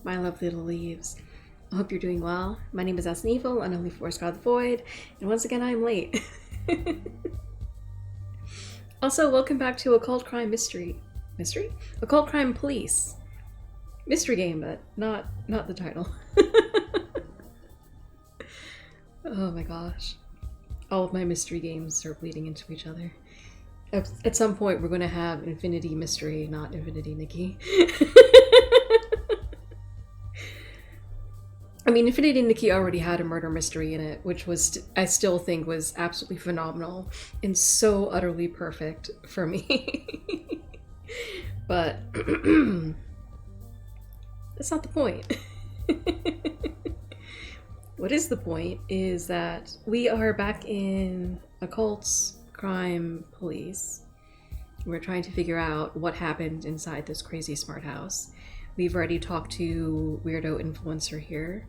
my lovely little leaves. I hope you're doing well. My name is Evil, and I'm Forest God the Void, and once again I'm late. Also, welcome back to Occult Crime Mystery. Mystery? Occult Crime Police. Mystery game, but not the title. Oh my gosh. All of my mystery games are bleeding into each other. At some point, we're going to have Infinity Mystery, not Infinity Nikki. I mean, Infinity Nikki already had a murder mystery in it, which was, I still think, was absolutely phenomenal and so utterly perfect for me. But that's not the point. What is the point is that we are back in Occult's Crime Police. We're trying to figure out what happened inside this crazy smart house. We've already talked to Weirdo Influencer here.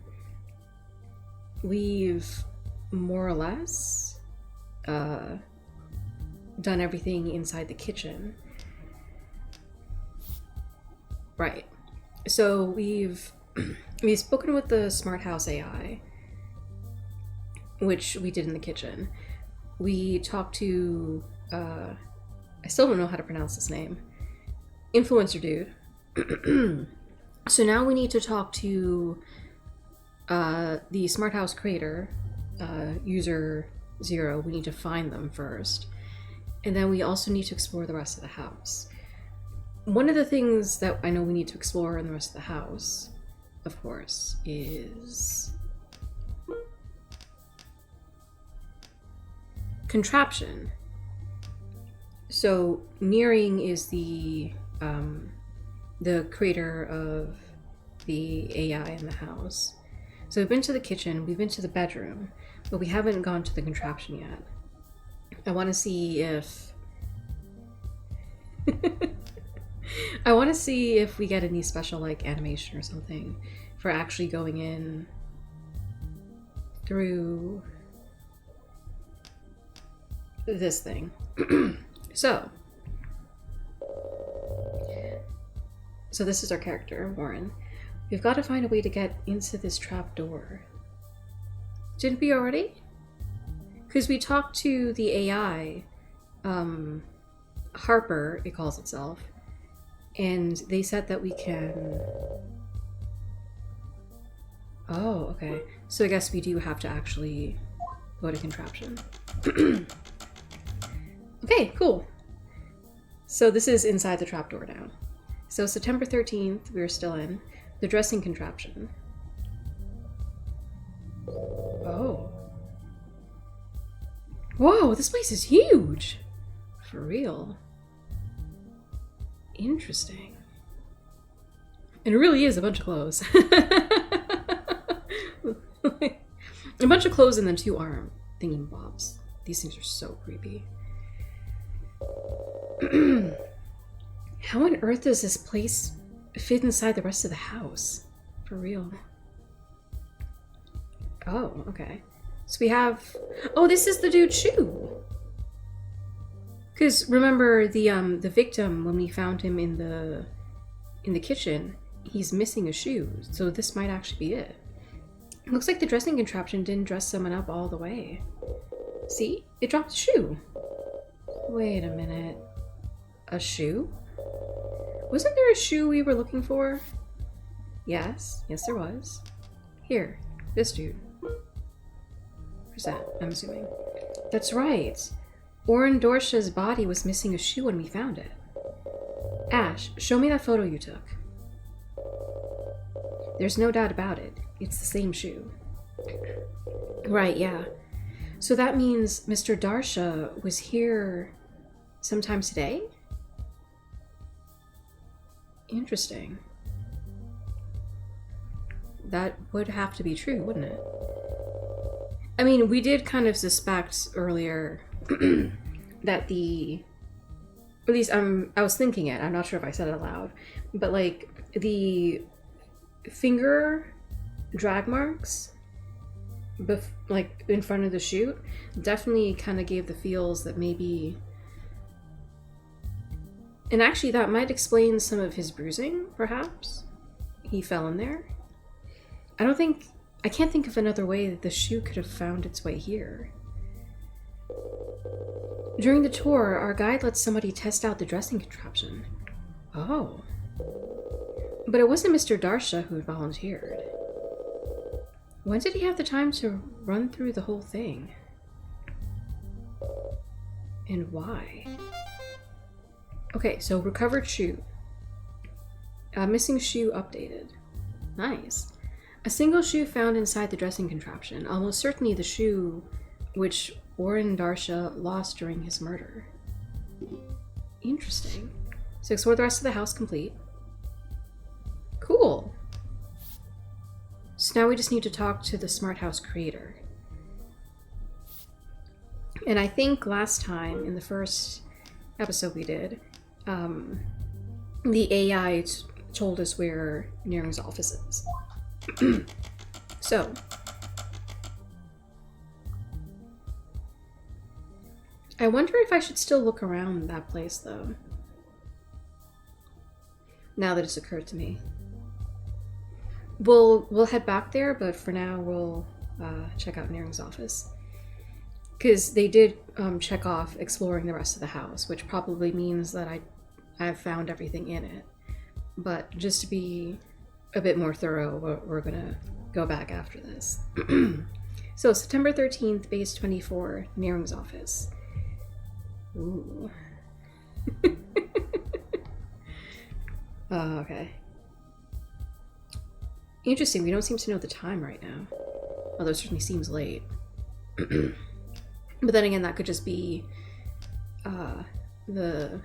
We've more or less done everything inside the kitchen. Right. So we've spoken with the smart house AI, which we did in the kitchen. We talked to I still don't know how to pronounce this name. Influencer dude. So now we need to talk to the smart house creator, user 0. We need to find them first. And then we also need to explore the rest of the house. One of the things that I know we need to explore in the rest of the house, of course, is contraption. So Nearing is the creator of the AI in the house. So we've been to the kitchen, we've been to the bedroom, but we haven't gone to the contraption yet. I want to see if I want to see if we get any special like animation or something for actually going in through this thing. So this is our character, Warren. We've got to find a way to get into this trap door. Didn't we already? Because we talked to the AI, Harper, it calls itself, and they said that we can... Oh, okay. So I guess we do have to actually go to contraption. Okay, cool. So this is inside the trapdoor now. So September 13th, we're still in the dressing contraption. Oh. Whoa, this place is huge! For real. Interesting. And it really is a bunch of clothes. A bunch of clothes and then 2 arm thingy-bobs. These things are so creepy. How on earth does this place fit inside the rest of the house? For real. Oh, okay. So we have... Oh, this is the dude's shoe! Because remember, the victim, when we found him in the kitchen, he's missing a shoe. So this might actually be it. It looks like the dressing contraption didn't dress someone up all the way. See? It dropped a shoe. Wait a minute. A shoe? Wasn't there a shoe we were looking for? Yes. Yes, there was. Here. This dude. Where's that? I'm assuming. That's right. Oren Dorsha's body was missing a shoe when we found it. Ash, show me that photo you took. There's no doubt about it. It's the same shoe. Right, yeah. So that means Mr. Darsha was here sometime today? Interesting. That would have to be true, wouldn't it? I mean, we did kind of suspect earlier that at least I was thinking it, I'm not sure if I said it aloud, but like the finger drag marks like in front of the chute definitely kind of gave the feels that maybe, and actually that might explain some of his bruising, perhaps. he fell in there? I can't think of another way that the shoe could have found its way here. During the tour, our guide let somebody test out the dressing contraption. Oh. But it wasn't Mr. Darsha who volunteered. When did he have the time to run through the whole thing? And why? Okay, so recovered shoe. Missing shoe updated. Nice. A single shoe found inside the dressing contraption, almost certainly the shoe which Warren Darsha lost during his murder. Interesting. So explore the rest of the house complete. Cool. So now we just need to talk to the smart house creator. And I think last time, in the first episode we did, the AI told us where Nearing's office is. So, I wonder if I should still look around that place, though. Now that it's occurred to me. We'll head back there, but for now we'll check out Nearing's office. Because they did check off exploring the rest of the house, which probably means that I've found everything in it. But just to be a bit more thorough, we're gonna go back after this. So, September 13th, base 24, Nearing's office. Ooh. Oh, okay. Interesting, we don't seem to know the time right now. Although it certainly seems late. But then again, that could just be the...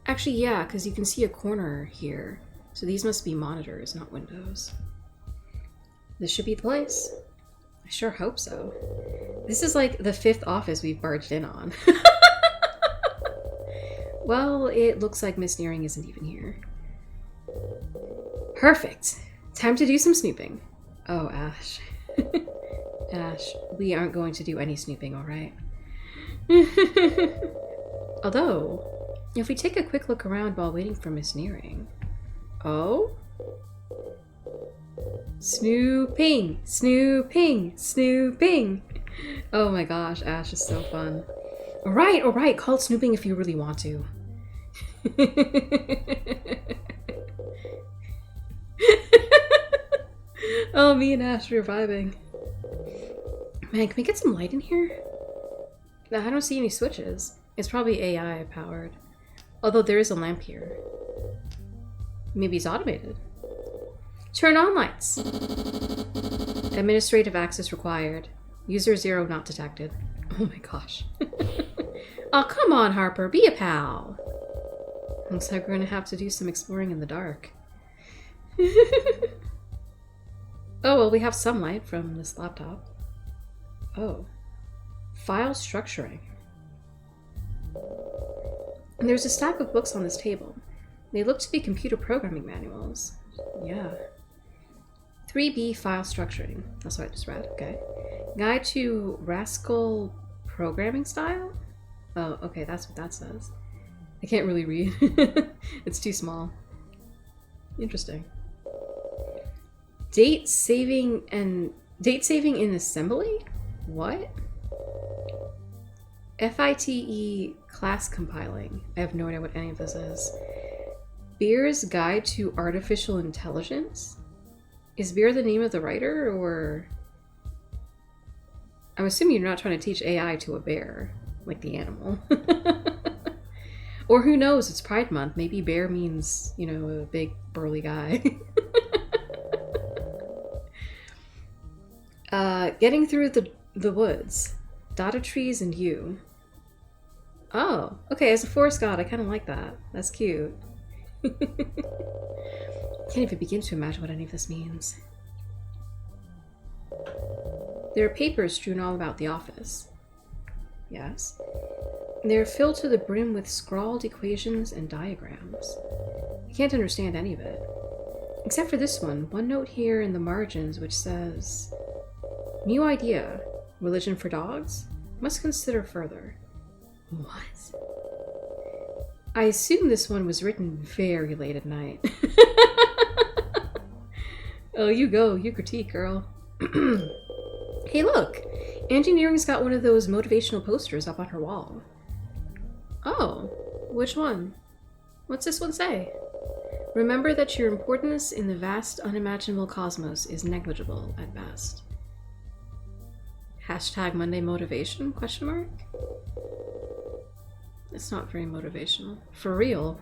Actually, yeah, because you can see a corner here. So these must be monitors, not windows. This should be the place. I sure hope so. This is like the 5th office we've barged in on. Well, it looks like Miss Nearing isn't even here. Perfect. Time to do some snooping. Oh, Ash. Ash, we aren't going to do any snooping, alright? Although, if we take a quick look around while waiting for Miss Nearing... Oh? Snooping! Snooping! Snooping! Oh my gosh, Ash is so fun. Alright, call it snooping if you really want to. Oh, me and Ash are vibing. Man, can we get some light in here? No, I don't see any switches. It's probably AI powered. Although there is a lamp here. Maybe it's automated. Turn on lights. Administrative access required. User 0 not detected. Oh my gosh. Oh, come on, Harper. Be a pal. Looks like we're going to have to do some exploring in the dark. Oh, well, we have some light from this laptop. Oh. File structuring. And there's a stack of books on this table. They look to be computer programming manuals. Yeah. 3B file structuring. That's what I just read. Okay. Guide to Rascal programming style? Oh, okay, that's what that says. I can't really read. It's too small. Interesting. Date saving in assembly? What? FITE class compiling. I have no idea what any of this is. Beer's Guide to Artificial Intelligence? Is Beer the name of the writer, or... I'm assuming you're not trying to teach AI to a bear, like the animal. Or who knows, it's Pride Month. Maybe bear means, you know, a big burly guy. Getting through the woods. Dotted trees and you. Oh, okay, as a forest god, I kind of like that. That's cute. Can't even begin to imagine what any of this means. There are papers strewn all about the office. Yes. They're filled to the brim with scrawled equations and diagrams. I can't understand any of it. Except for this one note here in the margins which says, "New idea. Religion for dogs? Must consider further." What? I assume this one was written very late at night. Oh, you go. You critique, girl. Hey, look! Engineering's got one of those motivational posters up on her wall. Oh, which one? What's this one say? Remember that your importance in the vast, unimaginable cosmos is negligible at best. Hashtag Monday motivation? Question mark? It's not very motivational. For real.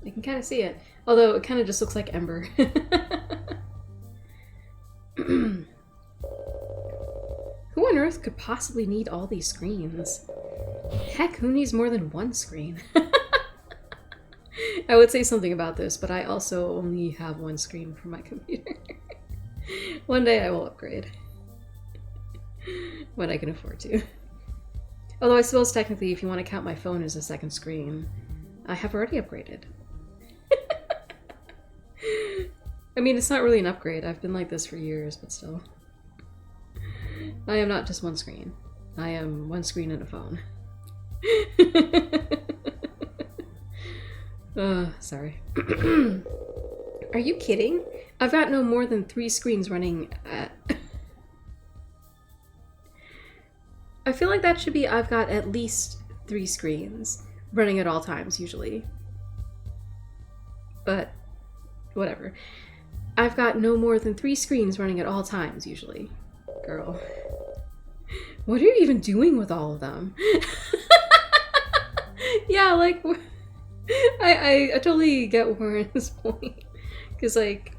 You can kind of see it. Although it kind of just looks like Ember. Who on earth could possibly need all these screens? Heck, who needs more than one screen? I would say something about this, but I also only have one screen for my computer. One day I will upgrade. When I can afford to. Although I suppose technically if you want to count my phone as a second screen, I have already upgraded. I mean, it's not really an upgrade. I've been like this for years, but still. I am not just one screen. I am one screen and a phone. Sorry. Are you kidding? I've got no more than 3 screens running at... I feel like that should be I've got at least 3 screens running at all times, usually. But, whatever. I've got no more than 3 screens running at all times, usually. Girl. What are you even doing with all of them? Yeah, like... I totally get Warren's point. Because, like...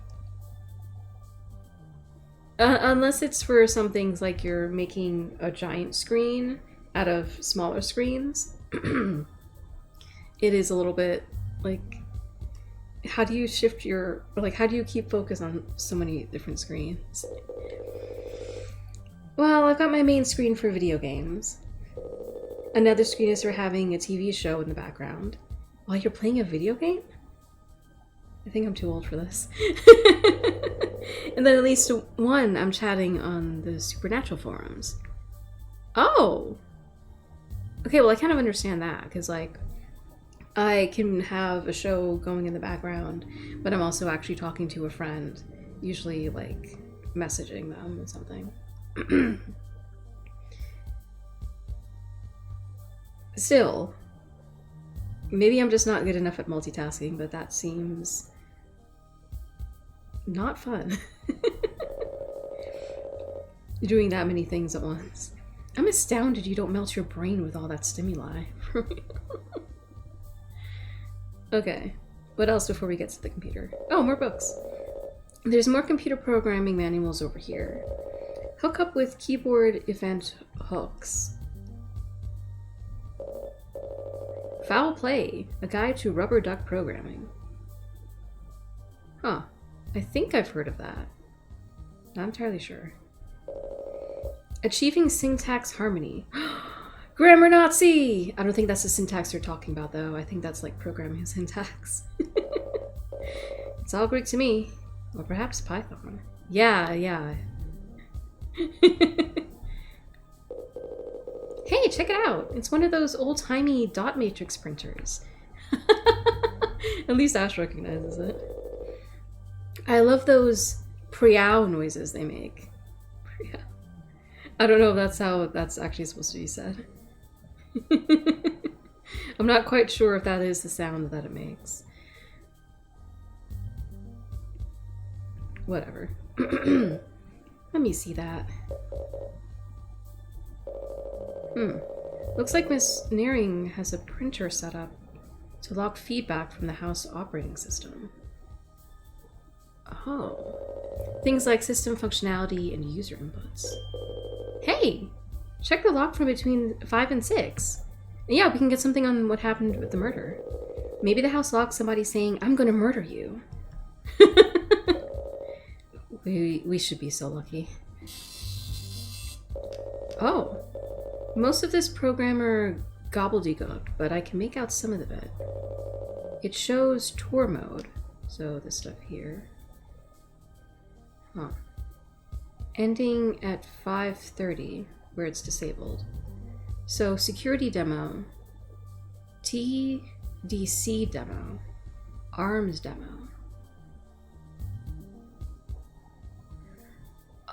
unless it's for some things like you're making a giant screen out of smaller screens, it is a little bit, like... How do you shift your... Like, how do you keep focus on so many different screens? Well, I've got my main screen for video games. Another screen is for having a TV show in the background. While you're playing a video game? I think I'm too old for this. And then at least one, I'm chatting on the Supernatural forums. Oh! Okay, well I kind of understand that, because like, I can have a show going in the background, but I'm also actually talking to a friend, usually like messaging them or something. Still, maybe I'm just not good enough at multitasking, but that seems not fun. Doing that many things at once. I'm astounded you don't melt your brain with all that stimuli. Okay, what else before we get to the computer? Oh, more books. There's more computer programming manuals over here. Hook up with keyboard event hooks. Foul Play, a guide to rubber duck programming. Huh, I think I've heard of that. Not entirely sure. Achieving syntax harmony. Grammar Nazi! I don't think that's the syntax you're talking about, though. I think that's like programming syntax. It's all Greek to me. Or perhaps Python. Yeah. Hey, check it out! It's one of those old-timey dot matrix printers. At least Ash recognizes it. I love those preow noises they make. Preow. I don't know if that's how that's actually supposed to be said. I'm not quite sure if that is the sound that it makes. Whatever. Let me see that. Looks like Miss Nearing has a printer set up to log feedback from the house operating system. Oh. Things like system functionality and user inputs. Hey! Check the log from between 5 and 6. Yeah, we can get something on what happened with the murder. Maybe the house logged somebody saying, "I'm gonna murder you." We should be so lucky. Oh. Most of this programmer gobbledygook, but I can make out some of it. It shows tour mode, so this stuff here. Huh. Ending at 5:30, where it's disabled. So security demo, TDC demo, arms demo.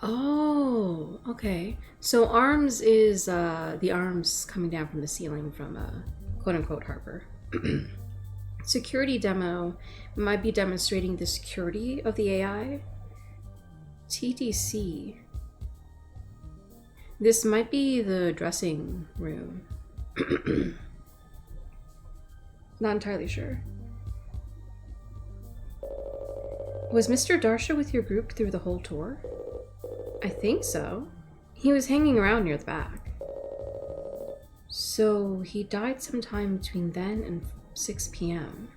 Oh, okay. So arms is the arms coming down from the ceiling from quote unquote Harper. Security demo might be demonstrating the security of the AI. TDC. This might be the dressing room. Not entirely sure. Was Mr. Darsha with your group through the whole tour? I think so. He was hanging around near the back. So he died sometime between then and 6 p.m.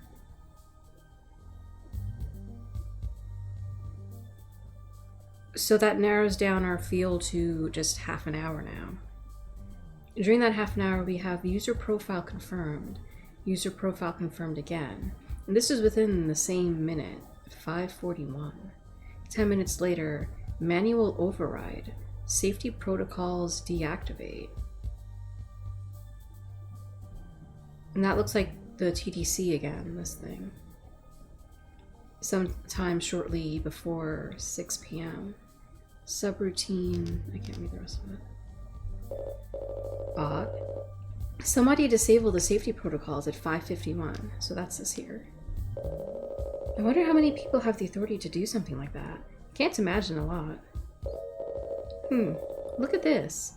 So that narrows down our field to just half an hour now. During that half an hour, we have user profile confirmed, user profile confirmed again. And this is within the same minute, 5:41. 10 minutes later, manual override, safety protocols deactivate. And that looks like the TDC again, this thing. Sometime shortly before 6 p.m. Subroutine, I can't read the rest of it. Odd. Somebody disabled the safety protocols at 5:51, so that's this here. I wonder how many people have the authority to do something like that. Can't imagine a lot. Look at this.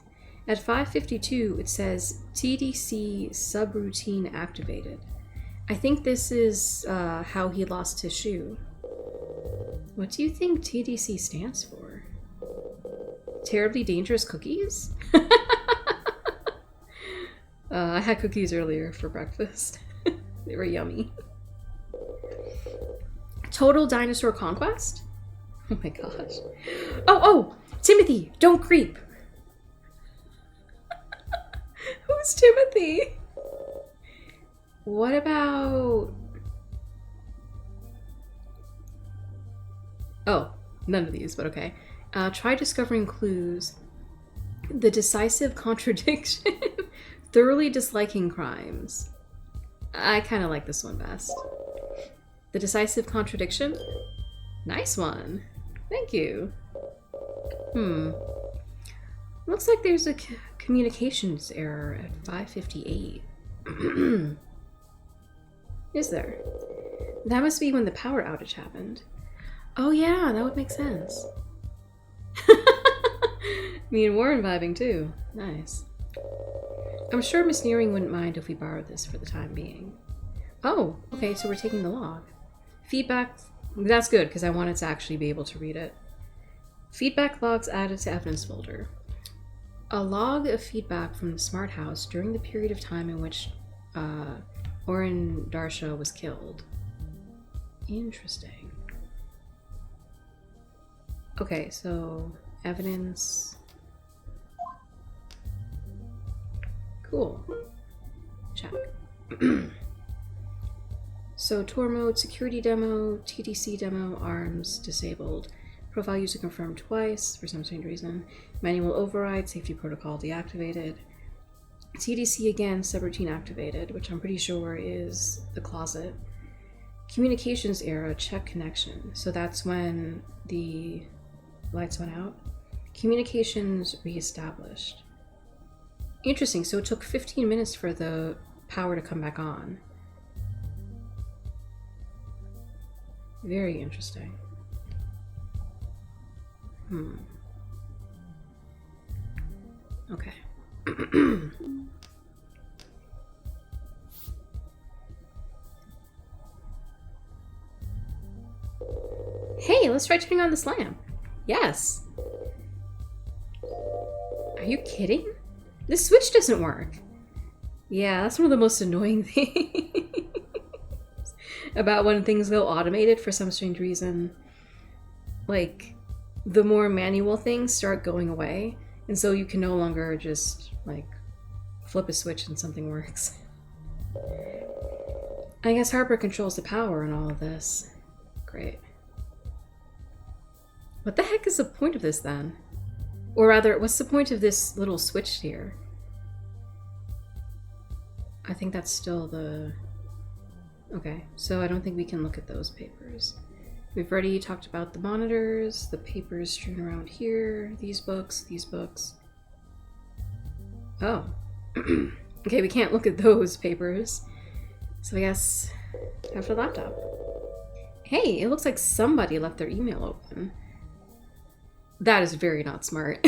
At 5:52, it says TDC subroutine activated. I think this is how he lost his shoe. What do you think TDC stands for? Terribly dangerous cookies? I had cookies earlier for breakfast. They were yummy. Total dinosaur conquest? Oh my gosh. Oh! Timothy! Don't creep! Who's Timothy? What about... Oh, none of these, but okay. Try discovering clues. The decisive contradiction. Thoroughly disliking crimes. I kind of like this one best. The decisive contradiction? Nice one. Thank you. Looks like there's a communications error at 5:58. Is there? That must be when the power outage happened. Oh yeah, that would make sense. Me and Warren vibing too. Nice. I'm sure Miss Nearing wouldn't mind if we borrowed this for the time being. Oh, okay, so we're taking the log. Feedback, that's good because I wanted to actually be able to read it. Feedback logs added to evidence folder. A log of feedback from the smart house during the period of time in which Oren Darsha was killed. Interesting. Okay, so evidence. Cool. Check. So tour mode, security demo, TDC demo, arms disabled. Profile user confirmed twice for some strange reason. Manual override, safety protocol deactivated. TDC again, subroutine activated, which I'm pretty sure is the closet. Communications error, check connection. So that's when the lights went out. Communications reestablished. Interesting, so it took 15 minutes for the power to come back on. Very interesting. Okay. Hey, let's try turning on this lamp. Yes. Are you kidding? This switch doesn't work. Yeah, that's one of the most annoying things about when things go automated for some strange reason. Like, the more manual things start going away, and so you can no longer just, like, flip a switch and something works. I guess Harper controls the power in all of this. Great. What the heck is the point of this, then? Or rather, what's the point of this little switch here? I think that's still the... Okay, so I don't think we can look at those papers. We've already talked about the monitors, the papers strewn around here, these books, these books. Oh. Okay, we can't look at those papers. So I guess after the laptop. Hey, it looks like somebody left their email open. That is very not smart.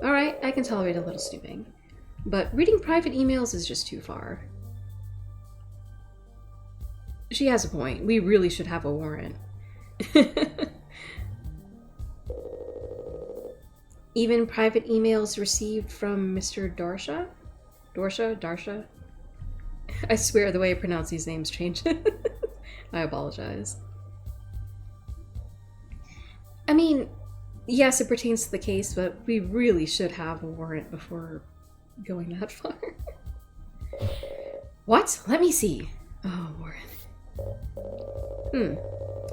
Alright, I can tolerate a little snooping. But reading private emails is just too far. She has a point. We really should have a warrant. Even private emails received from Mr. Darsha? Darsha? I swear the way I pronounce these names changes. I apologize. I mean, yes, it pertains to the case, but we really should have a warrant before going that far. What? Let me see. Oh, warrant.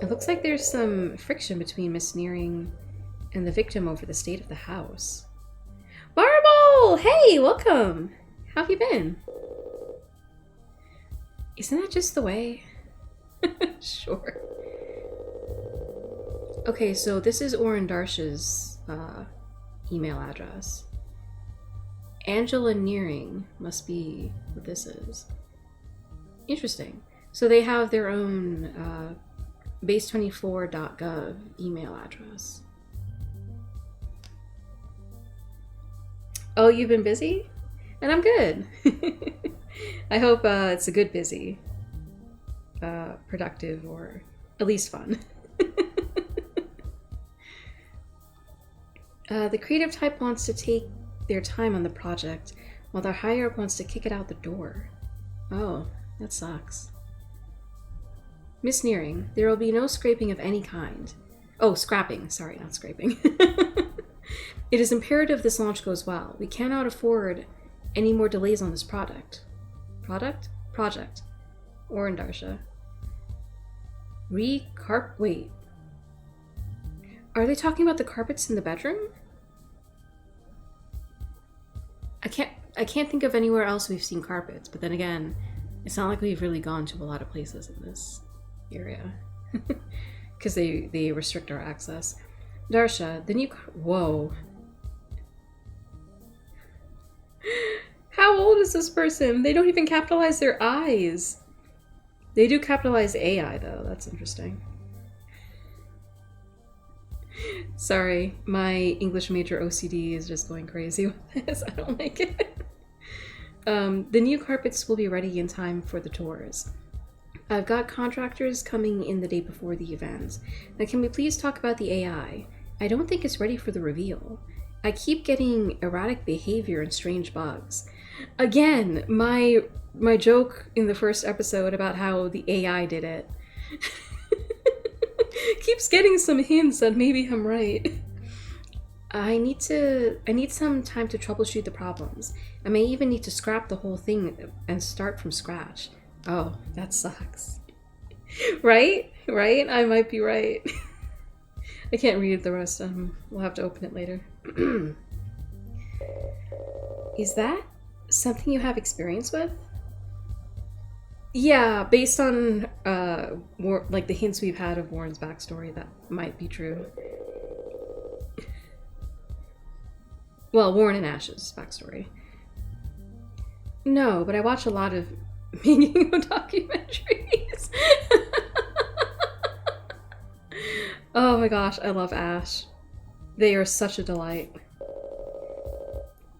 It looks like there's some friction between Miss Nearing and the victim over the state of the house. Marble! Hey, welcome! How have you been? Isn't that just the way? Sure. Okay, so this is Oren Darsh's email address. Angela Nearing must be what this is. Interesting. So they have their own base24.gov email address. Oh, you've been busy? And I'm good. I hope it's a good busy. Productive, or at least fun. The creative type wants to take their time on the project, while their higher up wants to kick it out the door. Oh, that sucks. Miss Nearing, there will be no scraping of any kind. Oh, scrapping. Sorry, not scraping. It is imperative this launch goes well. We cannot afford any more delays on this product. Project? Oren Darsha. Wait. Are they talking about the carpets in the bedroom? I can't think of anywhere else we've seen carpets, but then again, it's not like we've really gone to a lot of places in this area. Because they restrict our access. Darsha, the new... Whoa. How old is this person? They don't even capitalize their I's. They do capitalize AI, though. That's interesting. Sorry, my English major OCD is just going crazy with this. I don't like it. The new carpets will be ready in time for the tours. I've got contractors coming in the day before the event. Now, can we please talk about the AI? I don't think it's ready for the reveal. I keep getting erratic behavior and strange bugs. Again, my joke in the first episode about how the AI did it keeps getting some hints that maybe I'm right. I need some time to troubleshoot the problems. I may even need to scrap the whole thing and start from scratch. Oh, that sucks. Right? I might be right. I can't read the rest. We'll have to open it later. Is that something you have experience with? Yeah, based on like the hints we've had of Warren's backstory, that might be true. Well, Warren and Ash's backstory. No, but I watch a lot of meaning documentaries. Oh my gosh, I love Ash. They are such a delight.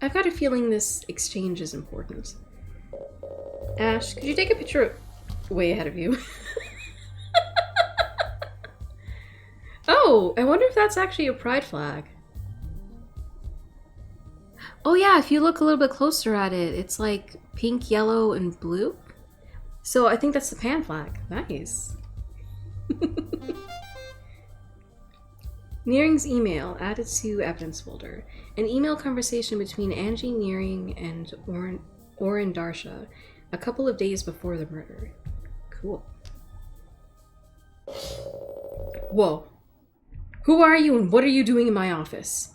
I've got a feeling this exchange is important. Ash, could you take a picture of... Way ahead of you. Oh, I wonder if that's actually a pride flag. Oh yeah, if you look a little bit closer at it, it's like pink, yellow, and blue. So I think that's the Pan flag. Nice. Nearing's email added to evidence folder. An email conversation between Angie Nearing and Oren Darsha a couple of days before the murder. Cool. Whoa. Who are you and what are you doing in my office?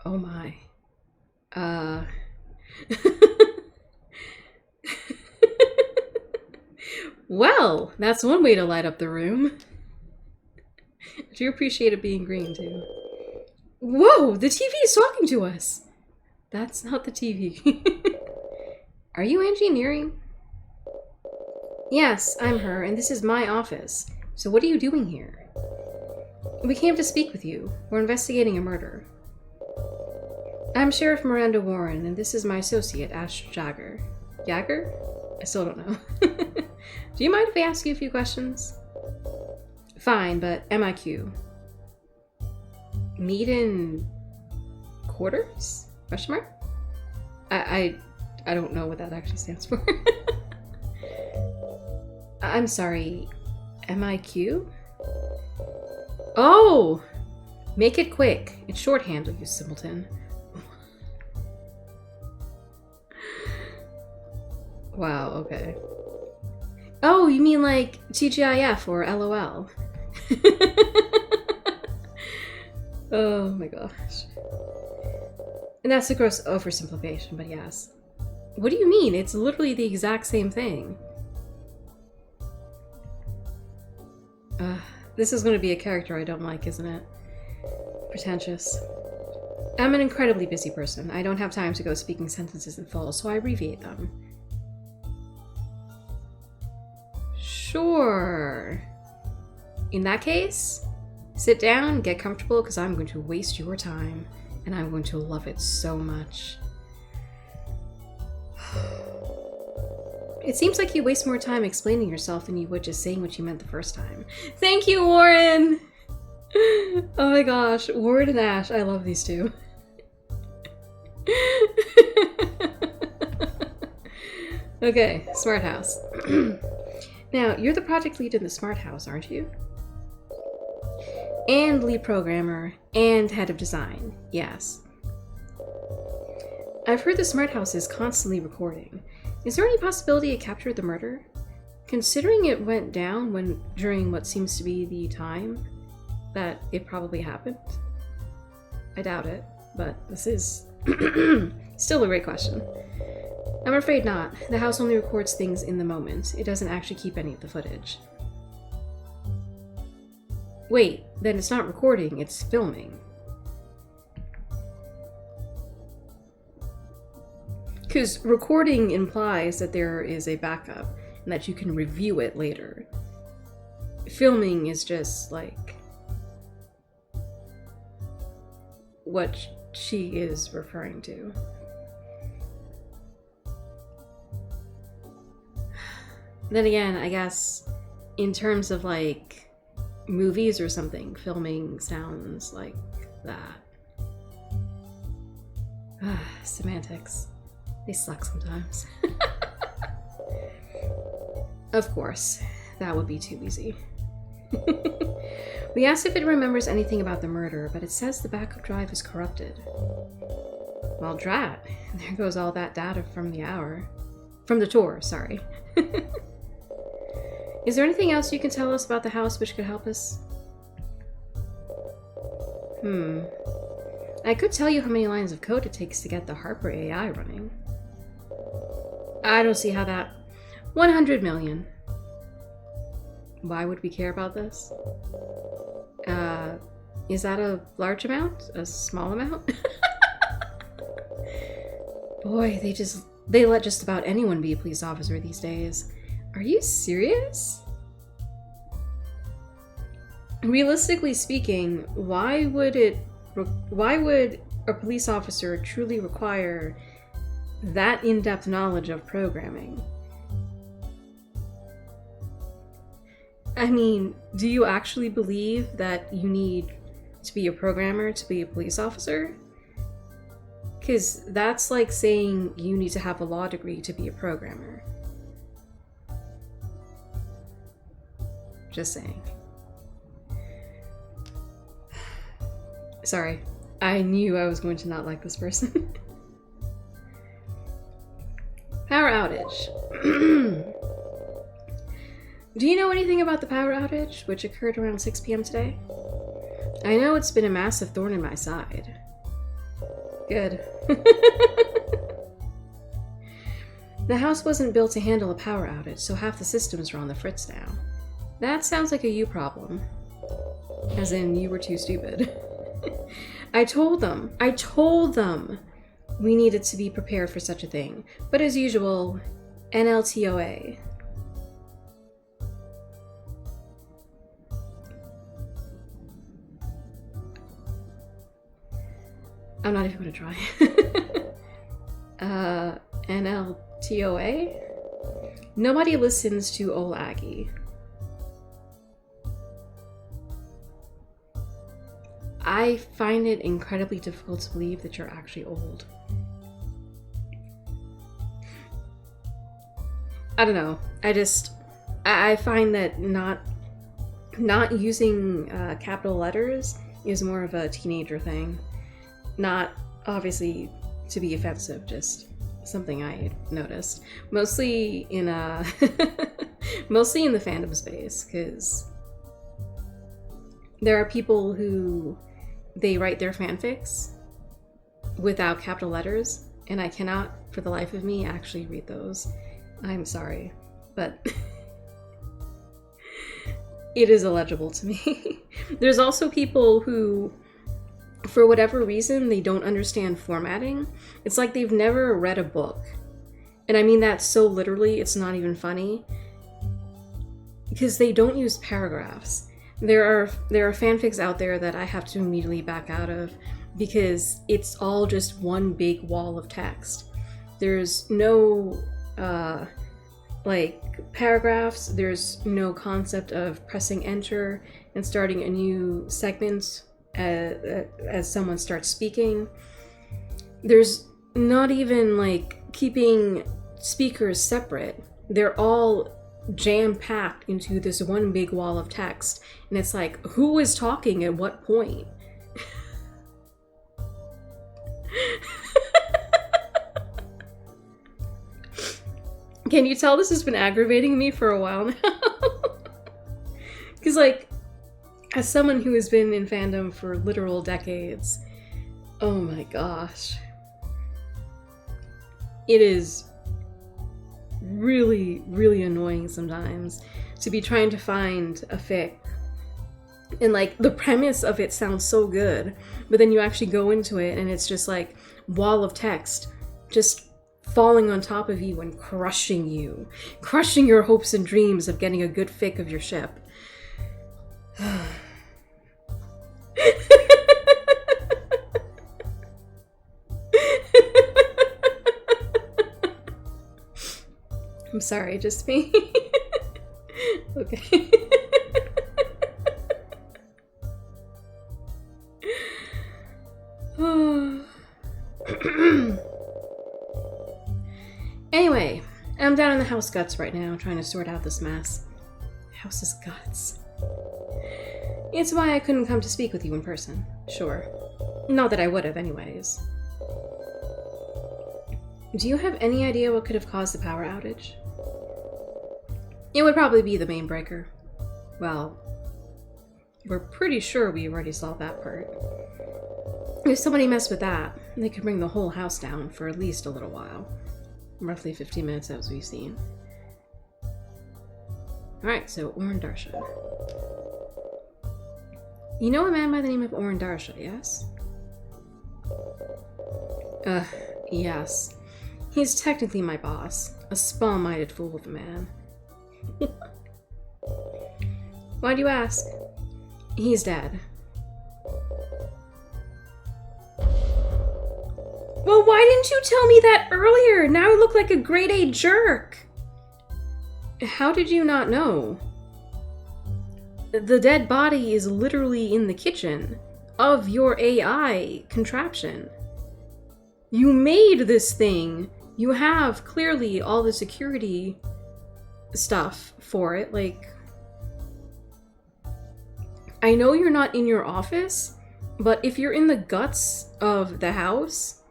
Oh my. Well, that's one way to light up the room. I do appreciate it being green, too. Whoa! The TV is talking to us! That's not the TV. Are you engineering? Yes, I'm her, and this is my office. So what are you doing here? We came to speak with you. We're investigating a murder. I'm Sheriff Miranda Warren, and this is my associate, Ash Jagger. Jagger? I still don't know. Do you mind if I ask you a few questions? Fine, but MIQ. Meet in quarters? Question mark? I don't know what that actually stands for. I'm sorry. MIQ? Oh! Make it quick. It's shorthand, you simpleton. Wow, okay. Oh, you mean like TGIF or LOL? Oh my gosh. And that's a gross oversimplification, but yes. What do you mean? It's literally the exact same thing. This is going to be a character I don't like, isn't it? Pretentious. I'm an incredibly busy person. I don't have time to go speaking sentences in full, so I abbreviate them. Sure. In that case, sit down, get comfortable, because I'm going to waste your time, and I'm going to love it so much. It seems like you waste more time explaining yourself than you would just saying what you meant the first time. Thank you, Warren! Oh my gosh, Warren and Ash, I love these two. Okay, Smart House. Now, you're the project lead in the Smart House, aren't you? And lead programmer, and head of design, yes. I've heard the Smart House is constantly recording. Is there any possibility it captured the murder? Considering it went down during what seems to be the time that it probably happened? I doubt it, but this is still a great question. I'm afraid not. The house only records things in the moment. It doesn't actually keep any of the footage. Wait, then it's not recording, it's filming. Because recording implies that there is a backup and that you can review it later. Filming is just like what she is referring to. Then again, I guess in terms of like movies or something, filming sounds like that. Semantics. They suck sometimes. Of course, that would be too easy. We asked if it remembers anything about the murder, but it says the backup drive is corrupted. Well, drat. There goes all that data from the tour, sorry. Is there anything else you can tell us about the house which could help us? I could tell you how many lines of code it takes to get the Harper AI running. I don't see how that... 100 million. Why would we care about this? Is that a large amount? A small amount? Boy, they let just about anyone be a police officer these days. Are you serious? Realistically speaking, why would a police officer truly require that in-depth knowledge of programming? I mean, do you actually believe that you need to be a programmer to be a police officer? Because that's like saying you need to have a law degree to be a programmer. Just saying. Sorry, I knew I was going to not like this person. Power outage. Do you know anything about the power outage, which occurred around 6 p.m. today? I know it's been a massive thorn in my side. Good. The house wasn't built to handle a power outage, so half the systems are on the fritz now. That sounds like a you problem. As in, you were too stupid. I told them we needed to be prepared for such a thing. But as usual, NLTOA. I'm not even gonna try. NLTOA? Nobody listens to old Aggie. I find it incredibly difficult to believe that you're actually old. I don't know. I find that not using capital letters is more of a teenager thing. Not obviously to be offensive, just something I noticed. Mostly in mostly in the fandom space, because there are people who they write their fanfics without capital letters, and I cannot for the life of me actually read those. I'm sorry, but it is illegible to me. There's also people who, for whatever reason, they don't understand formatting. It's like they've never read a book. And I mean that so literally, it's not even funny. Because they don't use paragraphs. There are fanfics out there that I have to immediately back out of because it's all just one big wall of text. There's no like paragraphs, there's no concept of pressing enter and starting a new segment as someone starts speaking. There's not even like keeping speakers separate. They're all jam-packed into this one big wall of text, and it's like, who is talking at what point? Can you tell this has been aggravating me for a while now? Because, like, as someone who has been in fandom for literal decades, oh my gosh. It is really, really annoying sometimes to be trying to find a fic. And, like, the premise of it sounds so good, but then you actually go into it and it's just like wall of text just falling on top of you and crushing your hopes and dreams of getting a good fic of your ship. I'm sorry, just me. Okay. Anyway, I'm down in the house guts right now, trying to sort out this mess. House's guts. It's why I couldn't come to speak with you in person. Sure. Not that I would have, anyways. Do you have any idea what could have caused the power outage? It would probably be the main breaker. Well, we're pretty sure we already solved that part. If somebody messed with that, they could bring the whole house down for at least a little while. Roughly 15 minutes as we've seen. Alright, so Oren Darsha. You know a man by the name of Oren Darsha, yes? Yes. He's technically my boss. A small-minded fool of a man. Why do you ask? He's dead. Well, why didn't you tell me that earlier? Now I look like a grade A jerk. How did you not know? The dead body is literally in the kitchen of your AI contraption. You made this thing. You have clearly all the security stuff for it. Like, I know you're not in your office, but if you're in the guts of the house,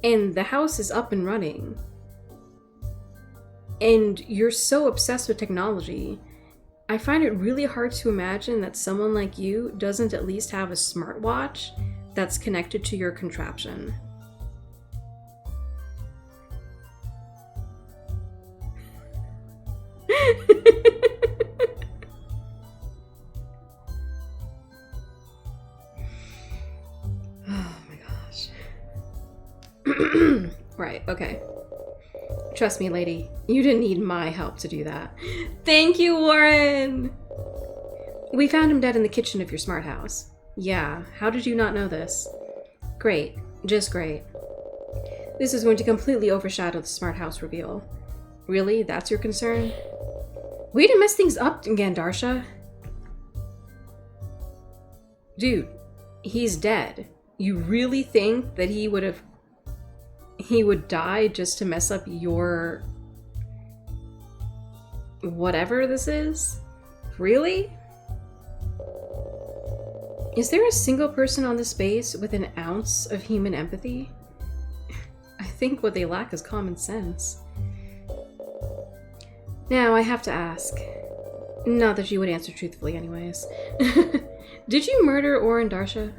and the house is up and running, and you're so obsessed with technology, I find it really hard to imagine that someone like you doesn't at least have a smartwatch that's connected to your contraption. Oh my gosh. Right, okay. Trust me, lady. You didn't need my help to do that. Thank you, Warren! We found him dead in the kitchen of your smart house. Yeah, how did you not know this? Great. Just great. This is going to completely overshadow the smart house reveal. Really? That's your concern? Way to mess things up again, Darsha. Dude, he's dead. You really think that he would die just to mess up your whatever this is? Really? Is there a single person on this base with an ounce of human empathy? I think what they lack is common sense. Now, I have to ask. Not that you would answer truthfully anyways. Did you murder Orin Darsha?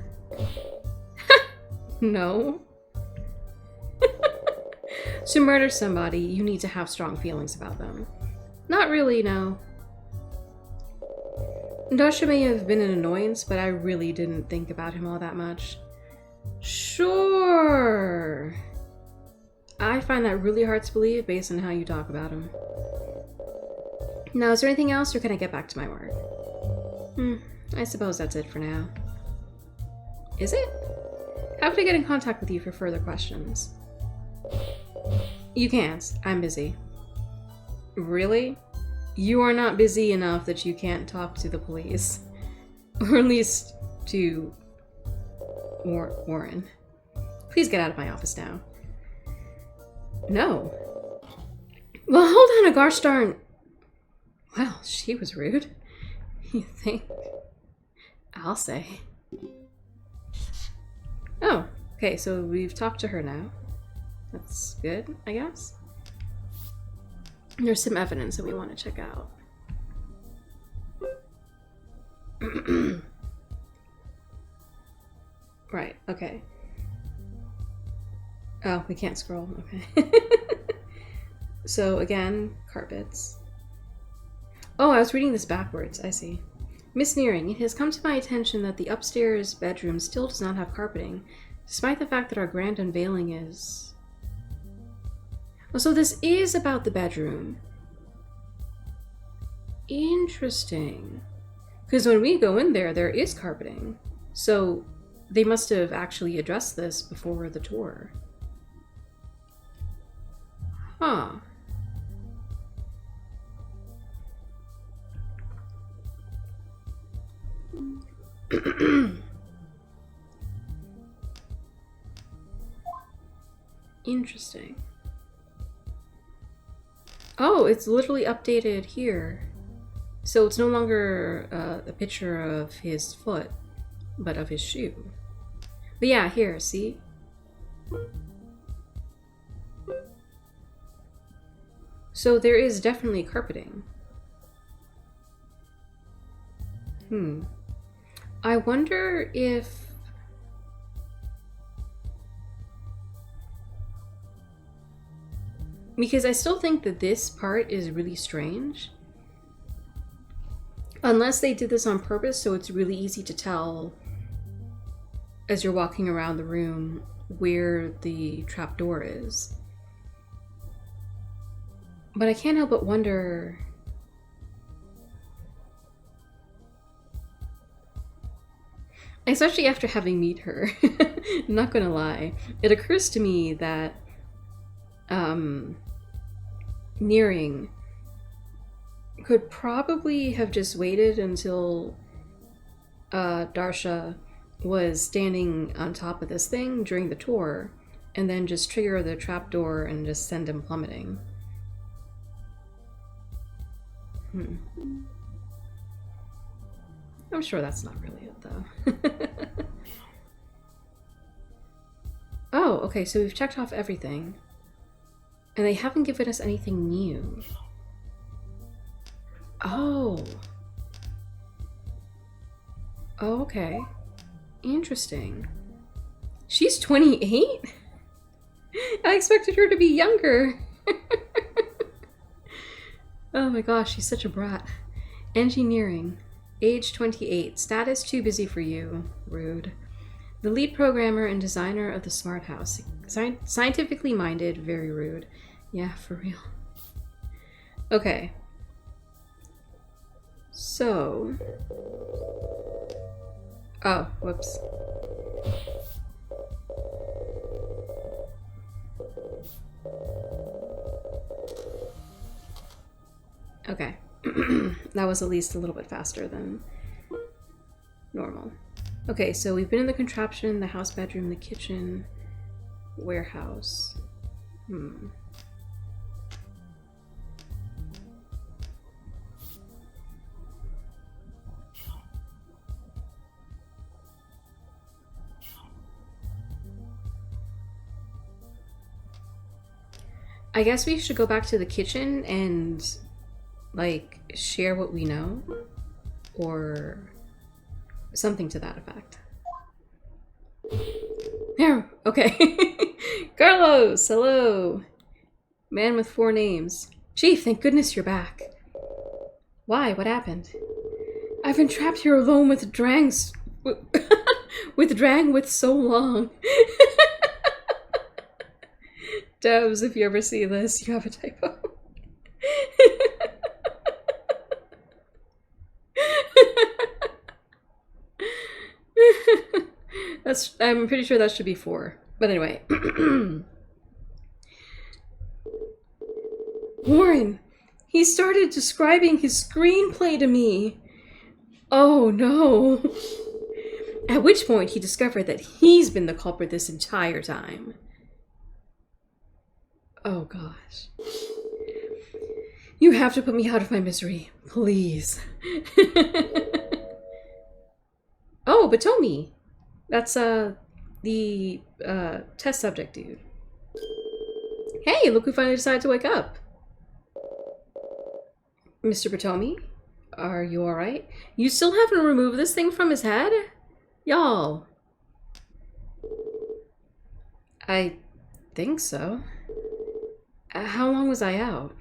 No. To murder somebody, you need to have strong feelings about them. Not really, no. Darsha may have been an annoyance, but I really didn't think about him all that much. Sure. I find that really hard to believe based on how you talk about him. Now, is there anything else, or can I get back to my work? I suppose that's it for now. Is it? How can I get in contact with you for further questions? You can't. I'm busy. Really? You are not busy enough that you can't talk to the police. Or at least to Warren. Please get out of my office now. No. Well, hold on a gosh darn... Well, she was rude. You think? I'll say. Oh, okay, so we've talked to her now. That's good, I guess. There's some evidence that we want to check out. Right, okay. Oh, we can't scroll, okay. So, again, carpets. Oh, I was reading this backwards, I see. Miss Nearing, it has come to my attention that the upstairs bedroom still does not have carpeting, despite the fact that our grand unveiling is... Oh, so this is about the bedroom. Interesting. Because when we go in there, there is carpeting. So they must have actually addressed this before the tour. Huh. Interesting. Oh, it's literally updated here. So it's no longer a picture of his foot, but of his shoe. But yeah, here, see? So there is definitely carpeting. I wonder if... Because I still think that this part is really strange. Unless they did this on purpose, so it's really easy to tell as you're walking around the room where the trapdoor is. But I can't help but wonder... Especially after having met her. I'm not gonna lie. It occurs to me that Nearing could probably have just waited until Darsha was standing on top of this thing during the tour, and then just trigger the trapdoor and just send him plummeting. I'm sure that's not really it, though. Oh, okay, so we've checked off everything. And they haven't given us anything new. Oh. Oh, okay. Interesting. She's 28? I expected her to be younger. Oh my gosh, she's such a brat. Engineering. Age 28. Status too busy for you. Rude. The lead programmer and designer of the smart house. Scientifically minded, very rude. Yeah, for real. Okay. So... Oh, whoops. Okay. That was at least a little bit faster than normal. Okay, so we've been in the contraption, the house bedroom, the kitchen, warehouse. I guess we should go back to the kitchen and, like, share what we know, or something to that effect. There, okay. Carlos, hello. Man with 4 names. Chief, thank goodness you're back. Why? What happened? I've been trapped here alone with Drangs... with Drang with so long. Dubs, if you ever see this, you have a typo. I'm pretty sure that should be 4. But anyway. Warren, he started describing his screenplay to me. Oh no. At which point he discovered that he's been the culprit this entire time. Oh gosh. You have to put me out of my misery, please. Oh, Batomi. That's the test subject dude. Hey, look who finally decided to wake up. Mr. Batomi, are you alright? You still haven't removed this thing from his head? Y'all. I think so. How long was I out?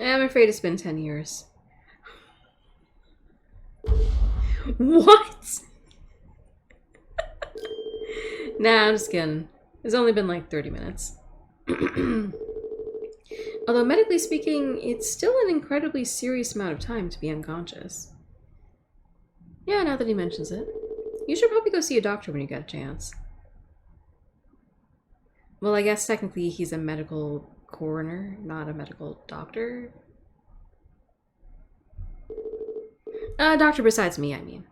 I'm afraid it's been 10 years. What? Nah, I'm just kidding. It's only been like 30 minutes. Although medically speaking, it's still an incredibly serious amount of time to be unconscious. Yeah, now that he mentions it. You should probably go see a doctor when you get a chance. Well, I guess technically he's a medical coroner, not a medical doctor. Doctor besides me, I mean.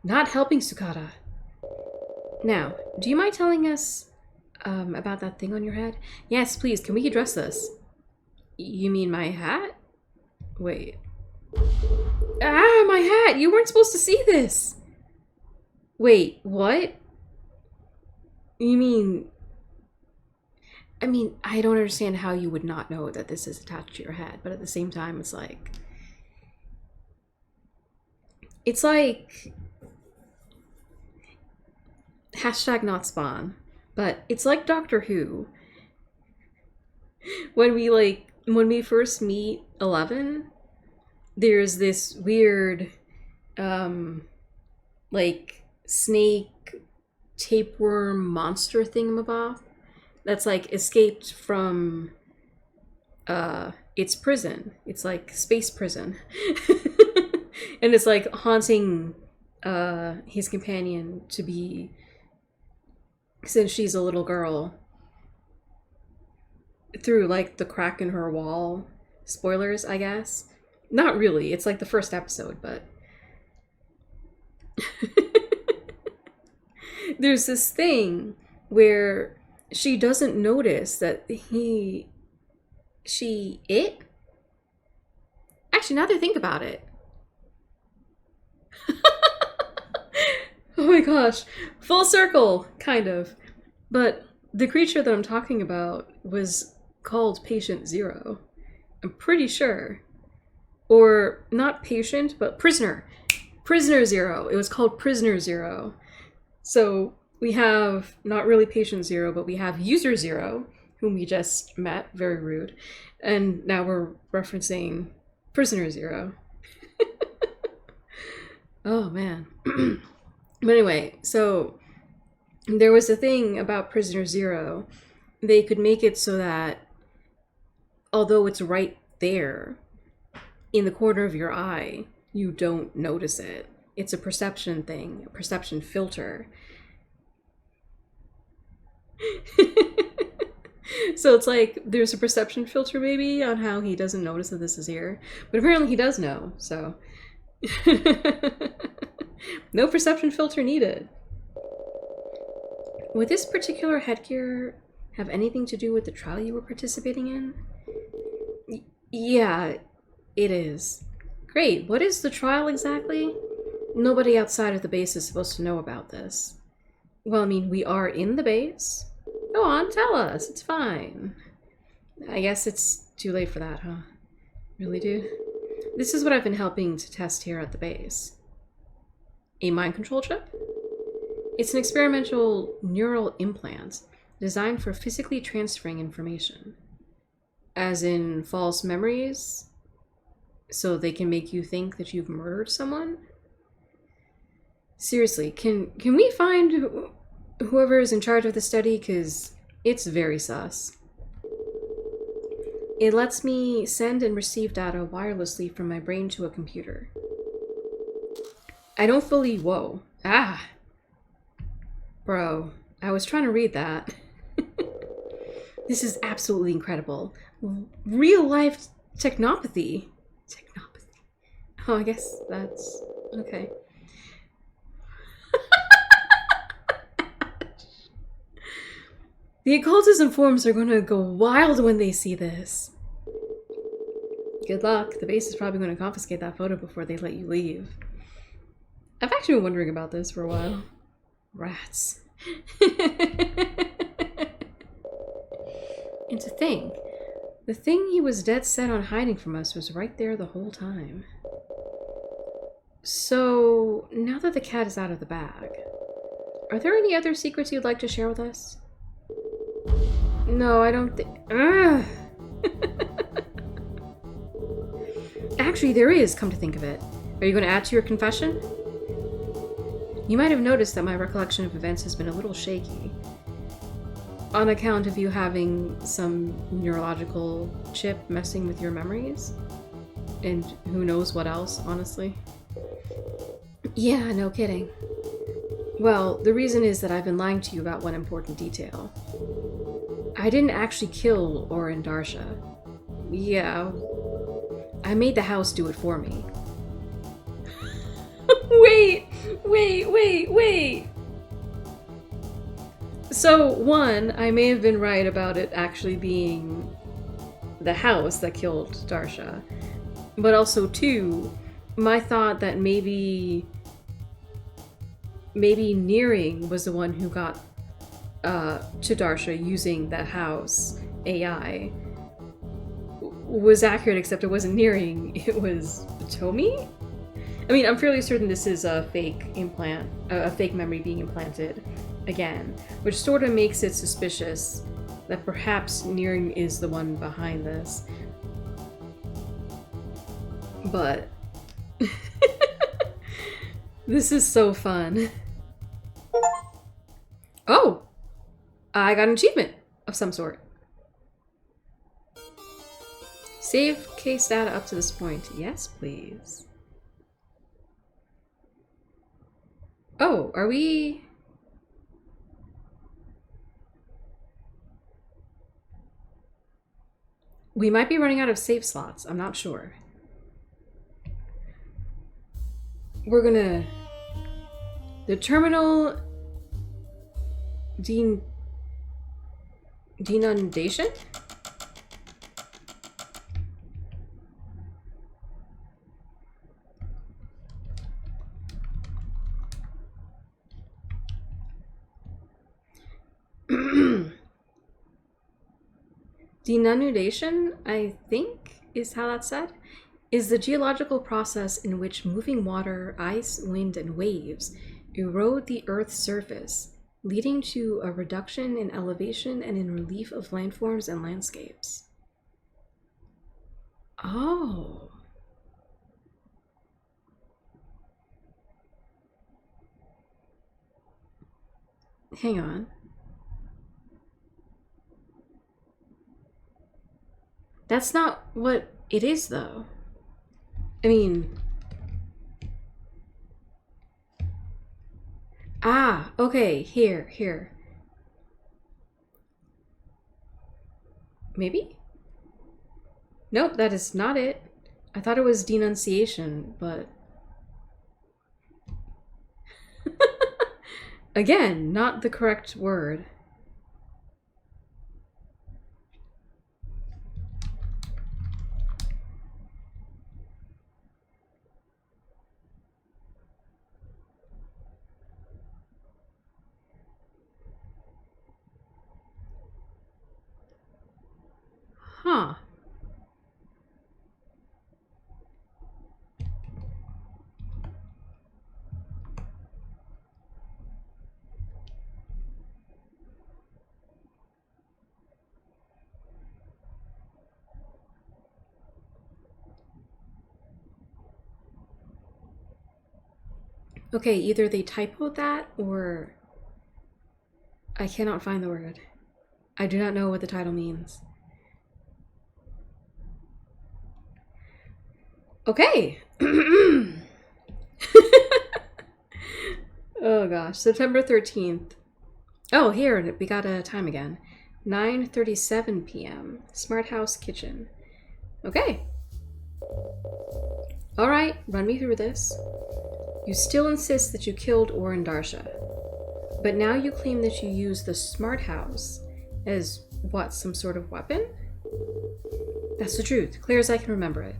Not helping Sukata. Now, do you mind telling us about that thing on your head? Yes, please, can we address this? You mean my hat? Wait. Ah, my hat! You weren't supposed to see this! Wait, what? You mean... I mean, I don't understand how you would not know that this is attached to your head, but at the same time, it's like... It's like... Hashtag not spawn. But it's like Doctor Who. When we first meet 11, there's this weird, like, snake tapeworm monster thingamabob that's like escaped from its prison. It's like space prison. And it's like haunting his companion to be, since she's a little girl, through like the crack in her wall. Spoilers, I guess. Not really, it's like the first episode, but there's this thing where she doesn't notice that actually, now that I think about it. Oh my gosh, full circle, kind of. But the creature that I'm talking about was called Patient Zero. I'm pretty sure. Or not patient, but prisoner. Prisoner Zero. It was called Prisoner Zero. So we have not really Patient Zero, but we have User Zero, whom we just met. Very rude. And now we're referencing Prisoner Zero. Oh, man. But anyway, so there was a thing about Prisoner Zero. They could make it so that although it's right there in the corner of your eye, you don't notice it. It's a perception thing, a perception filter. So it's like there's a perception filter maybe on how he doesn't notice that this is here. But apparently he does know, so. No perception filter needed. Would this particular headgear have anything to do with the trial you were participating in? Yeah, it is. Great. What is the trial exactly? Nobody outside of the base is supposed to know about this. Well, I mean, we are in the base. Go on, tell us. It's fine. I guess it's too late for that, huh? Really, dude? This is what I've been helping to test here at the base. A mind control chip? It's an experimental neural implant designed for physically transferring information. As in false memories? So they can make you think that you've murdered someone? Seriously, can we find whoever is in charge of the study? Because it's very sus. It lets me send and receive data wirelessly from my brain to a computer. I don't fully... Whoa. Ah! Bro, I was trying to read that. This is absolutely incredible. Real life technopathy. Technopathy. Oh, I guess that's... okay. The occultism forums are going to go wild when they see this. Good luck. The base is probably going to confiscate that photo before they let you leave. I've actually been wondering about this for a while. Rats. And to think, the thing he was dead set on hiding from us was right there the whole time. So, now that the cat is out of the bag, are there any other secrets you'd like to share with us? No, I don't think... Actually, there is, come to think of it. Are you going to add to your confession? You might have noticed that my recollection of events has been a little shaky. On account of you having some neurological chip messing with your memories. And who knows what else, honestly. Yeah, no kidding. Well, the reason is that I've been lying to you about one important detail. I didn't actually kill Orin Darsha. Yeah, I made the house do it for me. Wait. So, one, I may have been right about it actually being the house that killed Darsha. But also, two, my thought that maybe Nearing was the one who got to Darsha using the house AI was accurate, except it wasn't Nearing, it was Tomi? I mean, I'm fairly certain this is a fake implant, a fake memory being implanted again, which sort of makes it suspicious that perhaps Nearing is the one behind this. But this is so fun. Oh! I got an achievement of some sort. Save case data up to this point. Yes, please. Oh, are we... We might be running out of save slots. I'm not sure. We're gonna... The terminal... Denundation? Denudation, I think, is how that's said, is the geological process in which moving water, ice, wind, and waves erode the Earth's surface, leading to a reduction in elevation and in relief of landforms and landscapes. Oh. Hang on. That's not what it is, though. I mean... Ah, okay, here. Maybe? Nope, that is not it. I thought it was denunciation, but... Again, not the correct word. Huh. Okay, either they typoed that or I cannot find the word. I do not know what the title means. Okay. Oh gosh, September 13th. Oh, here, we got a time again. 9:37 p.m. Smart House Kitchen. Okay. All right, run me through this. You still insist that you killed Orin Darsha, but now you claim that you used the Smart House as, what, some sort of weapon? That's the truth, clear as I can remember it.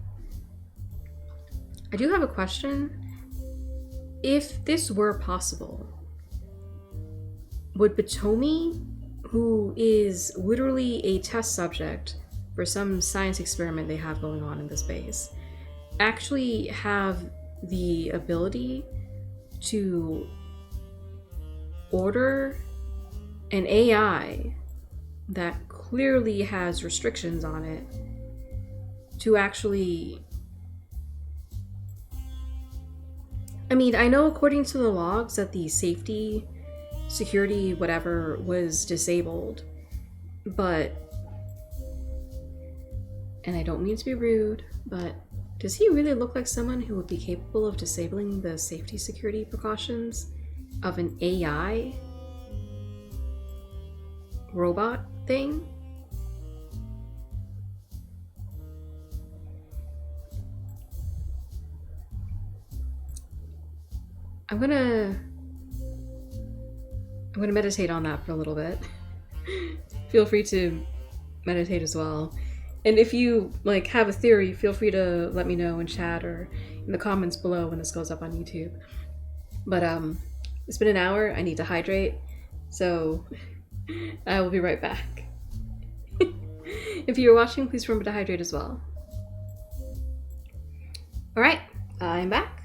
I do have a question. If this were possible, would Batomi, who is literally a test subject for some science experiment they have going on in this base, actually have the ability to order an AI that clearly has restrictions on it to actually... I mean, I know according to the logs that the safety, security, whatever was disabled, but, and I don't mean to be rude, but does he really look like someone who would be capable of disabling the safety security precautions of an AI robot thing? I'm gonna meditate on that for a little bit. Feel free to meditate as well. And if you like have a theory, feel free to let me know in chat or in the comments below when this goes up on YouTube. But it's been an hour. I need to hydrate, so I will be right back. If you're watching, please remember to hydrate as well. All right, I'm back.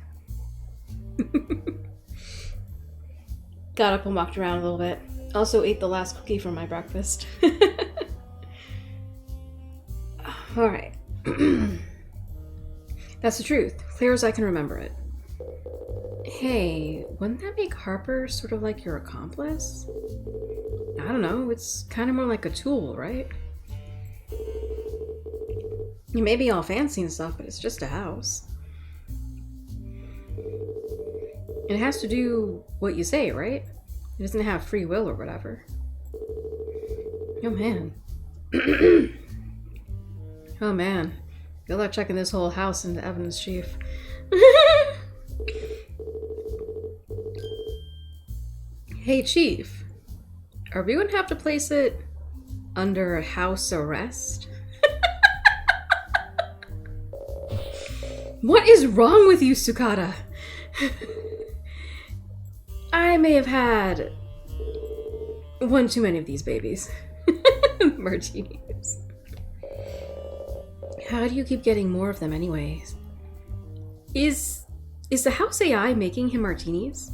Got up and walked around a little bit. Also ate the last cookie from my breakfast. Alright. That's the truth. Clear as I can remember it. Hey, wouldn't that make Harper sort of like your accomplice? I don't know, it's kind of more like a tool, right? You may be all fancy and stuff, but it's just a house. And it has to do what you say, right? It doesn't have free will or whatever. Oh man. Oh man. Good luck checking this whole house into evidence, Chief. Hey, Chief. Are we gonna have to place it under house arrest? What is wrong with you, Sukata? I may have had one too many of these babies. Martinis. How do you keep getting more of them anyways? Is the house AI making him martinis?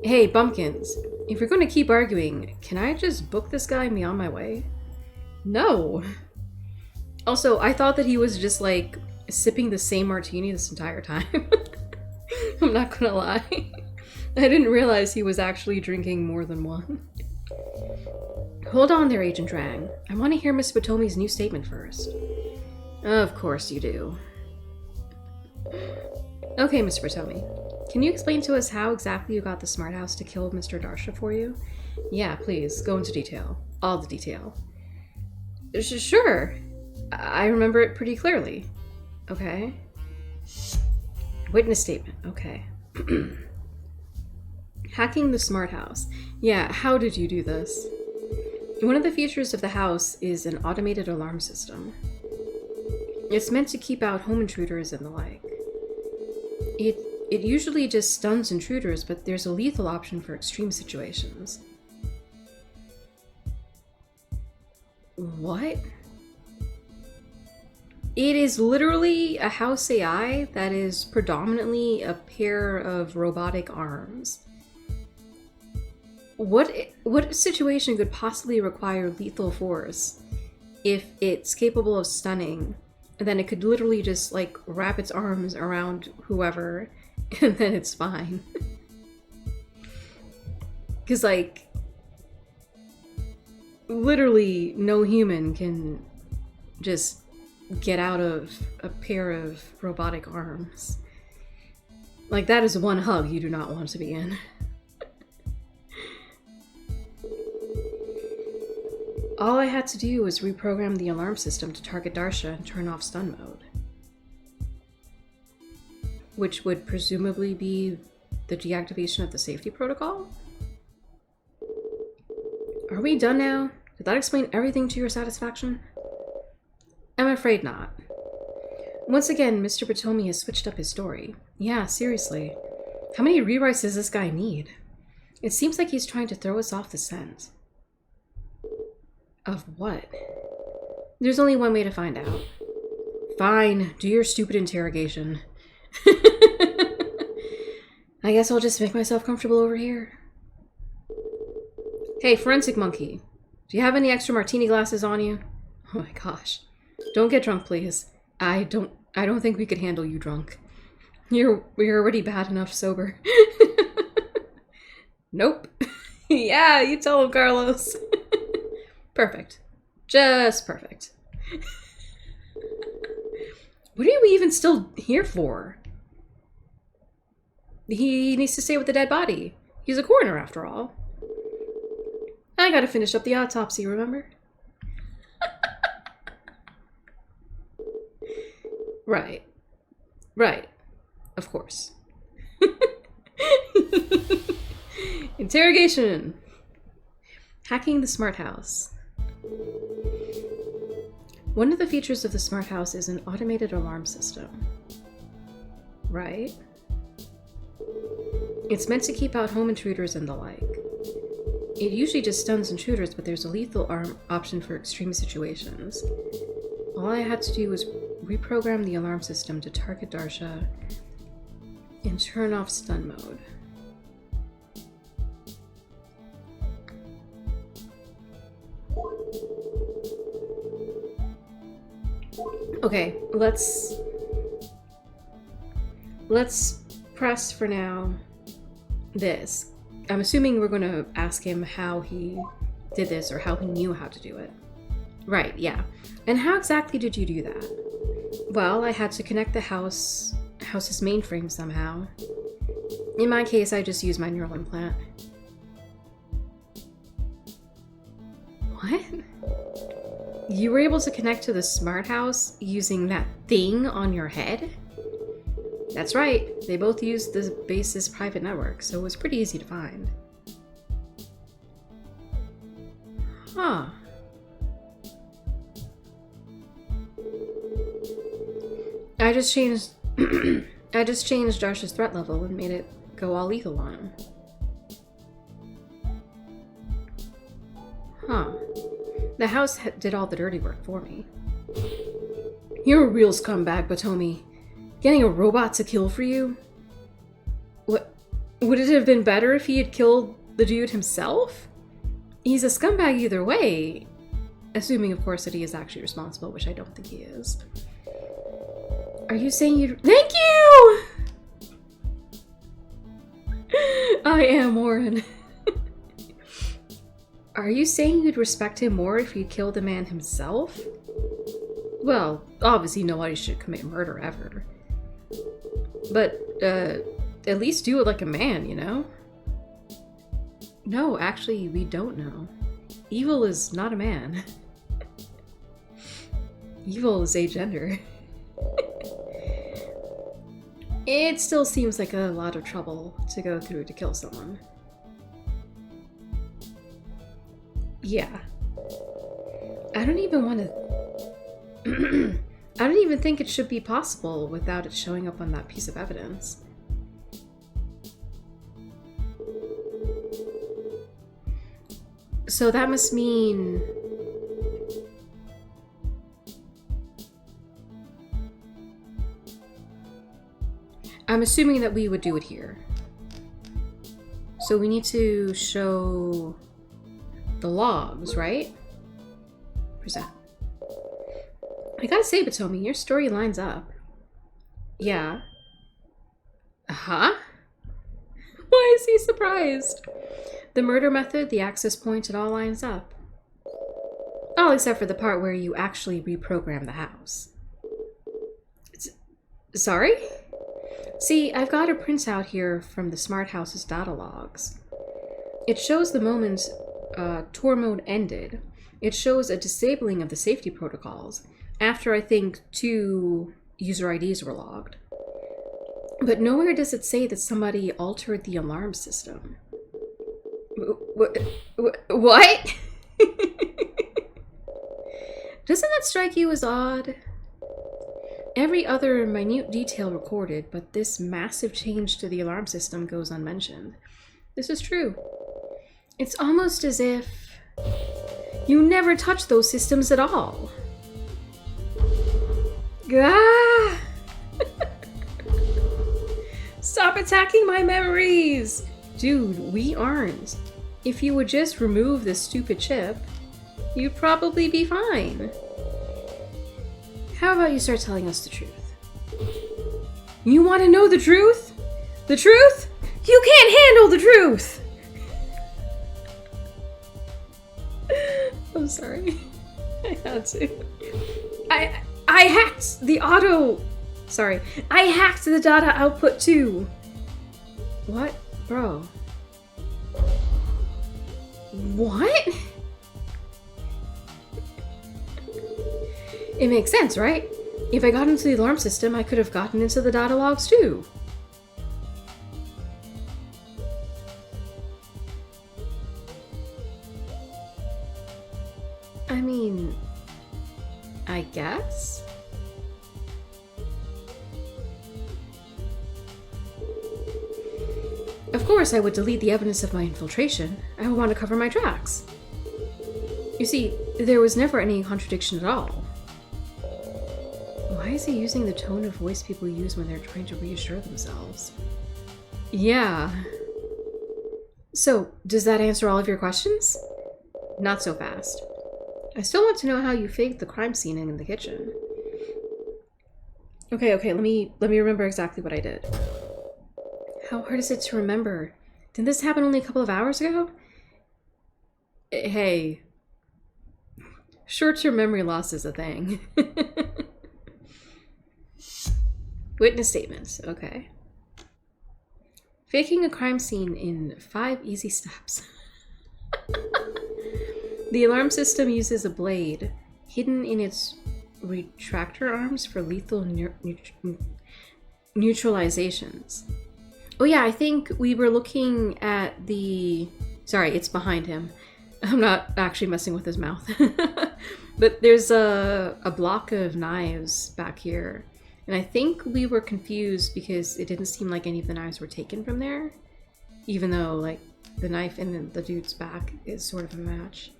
Hey, bumpkins. If you're going to keep arguing, can I just book this guy and be on my way? No. Also, I thought that he was just, like, sipping the same martini this entire time. I'm not gonna lie. I didn't realize he was actually drinking more than one. Hold on there, Agent Drang. I want to hear Miss Batomi's new statement first. Of course you do. Okay, Mr. Batomi. Can you explain to us how exactly you got the smart house to kill Mr. Darsha for you? Yeah, please, go into detail. All the detail. Sure. I remember it pretty clearly. Okay. Witness statement. Okay. Hacking the smart house. Yeah, how did you do this? One of the features of the house is an automated alarm system. It's meant to keep out home intruders and the like. It usually just stuns intruders, but there's a lethal option for extreme situations. What? It is literally a house AI that is predominantly a pair of robotic arms. What situation could possibly require lethal force if it's capable of stunning, and then it could literally just, like, wrap its arms around whoever, and then it's fine? Because, like, literally no human can just get out of a pair of robotic arms. Like, that is one hug you do not want to be in. All I had to do was reprogram the alarm system to target Darsha and turn off stun mode. Which would presumably be the deactivation of the safety protocol? Are we done now? Did that explain everything to your satisfaction? I'm afraid not. Once again, Mr. Batomi has switched up his story. Yeah, seriously. How many rewrites does this guy need? It seems like he's trying to throw us off the scent. Of what? There's only one way to find out. Fine, do your stupid interrogation. I guess I'll just make myself comfortable over here. Hey, forensic monkey. Do you have any extra martini glasses on you? Oh my gosh. Don't get drunk, please. I don't think we could handle you drunk. You're already bad enough sober. Nope. Yeah, you tell him, Carlos. Perfect. Just perfect. What are we even still here for? He needs to stay with the dead body. He's a coroner, after all. I gotta finish up the autopsy, remember? Right. Right. Of course. Interrogation. Hacking the smart house. One of the features of the smart house is an automated alarm system. Right? It's meant to keep out home intruders and the like. It usually just stuns intruders, but there's a lethal option for extreme situations. All I had to do was reprogram the alarm system to target Darsha and turn off stun mode. Okay, let's press for now this. I'm assuming we're going to ask him how he did this or how he knew how to do it. Right, yeah. And how exactly did you do that? Well, I had to connect the house's mainframe somehow. In my case, I just used my neural implant. What? You were able to connect to the smart house using that thing on your head? That's right, they both used the base's private network, so it was pretty easy to find. Huh. I just changed Darsha's threat level and made it go all lethal on him. Huh. The house did all the dirty work for me. You're a real scumbag, Batomi. Getting a robot to kill for you? What Would it have been better if he had killed the dude himself? He's a scumbag either way. Assuming, of course, that he is actually responsible, which I don't think he is. Are you saying you'd... Thank you! I am Warren. Are you saying you'd respect him more if he killed the man himself? Well, obviously nobody should commit murder ever. But, at least do it like a man, you know? No, actually, we don't know. Evil is not a man. Evil is agender. It still seems like a lot of trouble to go through to kill someone. Yeah. I don't even want to... I don't even think it should be possible without it showing up on that piece of evidence. So that must mean... I'm assuming that we would do it here. So we need to show the logs, right? Present. I gotta say, Batomi, your story lines up. Yeah. Huh? Why is he surprised? The murder method, the access point, it all lines up. All except for the part where you actually reprogram the house. Sorry? See, I've got a printout here from the smart house's data logs. It shows the moment tour mode ended. It shows a disabling of the safety protocols after, I think, 2 user IDs were logged. But nowhere does it say that somebody altered the alarm system. What? Doesn't that strike you as odd? Every other minute detail recorded, but this massive change to the alarm system goes unmentioned. This is true. It's almost as if you never touched those systems at all. Ah! Stop attacking my memories! Dude, we aren't. If you would just remove this stupid chip, you'd probably be fine. How about you start telling us the truth? You want to know the truth? The truth? You can't handle the truth! I'm sorry. I had to. I hacked the auto... Sorry. I hacked the data output too. What? Bro. What? It makes sense, right? If I got into the alarm system, I could have gotten into the data logs too. I mean, I guess? Of course, I would delete the evidence of my infiltration. I would want to cover my tracks. You see, there was never any contradiction at all. Why is he using the tone of voice people use when they're trying to reassure themselves? Yeah. So, does that answer all of your questions? Not so fast. I still want to know how you faked the crime scene in the kitchen. Okay, let me remember exactly what I did. How hard is it to remember? Didn't this happen only a couple of hours ago? Hey. Short-term memory loss is a thing. Witness statements, okay. Faking a crime scene in 5 easy steps. The alarm system uses a blade hidden in its retractor arms for lethal neutralizations. Oh yeah, I think we were looking at the... Sorry, it's behind him. I'm not actually messing with his mouth. But there's a block of knives back here. And I think we were confused because it didn't seem like any of the knives were taken from there. Even though, like, the knife in the dude's back is sort of a match.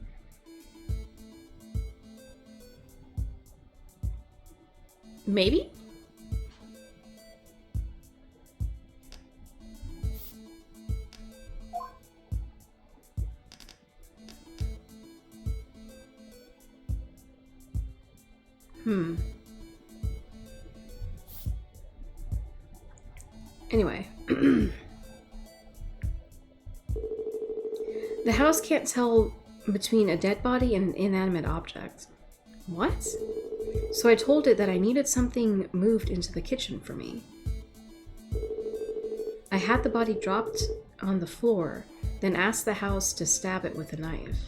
Maybe? Anyway. The house can't tell between a dead body and an inanimate object. What? So I told it that I needed something moved into the kitchen for me. I had the body dropped on the floor, then asked the house to stab it with a knife.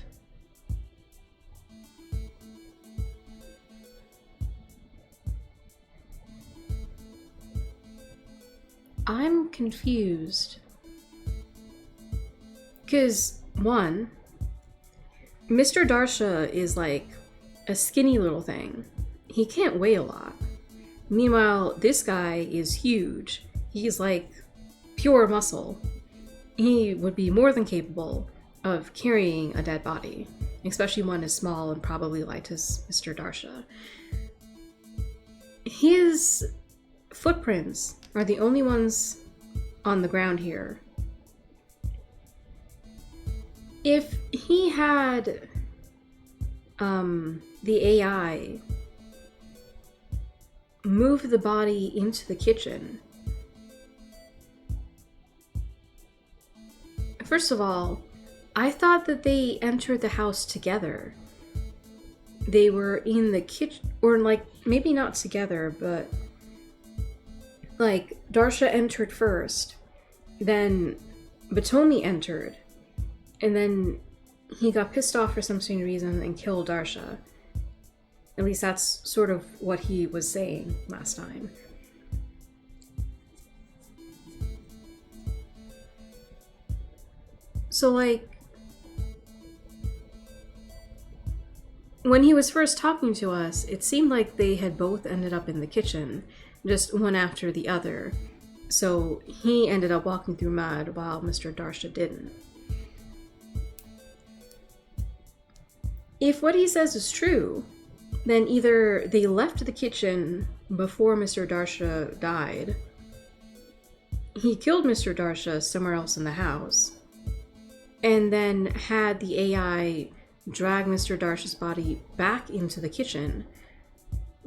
I'm confused. Because, one, Mr. Darsha is like a skinny little thing. He can't weigh a lot. Meanwhile, this guy is huge. He's like pure muscle. He would be more than capable of carrying a dead body, especially one as small and probably light as Mr. Darsha. His footprints are the only ones on the ground here. If he had the AI move the body into the kitchen, first of all, I thought that they entered the house together. They were in the kitchen, or like maybe not together, but like Darsha entered first, then Batomi entered, and then he got pissed off for some strange reason and killed Darsha. At least that's sort of what he was saying last time. So like, when he was first talking to us, it seemed like they had both ended up in the kitchen, just one after the other. So he ended up walking through mud while Mr. Darsha didn't. If what he says is true, then either they left the kitchen before Mr. Darsha died, he killed Mr. Darsha somewhere else in the house, and then had the AI drag Mr. Darsha's body back into the kitchen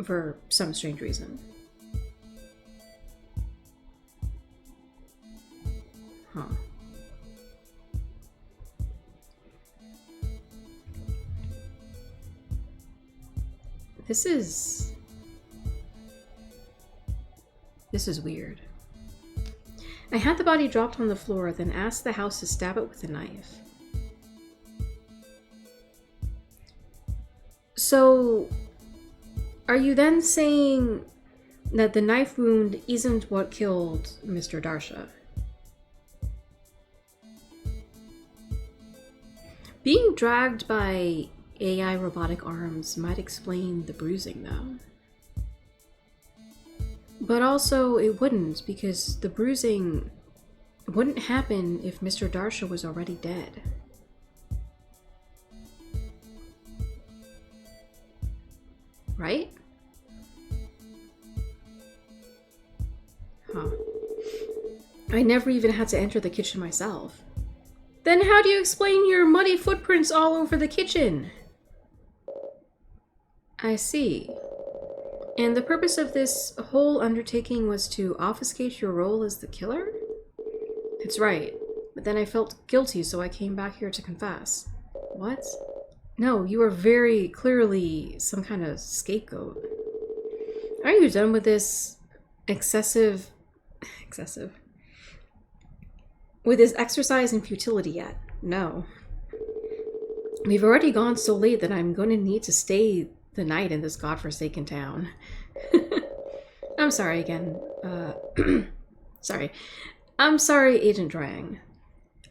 for some strange reason. Huh. This is weird. I had the body dropped on the floor, then asked the house to stab it with a knife. So, are you then saying that the knife wound isn't what killed Mr. Darsha? Being dragged by AI robotic arms might explain the bruising, though. But also, it wouldn't, because the bruising wouldn't happen if Mr. Darsha was already dead. Right? Huh. I never even had to enter the kitchen myself. Then how do you explain your muddy footprints all over the kitchen? I see. And the purpose of this whole undertaking was to obfuscate your role as the killer? That's right. But then I felt guilty, so I came back here to confess. What? No, you are very clearly some kind of scapegoat. Are you done with this excessive... with this exercise in futility yet? No. We've already gone so late that I'm going to need to stay the night in this godforsaken town. I'm sorry again. Sorry. I'm sorry, Agent Drang.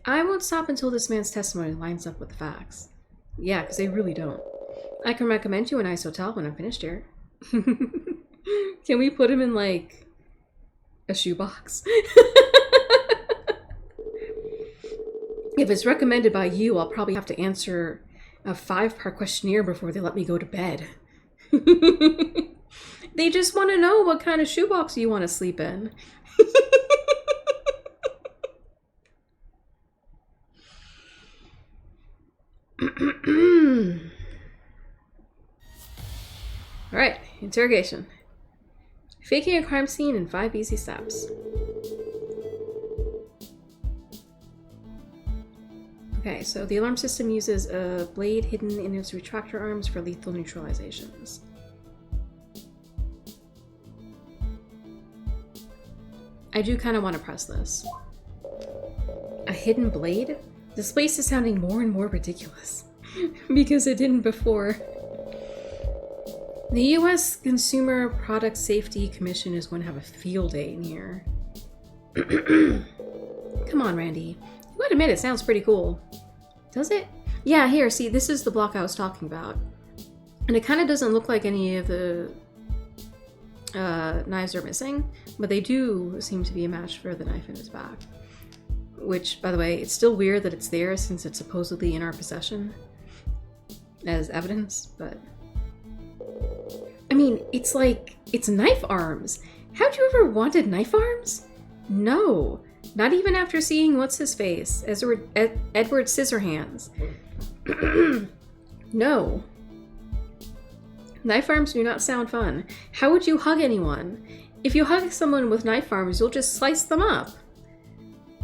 I won't stop until this man's testimony lines up with the facts. Yeah, because they really don't. I can recommend you a nice hotel when I'm finished here. Can we put him in, like, a shoebox? If it's recommended by you, I'll probably have to answer a 5-part questionnaire before they let me go to bed. They just want to know what kind of shoebox you want to sleep in. Alright, interrogation. Faking a crime scene in 5 easy steps. Okay, so the alarm system uses a blade hidden in its retractor arms for lethal neutralizations. I do kind of want to press this. A hidden blade? This place is sounding more and more ridiculous. Because it didn't before. The U.S. Consumer Product Safety Commission is going to have a field day in here. Come on, Randy. You gotta admit, it sounds pretty cool. Does it? Yeah, here, see, this is the block I was talking about. And it kind of doesn't look like any of the knives are missing, but they do seem to be a match for the knife in his back. Which, by the way, it's still weird that it's there since it's supposedly in our possession as evidence, but... I mean, it's like, it's knife arms. How'd you ever wanted knife arms? No. Not even after seeing what's-his-face, Edward Scissorhands. No. Knife arms do not sound fun. How would you hug anyone? If you hug someone with knife arms, you'll just slice them up.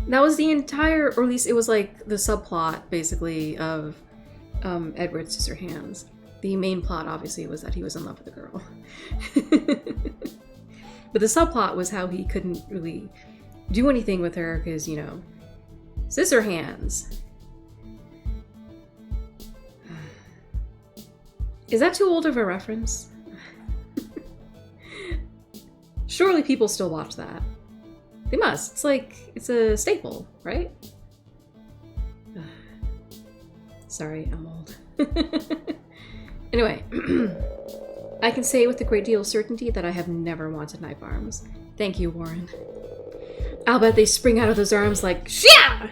That was the entire, or at least it was like the subplot, basically, of Edward Scissorhands. The main plot, obviously, was that he was in love with a girl. But the subplot was how he couldn't really do anything with her because, you know, Scissorhands. Is that too old of a reference? Surely people still watch that. They must. It's like, it's a staple, right? Sorry, I'm old. Anyway, I can say with a great deal of certainty that I have never wanted knife arms. Thank you, Warren. I'll bet they spring out of those arms like, Shia!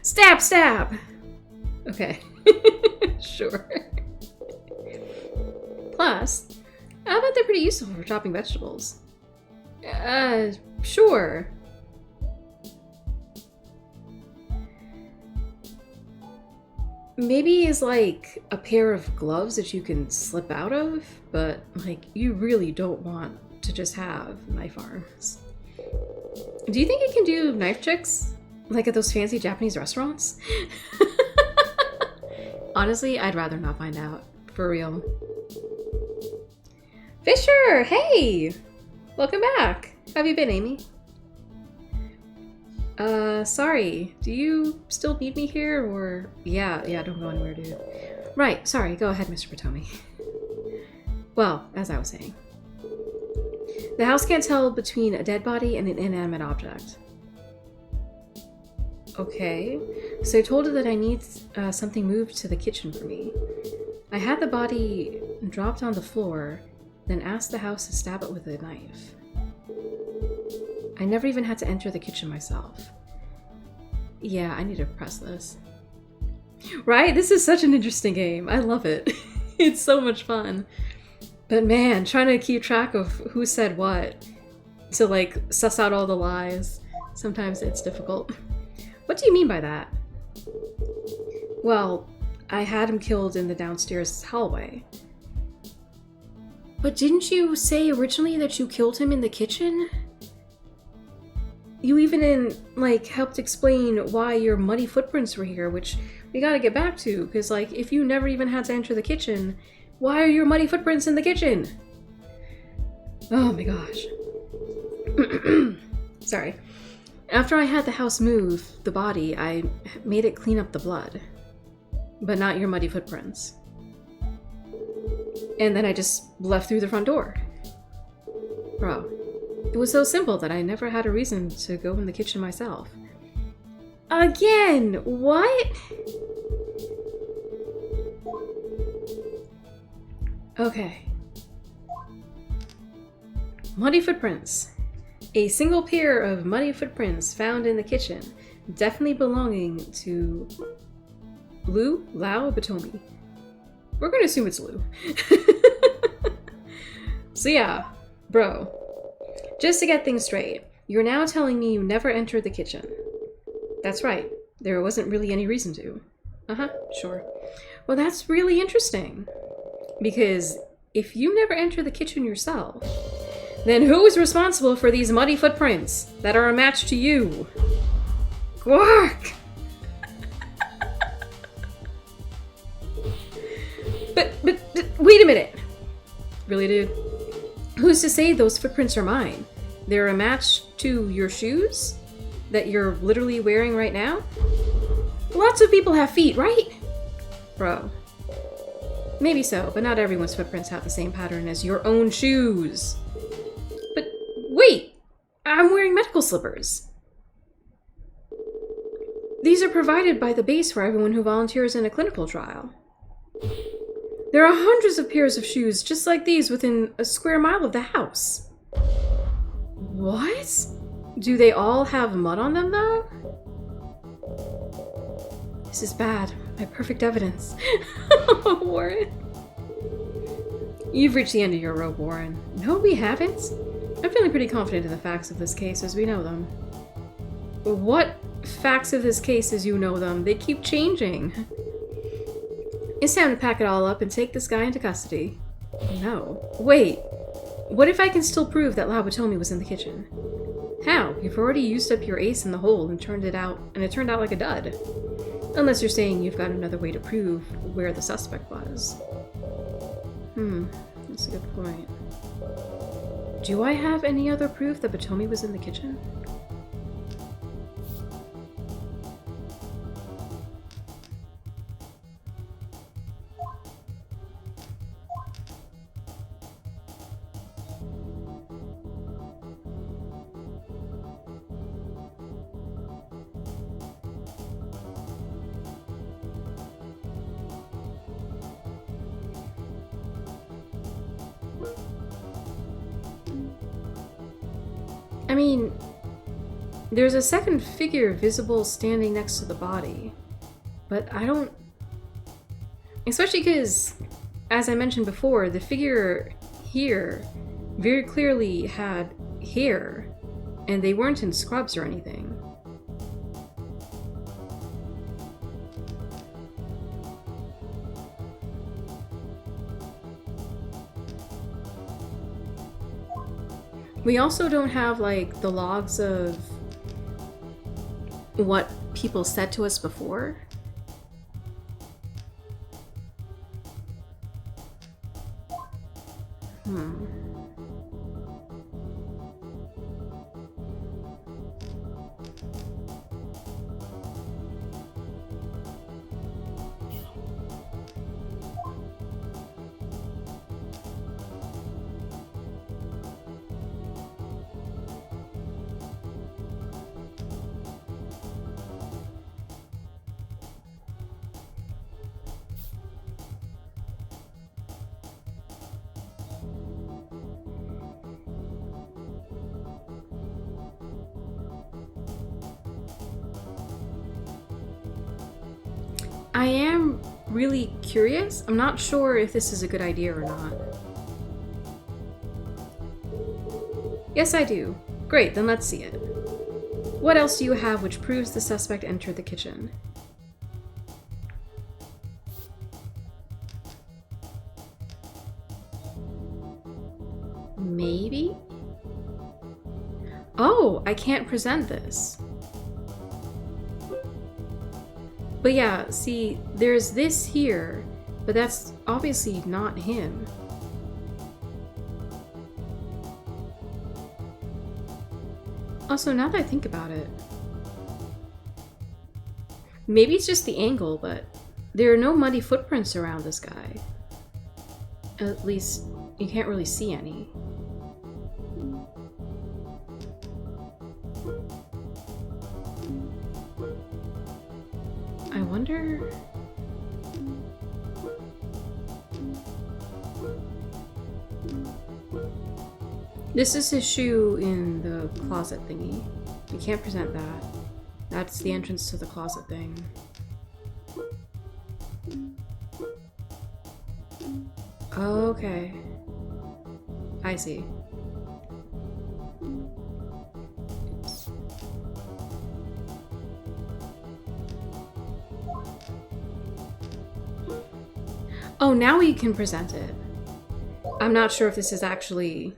Stab, stab! Okay. Sure. Plus, I bet they're pretty useful for chopping vegetables. Sure. Maybe it's like a pair of gloves that you can slip out of, but like you really don't want to just have knife arms. Do you think it can do knife tricks? Like at those fancy Japanese restaurants? Honestly, I'd rather not find out. For real. Fisher! Hey! Welcome back! How have you been, Amy? Sorry. Do you still need me here, or... Yeah, don't go anywhere, dude. Right, sorry. Go ahead, Mr. Potomi. Well, as I was saying. The house can't tell between a dead body and an inanimate object. Okay. So I told her that I need something moved to the kitchen for me. I had the body dropped on the floor, then asked the house to stab it with a knife. I never even had to enter the kitchen myself. Yeah, I need to press this. Right? This is such an interesting game. I love it. It's so much fun. But man, trying to keep track of who said what, to like suss out all the lies, sometimes it's difficult. What do you mean by that? Well, I had him killed in the downstairs hallway. But didn't you say originally that you killed him in the kitchen? You even helped explain why your muddy footprints were here, which we gotta get back to, because like if you never even had to enter the kitchen, why are your muddy footprints in the kitchen? Oh my gosh. Sorry. After I had the house move the body, I made it clean up the blood. But not your muddy footprints. And then I just left through the front door. Bro. It was so simple that I never had a reason to go in the kitchen myself. Again! What? Okay. Muddy footprints. A single pair of muddy footprints found in the kitchen, definitely belonging to Lau Batomi. We're gonna assume it's Lou. So yeah, bro. Just to get things straight, you're now telling me you never entered the kitchen. That's right. There wasn't really any reason to. Uh-huh, sure. Well, that's really interesting. Because if you never enter the kitchen yourself, then who is responsible for these muddy footprints that are a match to you? Quark! but wait a minute. Really, dude? Who's to say those footprints are mine? They're a match to your shoes that you're literally wearing right now? Lots of people have feet, right? Bro. Maybe so, but not everyone's footprints have the same pattern as your own shoes. But wait! I'm wearing medical slippers. These are provided by the base for everyone who volunteers in a clinical trial. There are hundreds of pairs of shoes just like these within a square mile of the house. What? Do they all have mud on them, though? This is bad. My perfect evidence. Warren. You've reached the end of your rope, Warren. No, we haven't. I'm feeling pretty confident in the facts of this case as we know them. What facts of this case as you know them? They keep changing. It's time to pack it all up and take this guy into custody. No. Wait. What if I can still prove that Lawatomi was in the kitchen? How? You've already used up your ace in the hole and it turned out like a dud. Unless you're saying you've got another way to prove where the suspect was. That's a good point. Do I have any other proof that Batomi was in the kitchen? I mean, there's a second figure visible standing next to the body, but I don't... Especially because, as I mentioned before, the figure here very clearly had hair, and they weren't in scrubs or anything. We also don't have, like, the logs of what people said to us before. I am really curious. I'm not sure if this is a good idea or not. Yes, I do. Great, then let's see it. What else do you have which proves the suspect entered the kitchen? Maybe? Oh, I can't present this. But yeah, see, there's this here, but that's obviously not him. Also, now that I think about it, maybe it's just the angle, but there are no muddy footprints around this guy. At least, you can't really see any. I wonder... This is his shoe in the closet thingy. We can't present that. That's the entrance to the closet thing. Okay. I see. Oh, now we can present it. I'm not sure if this is actually...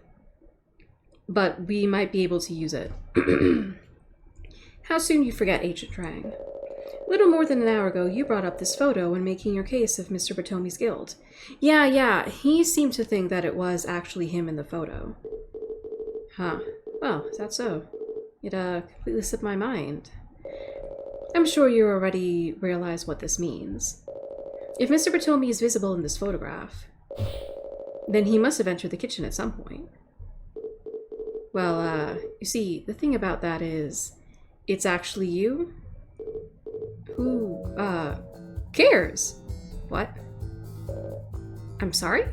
but we might be able to use it. How soon you forget, Agent Drang. Little more than an hour ago, you brought up this photo when making your case of Mr. Batomi's guilt. Yeah, he seemed to think that it was actually him in the photo. Huh. Well, is that so? It, completely slipped my mind. I'm sure you already realize what this means. If Mr. Batomi is visible in this photograph, then he must have entered the kitchen at some point. Well, you see, the thing about that is, it's actually you? Who, cares? What? I'm sorry?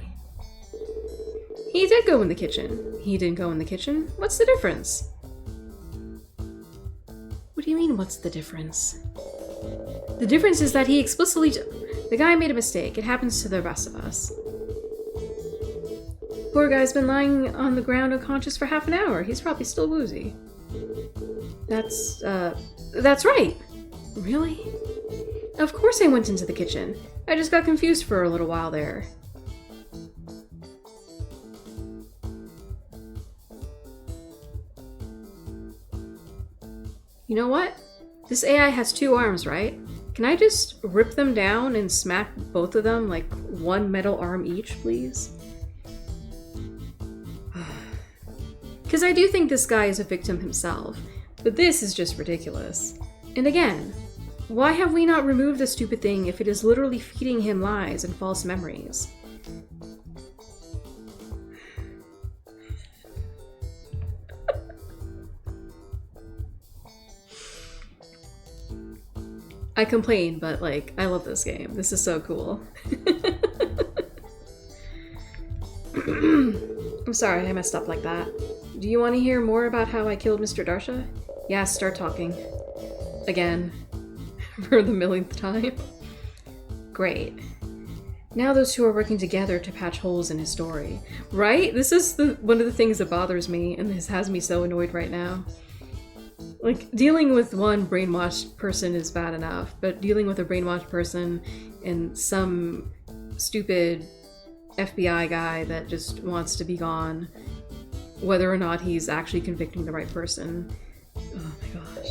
He did go in the kitchen. He didn't go in the kitchen. What's the difference? What do you mean, what's the difference? The difference is that he explicitly... The guy made a mistake. It happens to the rest of us. Poor guy's been lying on the ground unconscious for half an hour. He's probably still woozy. That's right! Really? Of course I went into the kitchen. I just got confused for a little while there. You know what? This AI has 2 arms, right? Can I just rip them down and smack both of them like 1 metal arm each, please? Because I do think this guy is a victim himself, but this is just ridiculous. And again, why have we not removed this stupid thing if it is literally feeding him lies and false memories? I complain, but like, I love this game. This is so cool. I'm sorry I messed up like that. Do you want to hear more about how I killed Mr. Darsha? Yeah, start talking. Again. For the millionth time. Great. Now those 2 are working together to patch holes in his story. Right? This is one of the things that bothers me, and this has me so annoyed right now. Like, dealing with one brainwashed person is bad enough, but dealing with a brainwashed person and some stupid FBI guy that just wants to be gone, whether or not he's actually convicting the right person. Oh my gosh.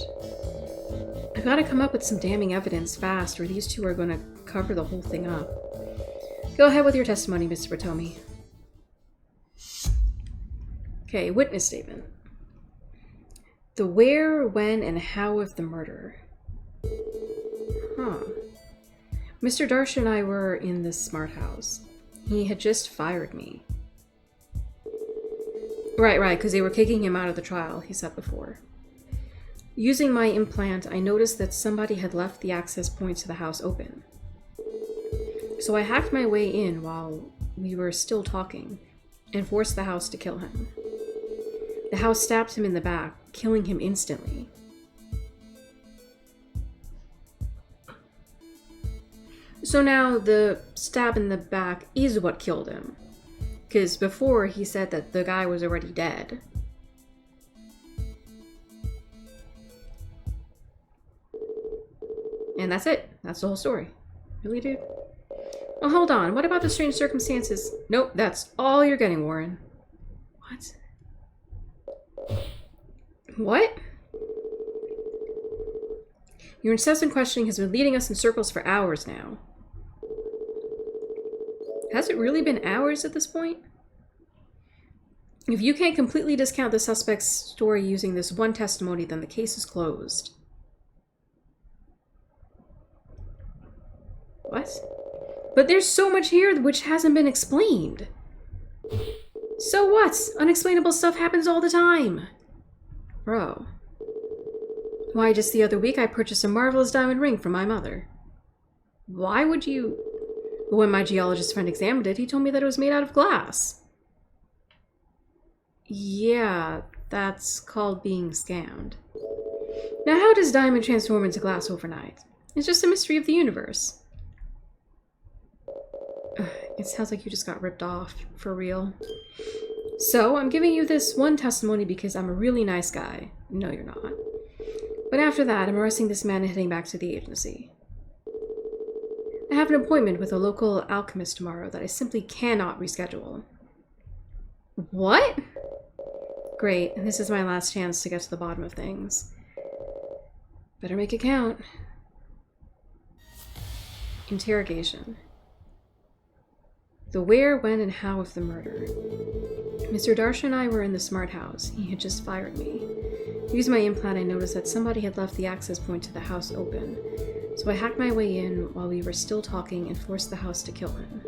I've got to come up with some damning evidence fast, or these 2 are going to cover the whole thing up. Go ahead with your testimony, Mr. Batomi. Okay, witness statement. The where, when, and how of the murder. Huh. Mr. Darsha and I were in this smart house. He had just fired me. Right, because they were kicking him out of the trial, he said before. Using my implant, I noticed that somebody had left the access point to the house open. So I hacked my way in while we were still talking, and forced the house to kill him. The house stabbed him in the back, killing him instantly. So now the stab in the back is what killed him. Because before he said that the guy was already dead. And that's it. That's the whole story. Really, dude? Oh, hold on. What about the strange circumstances? Nope, that's all you're getting, Warren. What? What? Your incessant questioning has been leading us in circles for hours now. Has it really been hours at this point? If you can't completely discount the suspect's story using this one testimony, then the case is closed. What? But there's so much here which hasn't been explained. So what? Unexplainable stuff happens all the time. Bro. Why, just the other week I purchased a marvelous diamond ring for my mother. Why would you... When my geologist friend examined it, he told me that it was made out of glass. Yeah, that's called being scammed. Now how does diamond transform into glass overnight? It's just a mystery of the universe. It sounds like you just got ripped off, for real. So, I'm giving you this one testimony because I'm a really nice guy. No, you're not. But after that, I'm arresting this man and heading back to the agency. I have an appointment with a local alchemist tomorrow that I simply cannot reschedule. What? Great, and this is my last chance to get to the bottom of things. Better make it count. Interrogation. The where, when, and how of the murder. Mr. Darshan and I were in the smart house. He had just fired me. Using my implant, I noticed that somebody had left the access point to the house open. So I hacked my way in while we were still talking and forced the house to kill him.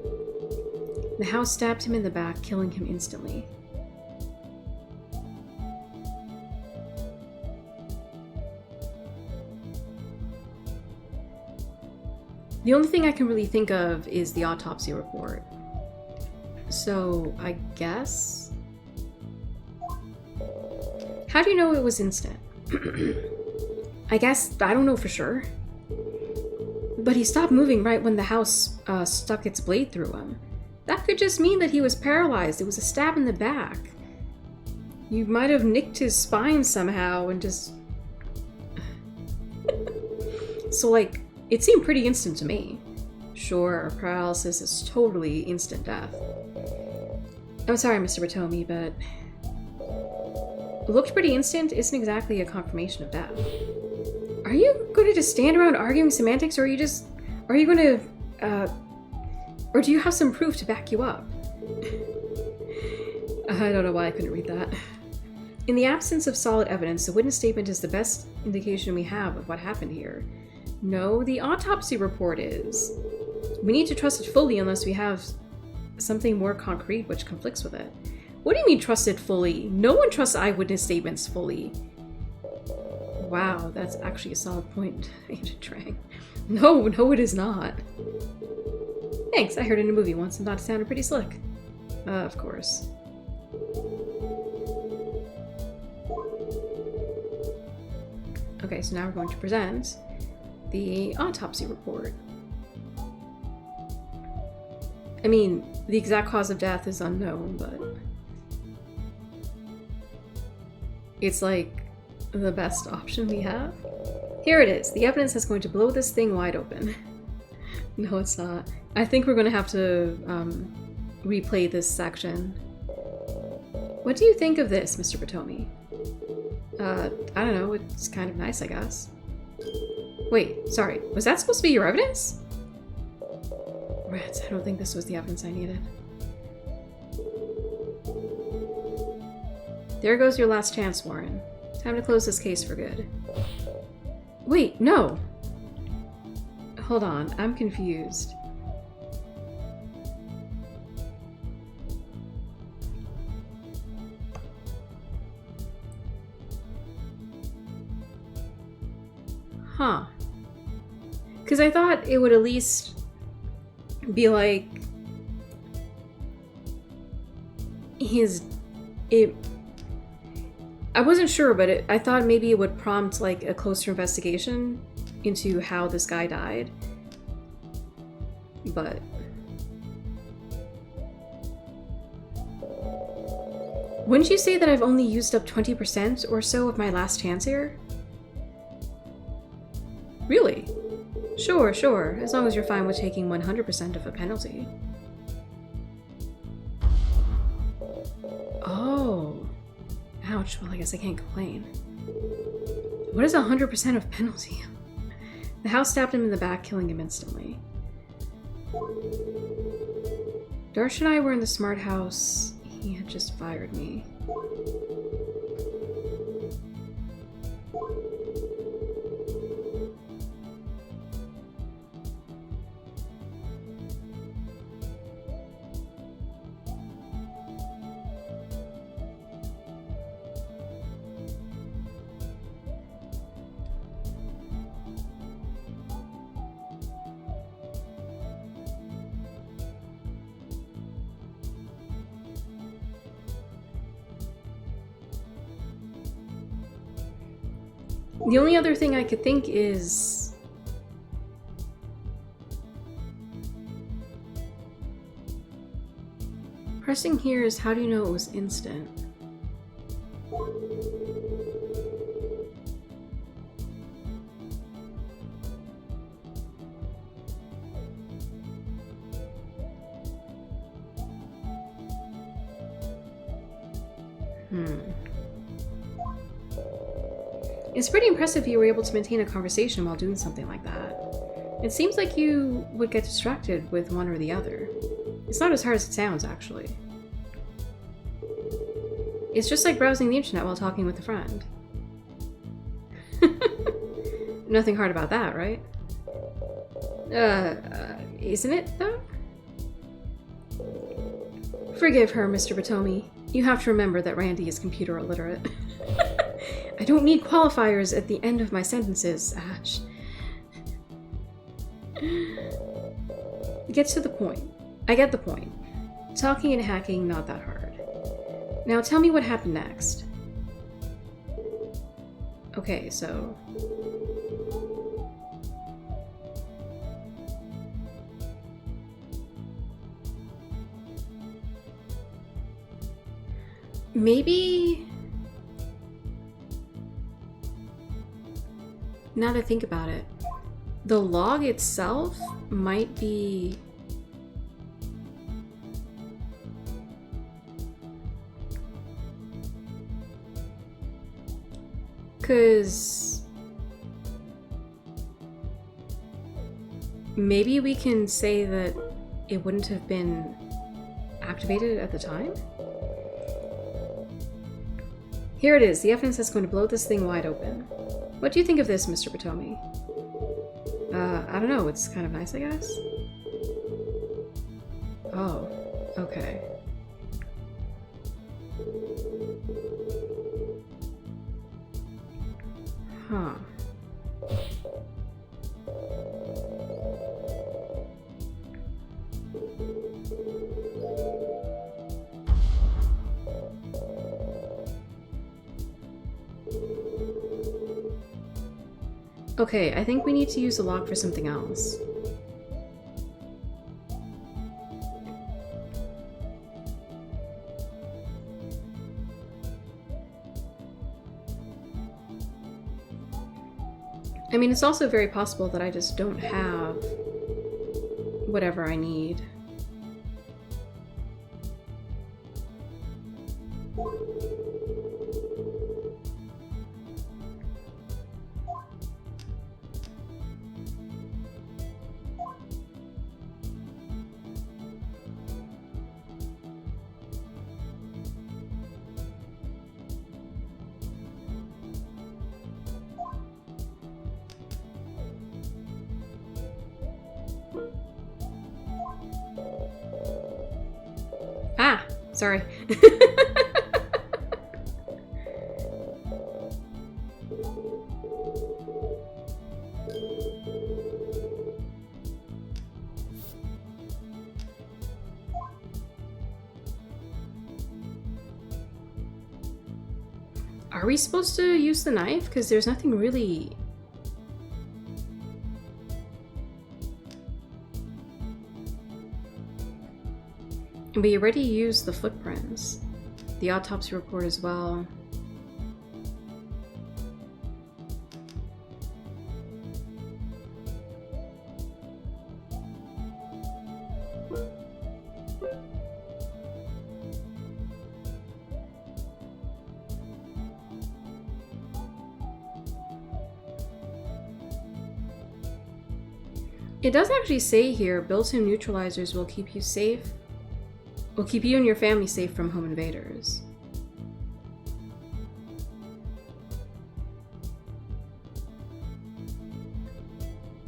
The house stabbed him in the back, killing him instantly. The only thing I can really think of is the autopsy report. So, I guess... How do you know it was instant? I guess, I don't know for sure. But he stopped moving right when the house stuck its blade through him. That could just mean that he was paralyzed. It was a stab in the back. You might have nicked his spine somehow and just... So, like, it seemed pretty instant to me. Sure, paralysis is totally instant death. I'm sorry, Mr. Batomi, but... It looked pretty instant isn't exactly a confirmation of death. Are you going to just stand around arguing semantics, or are you just... Are you going to, or do you have some proof to back you up? I don't know why I couldn't read that. In the absence of solid evidence, the witness statement is the best indication we have of what happened here. No, the autopsy report is. We need to trust it fully unless we have something more concrete which conflicts with it. What do you mean trust it fully? No one trusts eyewitness statements fully. Wow, that's actually a solid point, Agent Trang. No, it is not. Thanks, I heard it in a movie once and thought it sounded pretty slick. Of course. Okay, so now we're going to present the autopsy report. I mean, the exact cause of death is unknown, but... It's like the best option we have. Here it is. The evidence that's going to blow this thing wide open. No, it's not. I think we're going to have to replay this section. What do you think of this, Mr. Batomi? I don't know. It's kind of nice, I guess. Wait, sorry. Was that supposed to be your evidence? Rats, I don't think this was the evidence I needed. There goes your last chance, Warren. Time to close this case for good. Wait, no! Hold on, I'm confused. Huh. Because I thought it would at least be like... I wasn't sure, but I thought maybe it would prompt like a closer investigation into how this guy died. But... Wouldn't you say that I've only used up 20% or so of my last chance here? Really? Sure, as long as you're fine with taking 100% of a penalty. Oh. Ouch, well I guess I can't complain. What is 100% of penalty? The house stabbed him in the back, killing him instantly. Darsh and I were in the smart house. He had just fired me. The only other thing I could think is... Pressing here is how do you know it was instant? It's pretty impressive you were able to maintain a conversation while doing something like that. It seems like you would get distracted with one or the other. It's not as hard as it sounds, actually. It's just like browsing the internet while talking with a friend. Nothing hard about that, right? Isn't it, though? Forgive her, Mr. Batomi. You have to remember that Randy is computer illiterate. I don't need qualifiers at the end of my sentences, Ash. Get to the point. I get the point. Talking and hacking, not that hard. Now tell me what happened next. Okay, so... maybe... now that I think about it, the log itself might be... because maybe we can say that it wouldn't have been activated at the time? Here it is, the evidence that's going to blow this thing wide open. What do you think of this, Mr. Batomi? I don't know, it's kind of nice, I guess? Oh, okay. Huh. Okay, I think we need to use the lock for something else. I mean, it's also very possible that I just don't have whatever I need. Ah, sorry. Are we supposed to use the knife? Because there's nothing really... We already used the footprints. The autopsy report as well. It does actually say here, built-in neutralizers will keep you safe. Will keep you and your family safe from home invaders.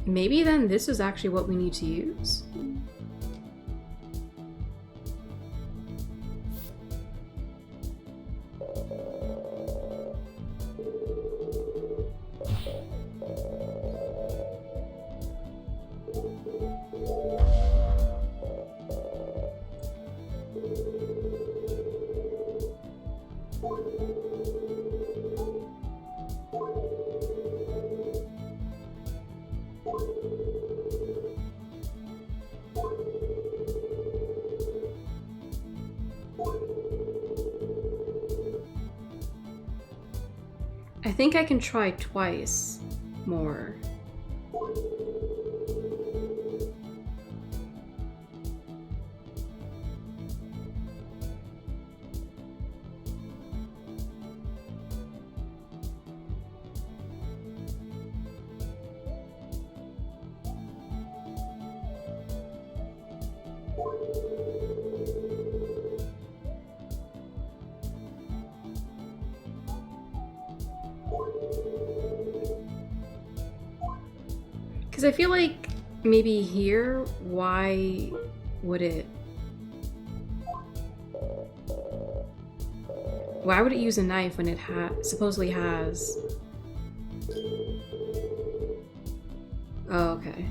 Maybe then this is actually what we need to use? I think I can try twice more. Because I feel like maybe here, why would it... Why would it use a knife when it supposedly has... Oh, okay.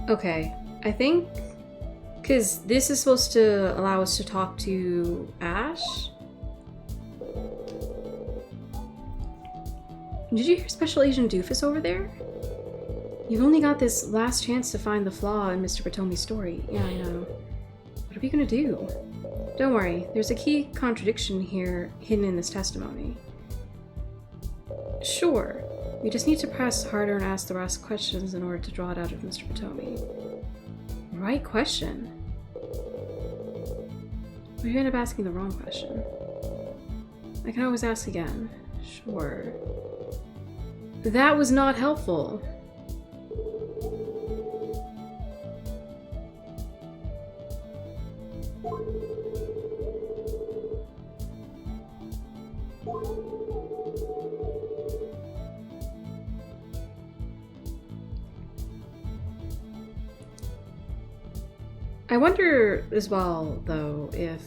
Okay, I think... Because this is supposed to allow us to talk to Ash? Did you hear Special Agent Doofus over there? You've only got this last chance to find the flaw in Mr. Potomi's story. Yeah, I know. What are we gonna do? Don't worry, there's a key contradiction here hidden in this testimony. Sure. We just need to press harder and ask the right questions in order to draw it out of Mr. Potomi. Right question? We end up asking the wrong question. I can always ask again. Sure. That was not helpful. I wonder as well, though, if...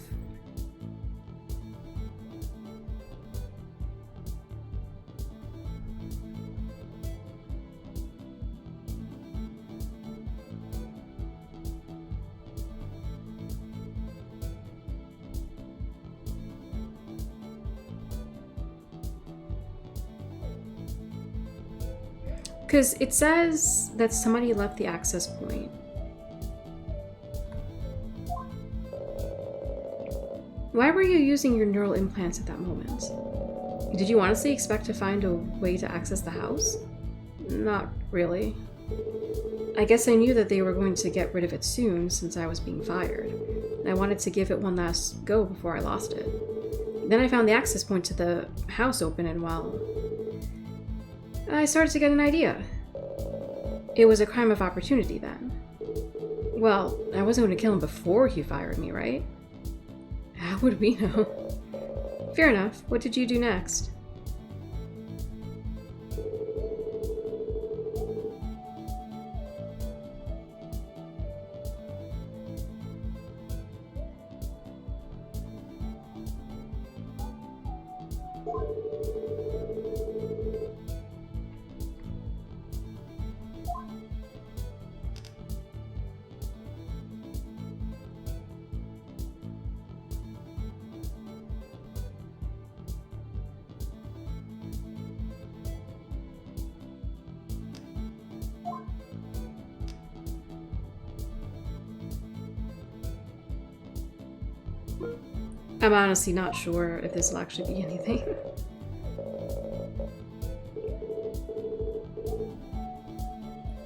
Because it says that somebody left the access point. Why were you using your neural implants at that moment? Did you honestly expect to find a way to access the house? Not really. I guess I knew that they were going to get rid of it soon since I was being fired. I wanted to give it one last go before I lost it. Then I found the access point to the house open and, well, I started to get an idea. It was a crime of opportunity then. Well, I wasn't going to kill him before he fired me, right? How would we know? Fair enough. What did you do next? I'm honestly not sure if this will actually be anything.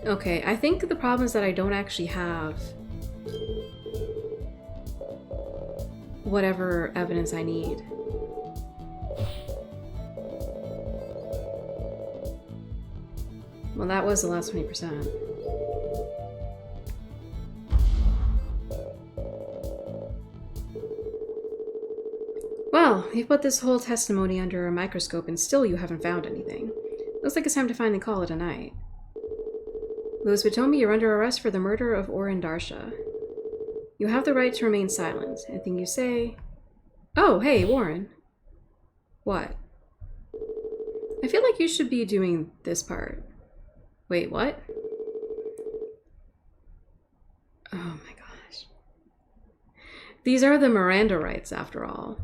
Okay, I think the problem is that I don't actually have whatever evidence I need. Well, that was the last 20%. Well, you've put this whole testimony under a microscope and still you haven't found anything. Looks like it's time to finally call it a night. Louis Potomi, you're under arrest for the murder of Orin Darsha. You have the right to remain silent. Anything you say... Oh, hey, Warren. What? I feel like you should be doing this part. Wait, what? Oh my gosh. These are the Miranda rights, after all.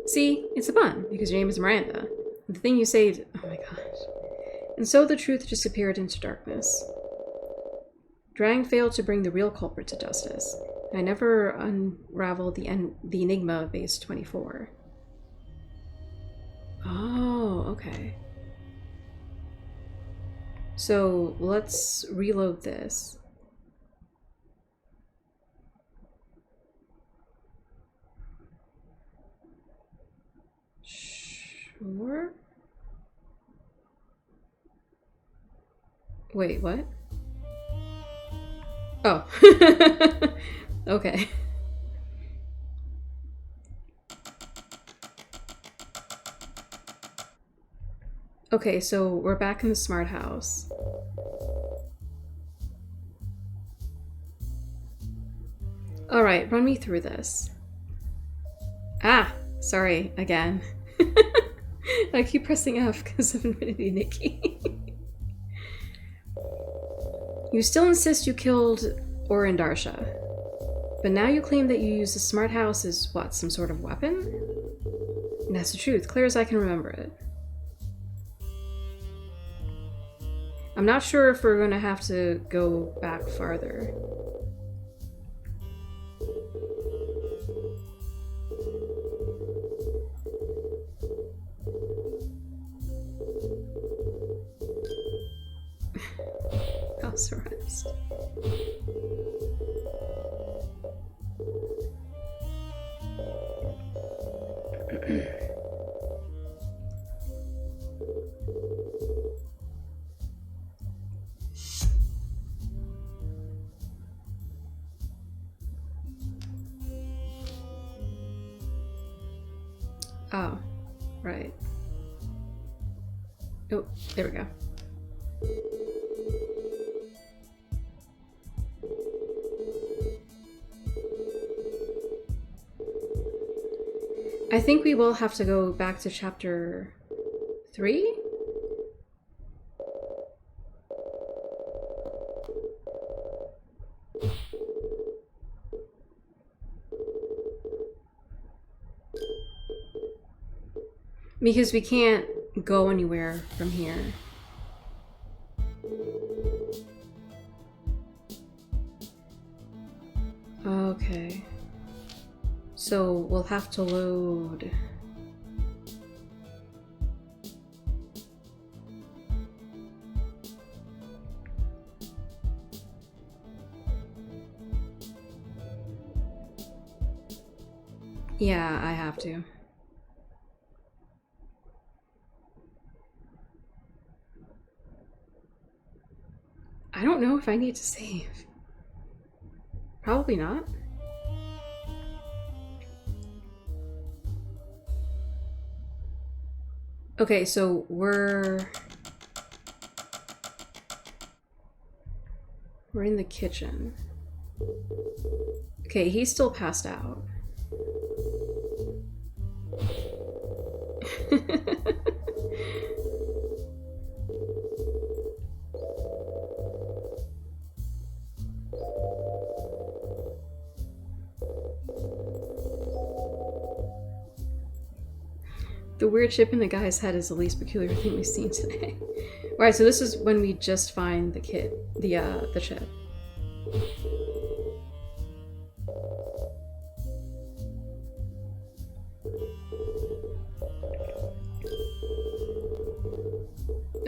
See, it's a pun, because your name is Miranda. The thing you say... Oh my gosh. And so the truth disappeared into darkness. Drang failed to bring the real culprit to justice. I never unraveled the enigma of Base 24. Oh, okay. So let's reload this. Or... Wait, what? Oh. Okay. Okay, so we're back in the smart house. Alright, run me through this. Ah! Sorry, again. I keep pressing F because of Infinity Nikki. You still insist you killed Orindarsha. But now you claim that you used the smart house as, what, some sort of weapon? And that's the truth, clear as I can remember it. I'm not sure if we're going to have to go back farther. House arrest. Oh, right. Oh, there we go. I think we will have to go back to chapter 3? Because we can't go anywhere from here. Okay. So we'll have to load. Yeah, I have to. I don't know if I need to save. Probably not. Okay, so we're in the kitchen. Okay, he's still passed out. The weird chip in the guy's head is the least peculiar thing we've seen today. Alright, so this is when we just find the kid, the chip.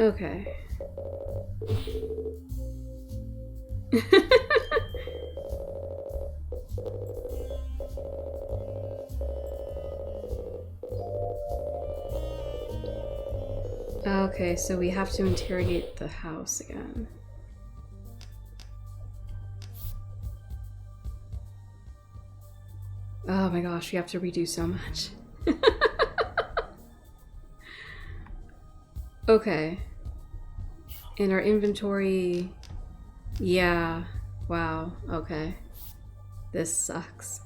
Okay. Okay, so we have to interrogate the house again. Oh my gosh, we have to redo so much. Okay. In our inventory... Yeah. Wow. Okay. This sucks.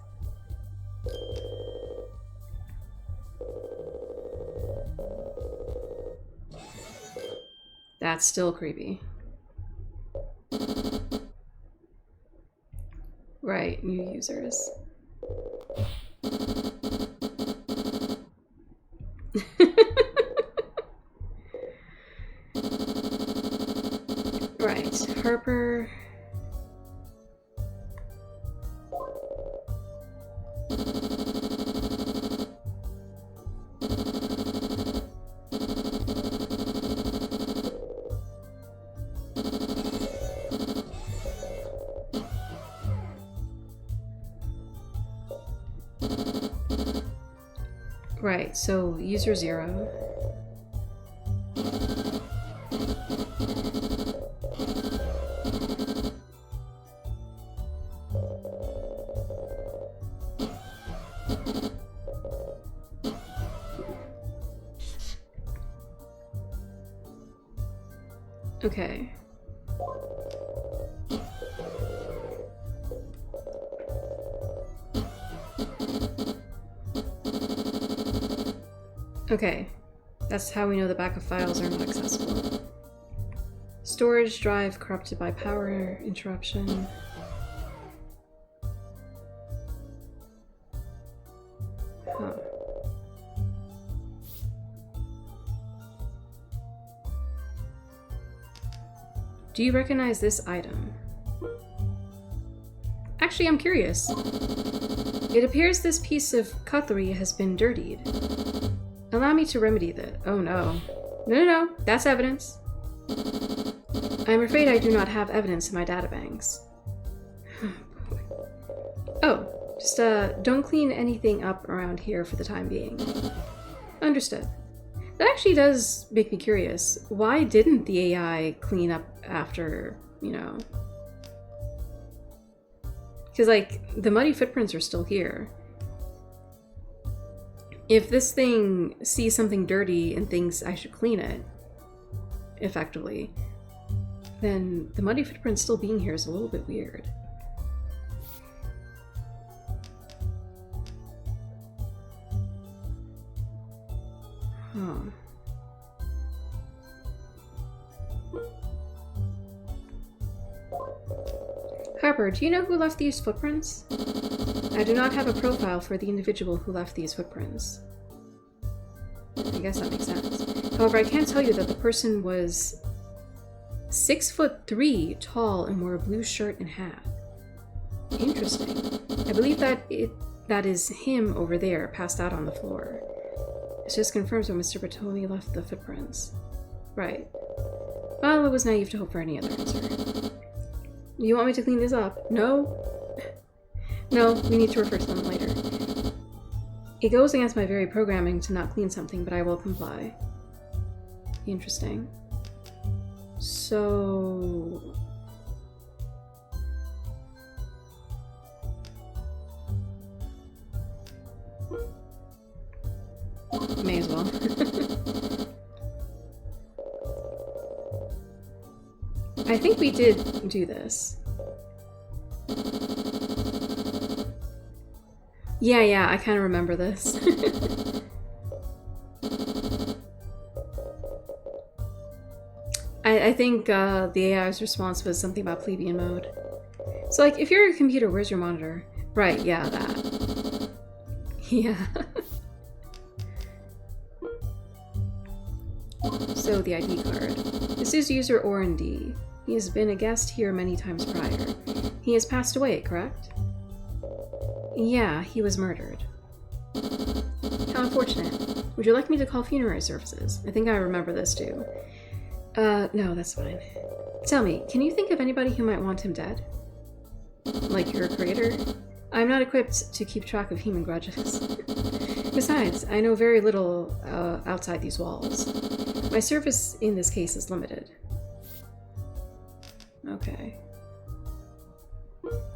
That's still creepy. Right, new users. Right, Harper. Right, so user 0. Okay. Okay. That's how we know the backup files are not accessible. Storage drive corrupted by power interruption. Huh. Do you recognize this item? Actually, I'm curious. It appears this piece of cutlery has been dirtied. Allow me to remedy that. Oh no. No, that's evidence. I'm afraid I do not have evidence in my databanks. Oh, just don't clean anything up around here for the time being. Understood. That actually does make me curious. Why didn't the AI clean up after, you know? Because, like, the muddy footprints are still here. If this thing sees something dirty and thinks I should clean it, effectively, then the muddy footprint still being here is a little bit weird. Huh. Harper, do you know who left these footprints? I do not have a profile for the individual who left these footprints. I guess that makes sense. However, I can tell you that the person was 6'3" tall and wore a blue shirt and hat. Interesting. I believe that is him over there, passed out on the floor. It just confirms where Mr. Bertoni left the footprints. Right. Well, it was naive to hope for any other answer. You want me to clean this up? No? No, we need to refer to them later. It goes against my very programming to not clean something, but I will comply. Interesting. So... may as well. I think we did do this. Yeah, I kind of remember this. I think the AI's response was something about plebeian mode. So, like, if you're a computer, where's your monitor? Right, yeah, that. Yeah. So, the ID card. This is user Oren D. He has been a guest here many times prior. He has passed away, correct? Yeah, he was murdered. How unfortunate. Would you like me to call funerary services? I think I remember this too. No, that's fine. Tell me, can you think of anybody who might want him dead? Like your creator? I'm not equipped to keep track of human grudges. Besides, I know very little outside these walls. My service in this case is limited. Okay.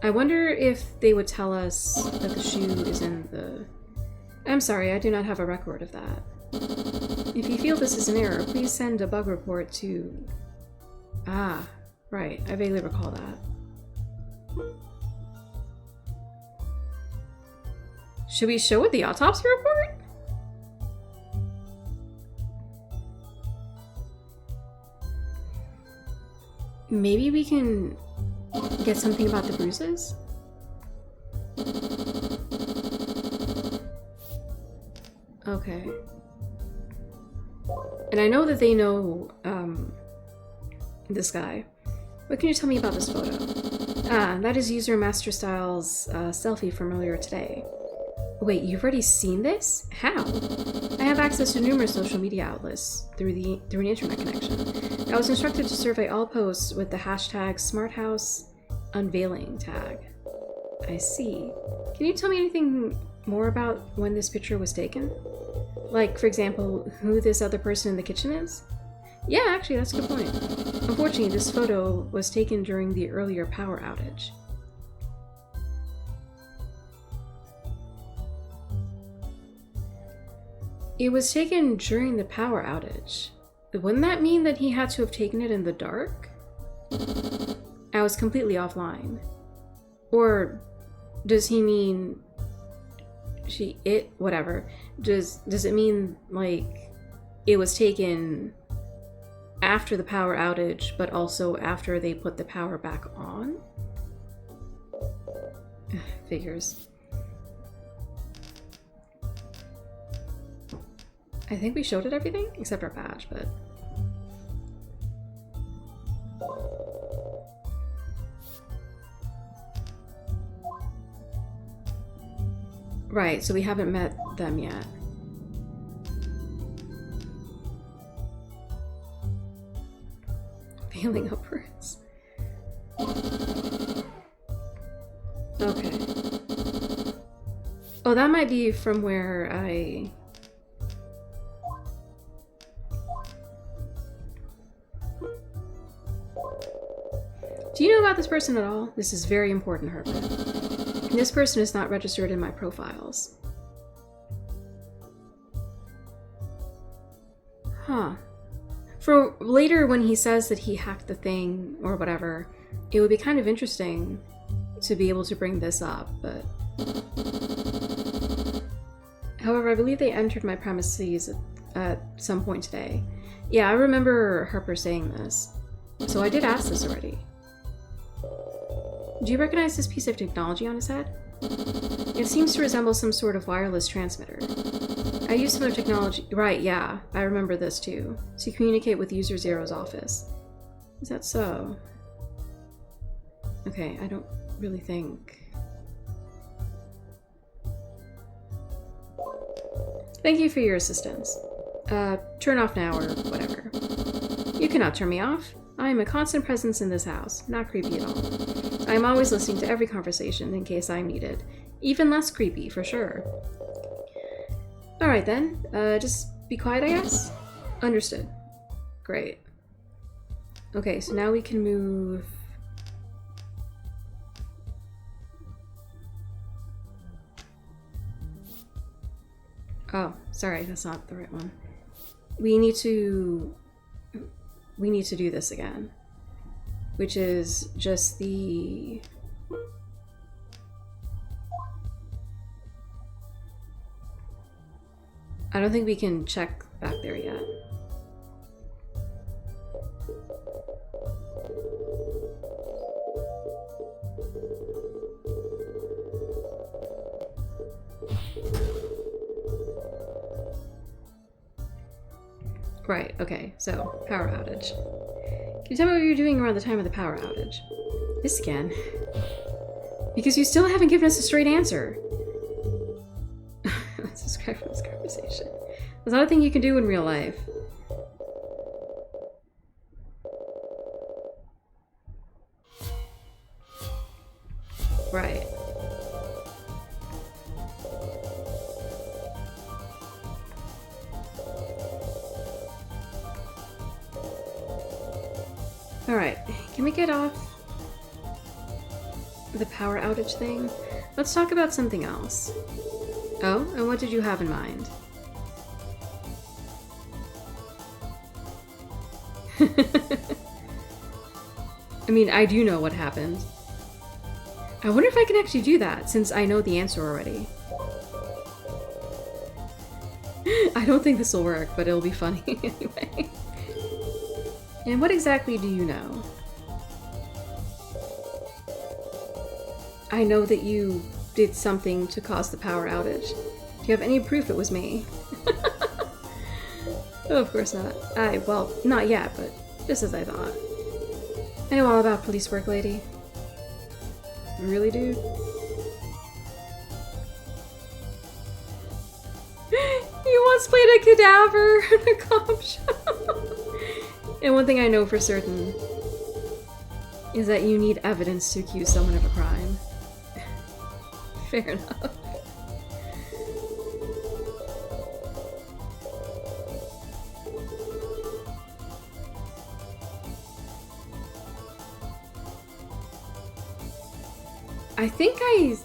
I wonder if they would tell us that the shoe is in the... I'm sorry, I do not have a record of that. If you feel this is an error, please send a bug report to... Ah, right, I vaguely recall that. Should we show it the autopsy report? Maybe we can get something about the bruises? Okay. And I know that they know, this guy. What can you tell me about this photo? Ah, that is user Master Style's selfie from earlier today. Wait, you've already seen this? How? I have access to numerous social media outlets through an internet connection. I was instructed to survey all posts with the hashtag #SmartHouseUnveiling tag. I see. Can you tell me anything more about when this picture was taken? Like, for example, who this other person in the kitchen is? Yeah, actually, that's a good point. Unfortunately, this photo was taken during the earlier power outage. It was taken during the power outage. Wouldn't that mean that he had to have taken it in the dark? I was completely offline. Or does he mean whatever. Does it mean like it was taken after the power outage, but also after they put the power back on? Figures. I think we showed it everything except our badge, but right, so we haven't met them yet. Failing upwards. Okay. Oh, that might be from where I... Do you know about this person at all? This is very important, Herbert. This person is not registered in my profiles. Huh. For later when he says that he hacked the thing or whatever, it would be kind of interesting to be able to bring this up, but... However, I believe they entered my premises at some point today. Yeah, I remember Harper saying this. So I did ask this already. Do you recognize this piece of technology on his head? It seems to resemble some sort of wireless transmitter. I used similar technology... Right, yeah. I remember this too. To communicate with User Zero's office. Is that so? Okay, I don't really think... Thank you for your assistance. Turn off now or whatever. You cannot turn me off. I am a constant presence in this house. Not creepy at all. I am always listening to every conversation in case I'm needed. Even less creepy, for sure. Alright then. Just be quiet, I guess? Understood. Great. Okay, so now we can move... Oh, sorry, that's not the right one. We need to do this again. Which is just the... I don't think we can check back there yet. Right, okay, so power outage. Can you tell me what you were doing around the time of the power outage? This again. Because you still haven't given us a straight answer. Let's describe this conversation. There's not a thing you can do in real life. Right. Alright, can we get off the power outage thing? Let's talk about something else. Oh, and what did you have in mind? I mean, I do know what happened. I wonder if I can actually do that, since I know the answer already. I don't think this will work, but it'll be funny anyway. And what exactly do you know? I know that you did something to cause the power outage. Do you have any proof it was me? Oh, of course not. Well, not yet, but just as I thought. I know all about police work, lady. You really do? You once played a cadaver in a cop show. And one thing I know for certain is that you need evidence to accuse someone of a crime. Fair enough. I think I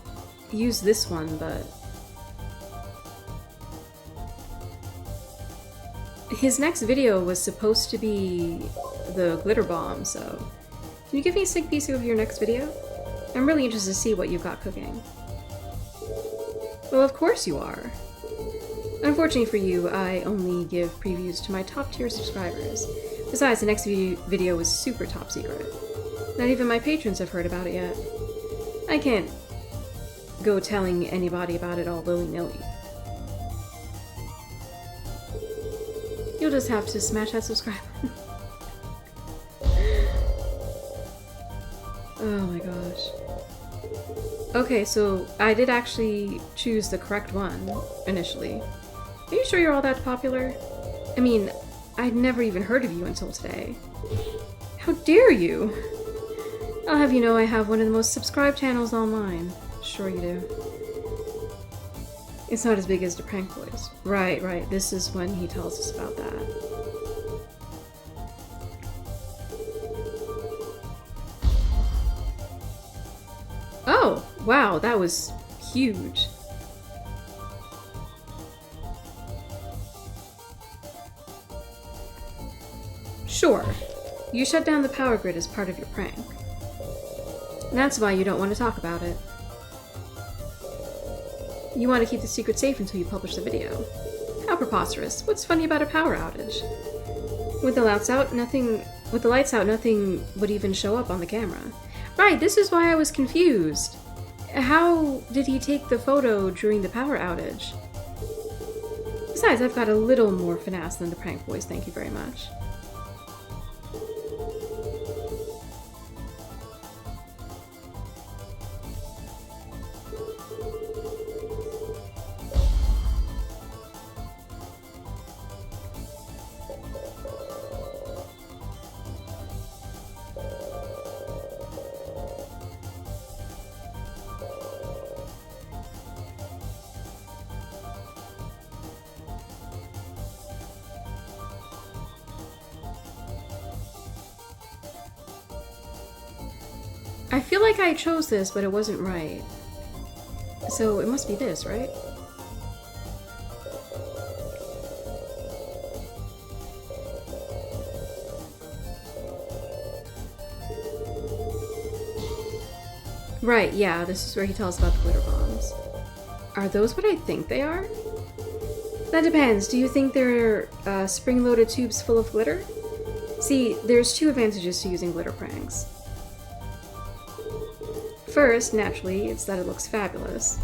used this one, but... his next video was supposed to be the glitter bomb, so can you give me a sneak peek of your next video? I'm really interested to see what you've got cooking. Well, of course you are. Unfortunately for you, I only give previews to my top tier subscribers. Besides, the next video was super top secret. Not even my patrons have heard about it yet. I can't go telling anybody about it all willy-nilly. You'll just have to smash that subscribe button. Oh my gosh. Okay, so I did actually choose the correct one initially. Are you sure you're all that popular? I mean, I'd never even heard of you until today. How dare you! I'll have you know I have one of the most subscribed channels online. Sure you do. It's not as big as the Prank Boys. Right, right. This is when he tells us about that. Oh, wow, that was huge. Sure. You shut down the power grid as part of your prank. That's why you don't want to talk about it. You want to keep the secret safe until you publish the video. How preposterous. What's funny about a power outage? With the lights out, nothing would even show up on the camera. Right, this is why I was confused. How did he take the photo during the power outage? Besides, I've got a little more finesse than the Prank Boys, thank you very much. I feel like I chose this, but it wasn't right. So it must be this, right? Right, yeah, this is where he tells about the glitter bombs. Are those what I think they are? That depends. Do you think they're spring-loaded tubes full of glitter? See, there's two advantages to using glitter pranks. First, naturally, it's that it looks fabulous.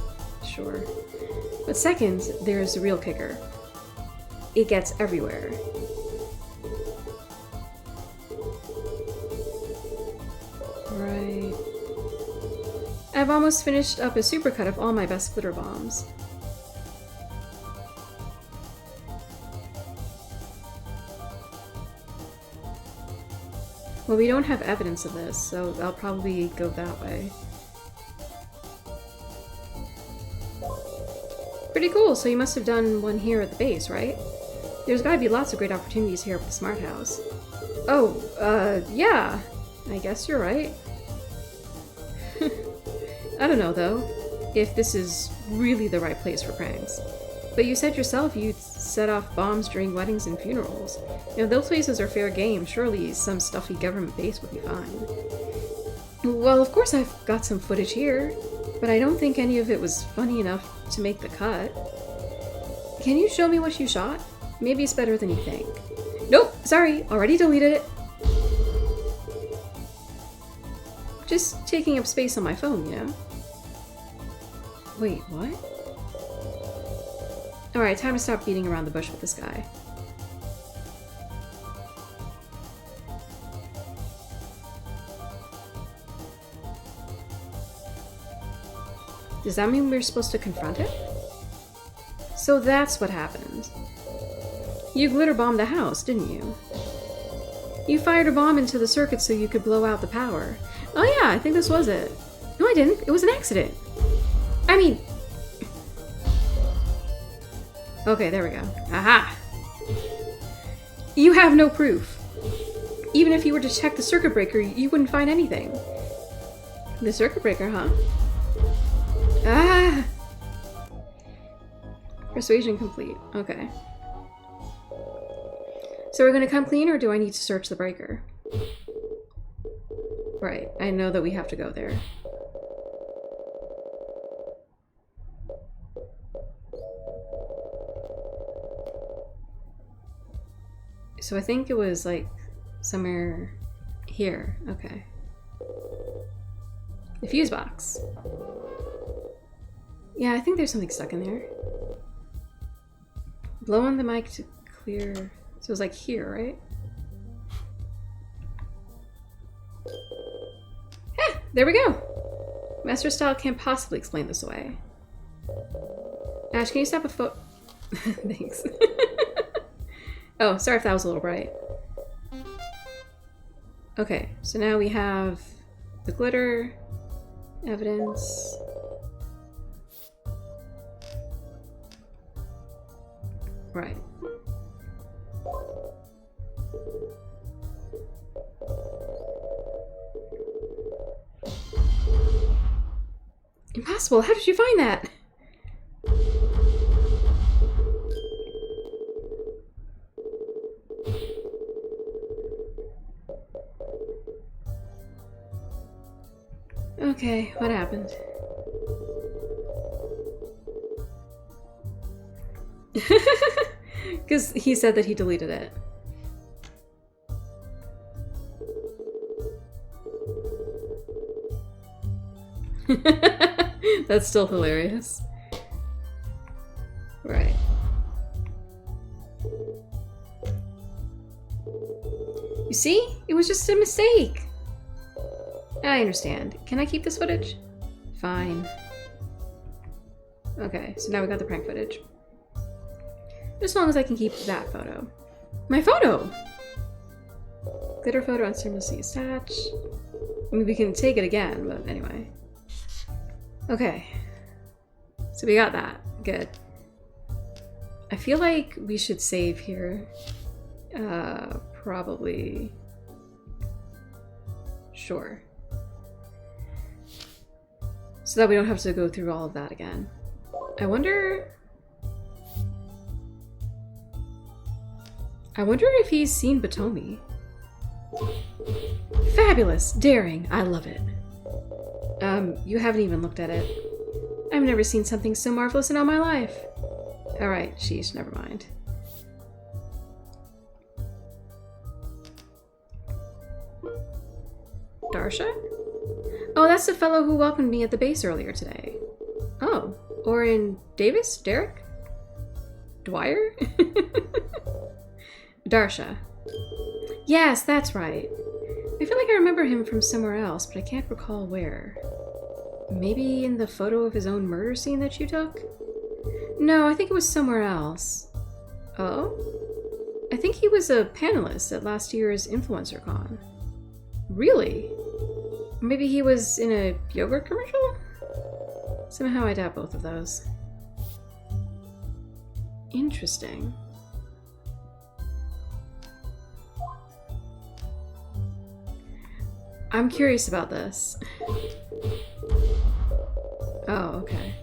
Sure. But second, there's the real kicker. It gets everywhere. Right. I've almost finished up a supercut of all my best glitter bombs. Well, we don't have evidence of this, so I'll probably go that way. Pretty cool, so you must have done one here at the base, right? There's gotta be lots of great opportunities here at the Smart House. Oh, yeah. I guess you're right. I don't know, though, if this is really the right place for pranks. But you said yourself you'd set off bombs during weddings and funerals. You know, those places are fair game. Surely some stuffy government base would be fine. Well, of course I've got some footage here, but I don't think any of it was funny enough to make the cut. Can you show me what you shot? Maybe it's better than you think. Nope, sorry, already deleted it. Just taking up space on my phone, you know? Wait, what? Alright, time to stop beating around the bush with this guy. Does that mean we're supposed to confront it? So that's what happened. You glitter bombed the house, didn't you? You fired a bomb into the circuit so you could blow out the power. Oh yeah, I think this was it. No, I didn't. It was an accident. I mean... Okay, there we go. Aha! You have no proof. Even if you were to check the circuit breaker, you wouldn't find anything. The circuit breaker, huh? Ah! Persuasion complete. Okay. So we're gonna come clean, or do I need to search the breaker? Right, I know that we have to go there. So I think it was like somewhere here. Okay. The fuse box. Yeah, I think there's something stuck in there. Blow on the mic to clear. So it was like here, right? Ah, there we go. Master style can't possibly explain this away. Ash, can you stop a photo? Thanks. Oh, sorry if that was a little bright. Okay, so now we have the glitter, evidence. Right. Impossible! How did you find that? Okay, what happened? Because he said that he deleted it. That's still hilarious. Right. You see? It was just a mistake. I understand. Can I keep this footage? Fine. Okay, so now we got the prank footage. As long as I can keep that photo. My photo! Glitter photo on seamlessly attached. I mean, we can take it again, but anyway. Okay. So we got that. Good. I feel like we should save here. Probably. Sure. So that we don't have to go through all of that again. I wonder if he's seen Batomi. Fabulous! Daring! I love it. You haven't even looked at it. I've never seen something so marvelous in all my life. Alright, sheesh, never mind. Darsha? Oh, that's the fellow who welcomed me at the base earlier today. Oh, Orin Davis? Derek? Dwyer? Darsha. Yes, that's right. I feel like I remember him from somewhere else, but I can't recall where. Maybe in the photo of his own murder scene that you took? No, I think it was somewhere else. Oh? I think he was a panelist at last year's Influencer Con. Really? Maybe he was in a yogurt commercial? Somehow I doubt both of those. Interesting. I'm curious about this. Oh, okay.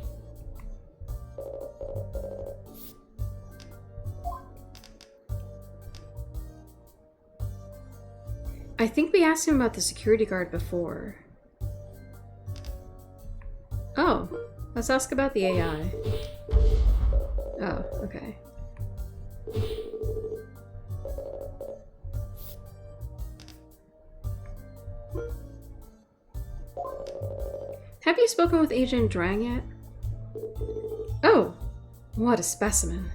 I think we asked him about the security guard before. Oh, let's ask about the AI. Oh, okay. Have you spoken with Agent Drang yet? Oh, what a specimen.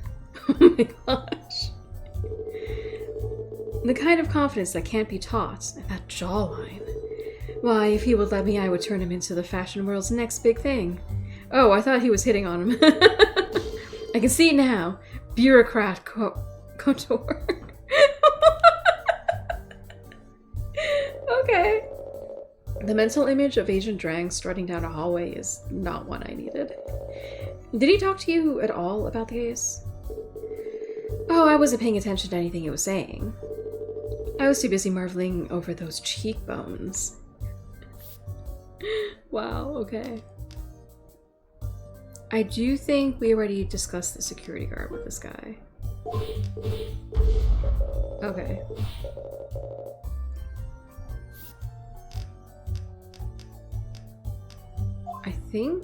Oh my gosh. The kind of confidence that can't be taught, and that jawline. Why, if he would let me, I would turn him into the fashion world's next big thing. Oh, I thought he was hitting on him. I can see now. Bureaucrat couture. Okay. The mental image of Agent Drang strutting down a hallway is not one I needed. Did he talk to you at all about the case? Oh, I wasn't paying attention to anything he was saying. I was too busy marveling over those cheekbones. Wow, okay. I do think we already discussed the security guard with this guy. Okay. I think...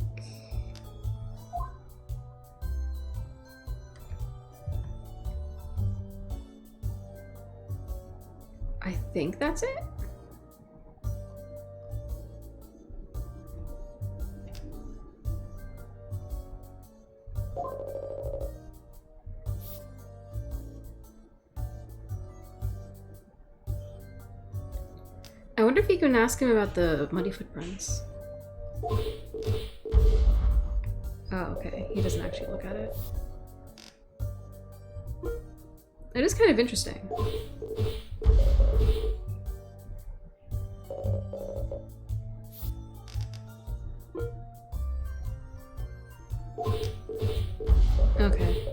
I think that's it? I wonder if you can ask him about the muddy footprints. Oh, okay. He doesn't actually look at it. It is kind of interesting. Okay.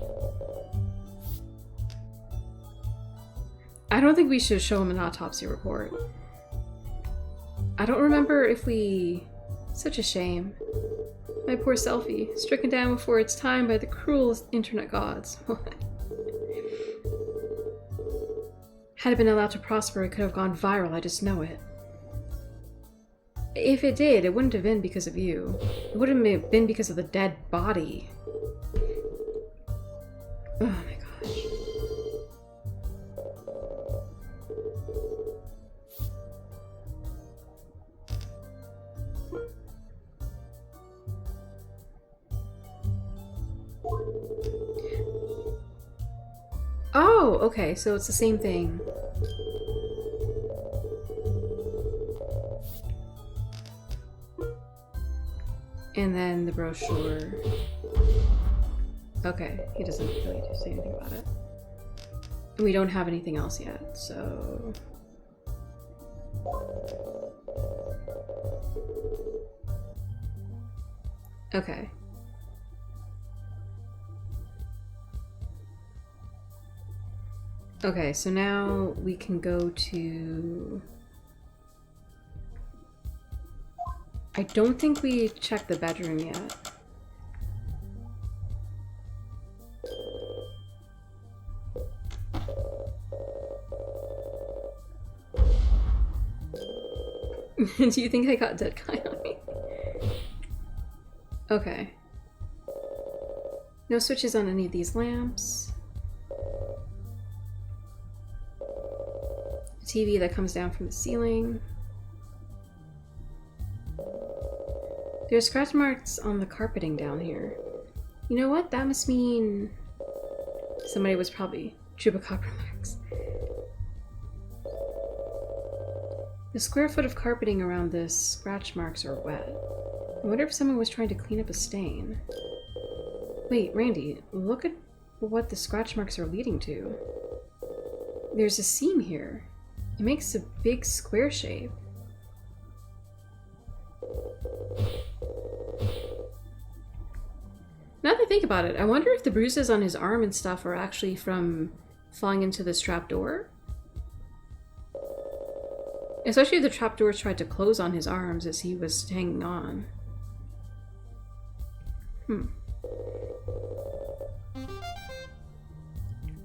I don't think we should show him an autopsy report. I don't remember if we... Such a shame. My poor selfie, stricken down before its time by the cruel internet gods. Had it been allowed to prosper, it could have gone viral, I just know it. If it did, it wouldn't have been because of you. It wouldn't have been because of the dead body. Oh my gosh. Oh, okay, so it's the same thing. And then the brochure. Okay, he doesn't really say anything about it. And we don't have anything else yet, so... Okay. Okay, so now we can go to... I don't think we checked the bedroom yet. Do you think I got dead guy on me? Okay. No switches on any of these lamps. A TV that comes down from the ceiling. There's scratch marks on the carpeting down here. You know what? That must mean somebody was probably chupacabra marks. The square foot of carpeting around this scratch marks are wet. I wonder if someone was trying to clean up a stain. Wait, Randy, look at what the scratch marks are leading to. There's a seam here. It makes a big square shape. Now that I think about it, I wonder if the bruises on his arm and stuff are actually from falling into this trapdoor. Especially if the trapdoors tried to close on his arms as he was hanging on.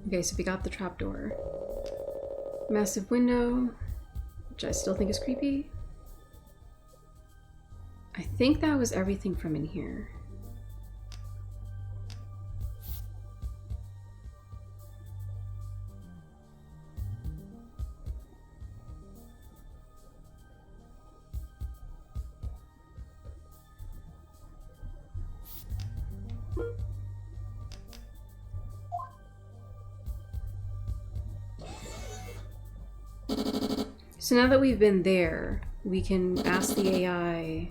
Okay, so we got the trapdoor. Massive window, which I still think is creepy. I think that was everything from in here. So now that we've been there, we can ask the AI...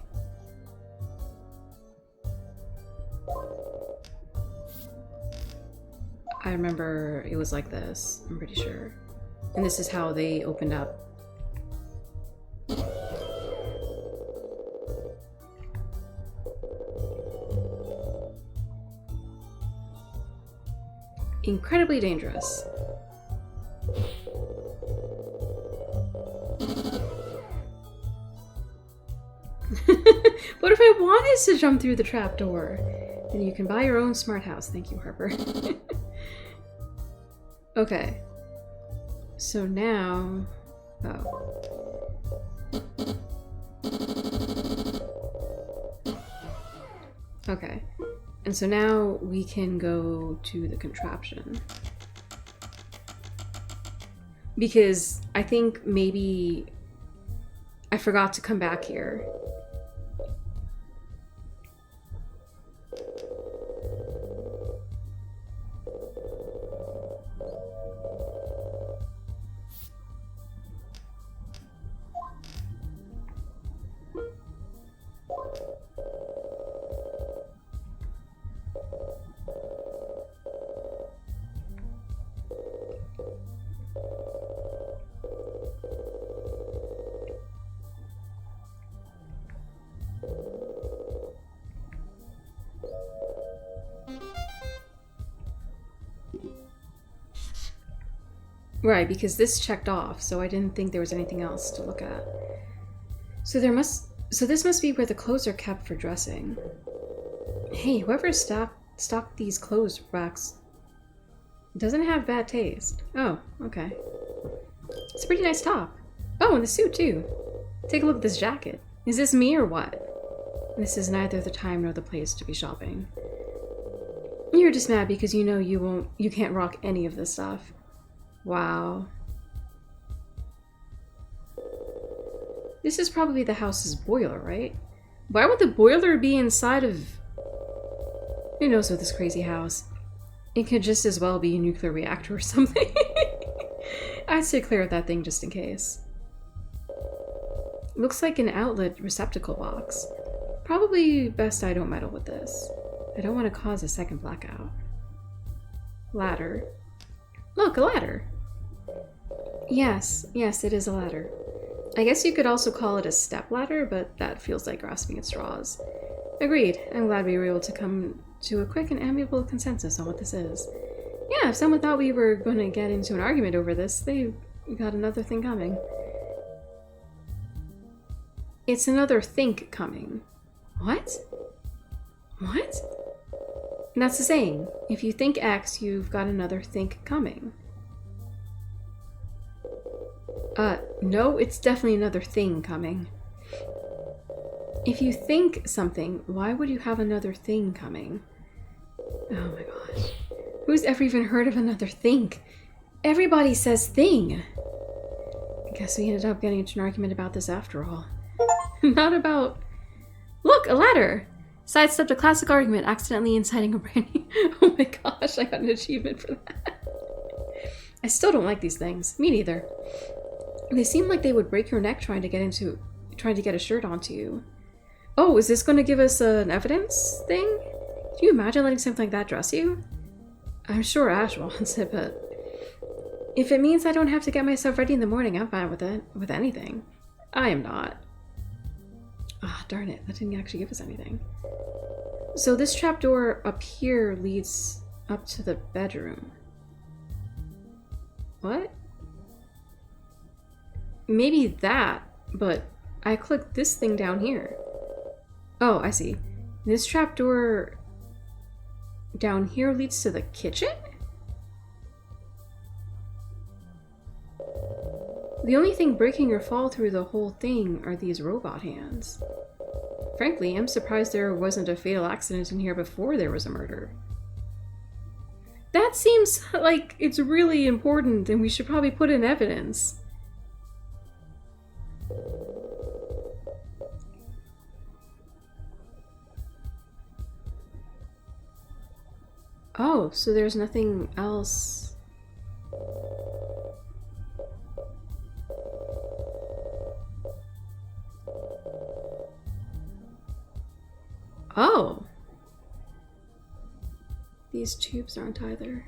I remember it was like this, I'm pretty sure. And this is how they opened up. Incredibly dangerous. What if I wanted to jump through the trapdoor? Then you can buy your own smart house. Thank you, Harper. Okay. So now... Oh. Okay. And so now we can go to the contraption. Because I think maybe I forgot to come back here. Right, because this checked off, so I didn't think there was anything else to look at. So this must be where the clothes are kept for dressing. Hey, whoever stocked these clothes racks doesn't have bad taste. Oh, okay. It's a pretty nice top. Oh, and the suit too. Take a look at this jacket. Is this me or what? This is neither the time nor the place to be shopping. You're just mad because you know you can't rock any of this stuff. Wow. This is probably the house's boiler, right? Why would the boiler be inside of... Who knows with this crazy house? It could just as well be a nuclear reactor or something. I'd say clear out that thing just in case. Looks like an outlet receptacle box. Probably best I don't meddle with this. I don't want to cause a second blackout. Ladder. Look, a ladder. Yes, it is a ladder. I guess you could also call it a step ladder, but that feels like grasping at straws. Agreed. I'm glad we were able to come to a quick and amicable consensus on what this is. Yeah, if someone thought we were going to get into an argument over this, they got another thing coming. It's another think coming. What? What? That's the saying. If you think X, you've got another think coming. No, it's definitely another thing coming. If you think something, why would you have another thing coming? Oh my gosh. Who's ever even heard of another think? Everybody says thing. I guess we ended up getting into an argument about this after all. Not about... Look, a ladder! Sidestepped a classic argument, accidentally inciting a brand new... Oh my gosh, I got an achievement for that. I still don't like these things. Me neither. They seem like they would break your neck trying to get a shirt onto you. Oh, is this going to give us an evidence thing? Can you imagine letting something like that dress you? I'm sure Ash wants it, but... If it means I don't have to get myself ready in the morning, I'm fine with it. With anything. I am not. Ah, darn it. That didn't actually give us anything. So this trapdoor up here leads up to the bedroom. What? Maybe that, but I clicked this thing down here. Oh, I see. This trapdoor down here leads to the kitchen? The only thing breaking your fall through the whole thing are these robot hands. Frankly, I'm surprised there wasn't a fatal accident in here before there was a murder. That seems like it's really important and we should probably put in evidence. Oh, so there's nothing else. Oh. These tubes aren't either.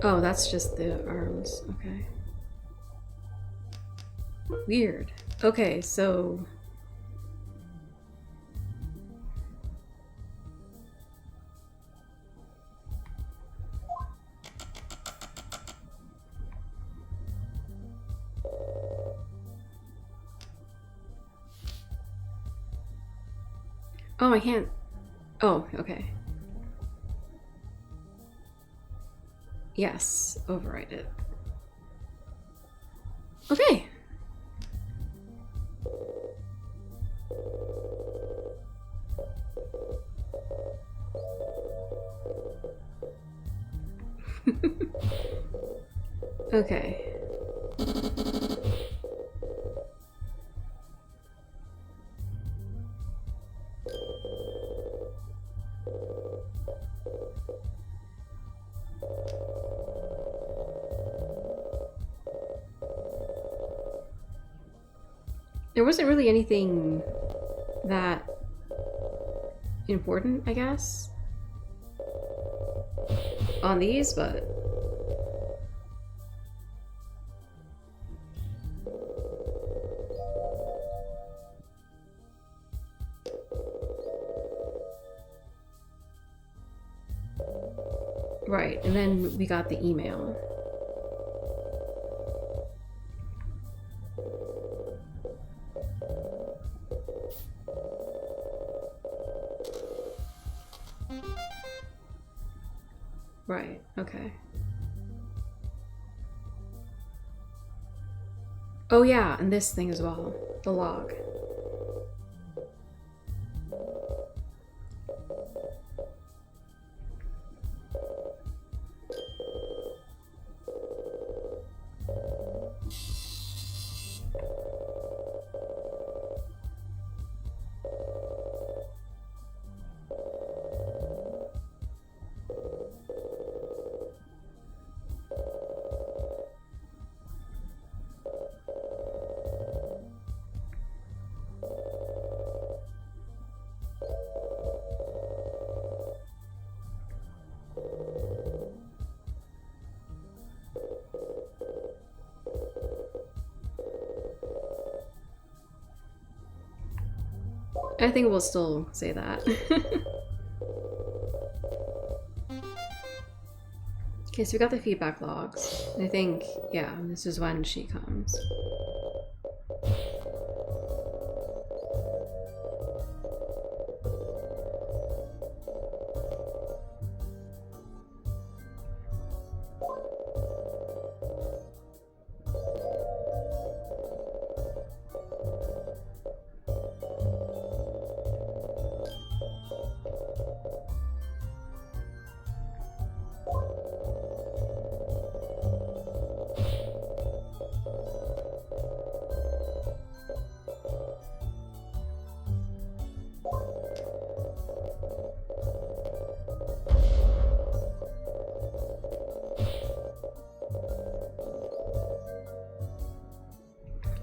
Oh, that's just the arms. Okay. Weird. Okay, so... Oh, I can't... Oh, okay. Yes, override it. Okay. Okay. There wasn't really anything that important, I guess, on these, but right, and then we got the email. Right, okay. Oh yeah, and this thing as well, the log. I think we'll still say that. Okay, so we got the feedback logs. I think, yeah, this is when she comes.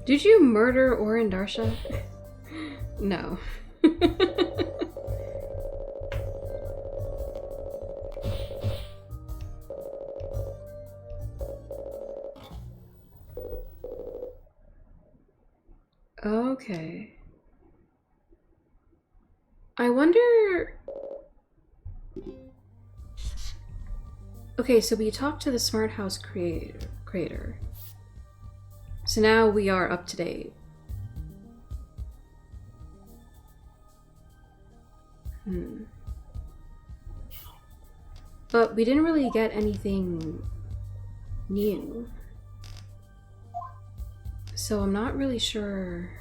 Did you murder Orin Darsha? No. Okay. I wonder... Okay, so we talked to the Smart House creator. So now we are up to date. But we didn't really get anything new. So I'm not really sure.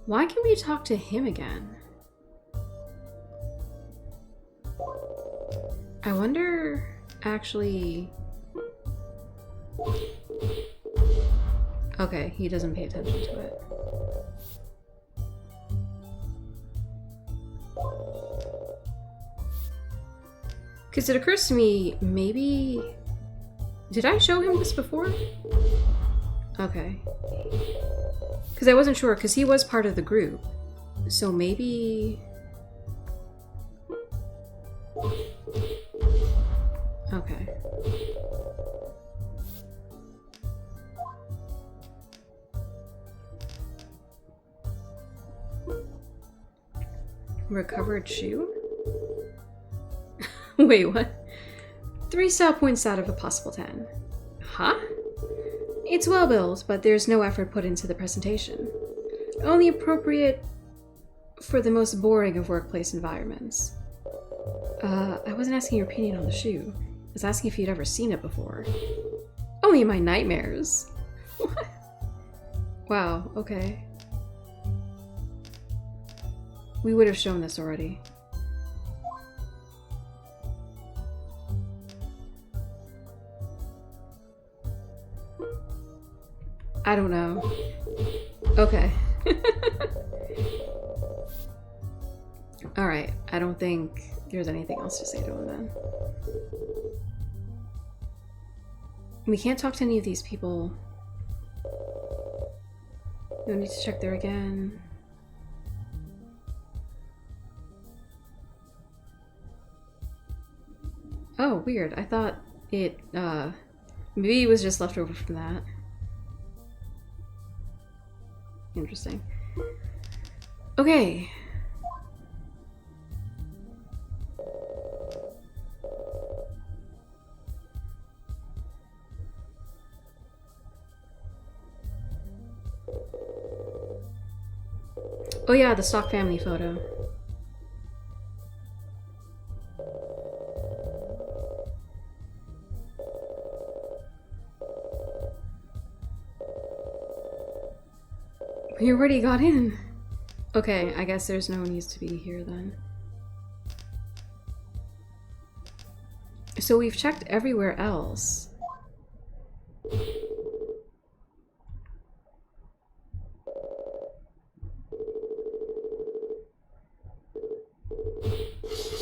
Why can't we talk to him again? I wonder, actually... Okay, he doesn't pay attention to it. Because it occurs to me, maybe... Did I show him this before? Okay. Because I wasn't sure, because he was part of the group. So maybe... Okay. Recovered shoe? Wait, what? 3 style points out of a possible 10. Huh? It's well built, but there's no effort put into the presentation. Only appropriate for the most boring of workplace environments. I wasn't asking your opinion on the shoe. I was asking if you'd ever seen it before. Only in my nightmares. What? Wow, okay. We would have shown this already. I don't know. Okay. Alright, I don't think there's anything else to say to him then. We can't talk to any of these people. No need to check there again. Oh, weird. I thought it, maybe it was just left over from that. Interesting. Okay. Oh yeah, the stock family photo. We already got in. Okay, I guess there's no need to be here then. So we've checked everywhere else.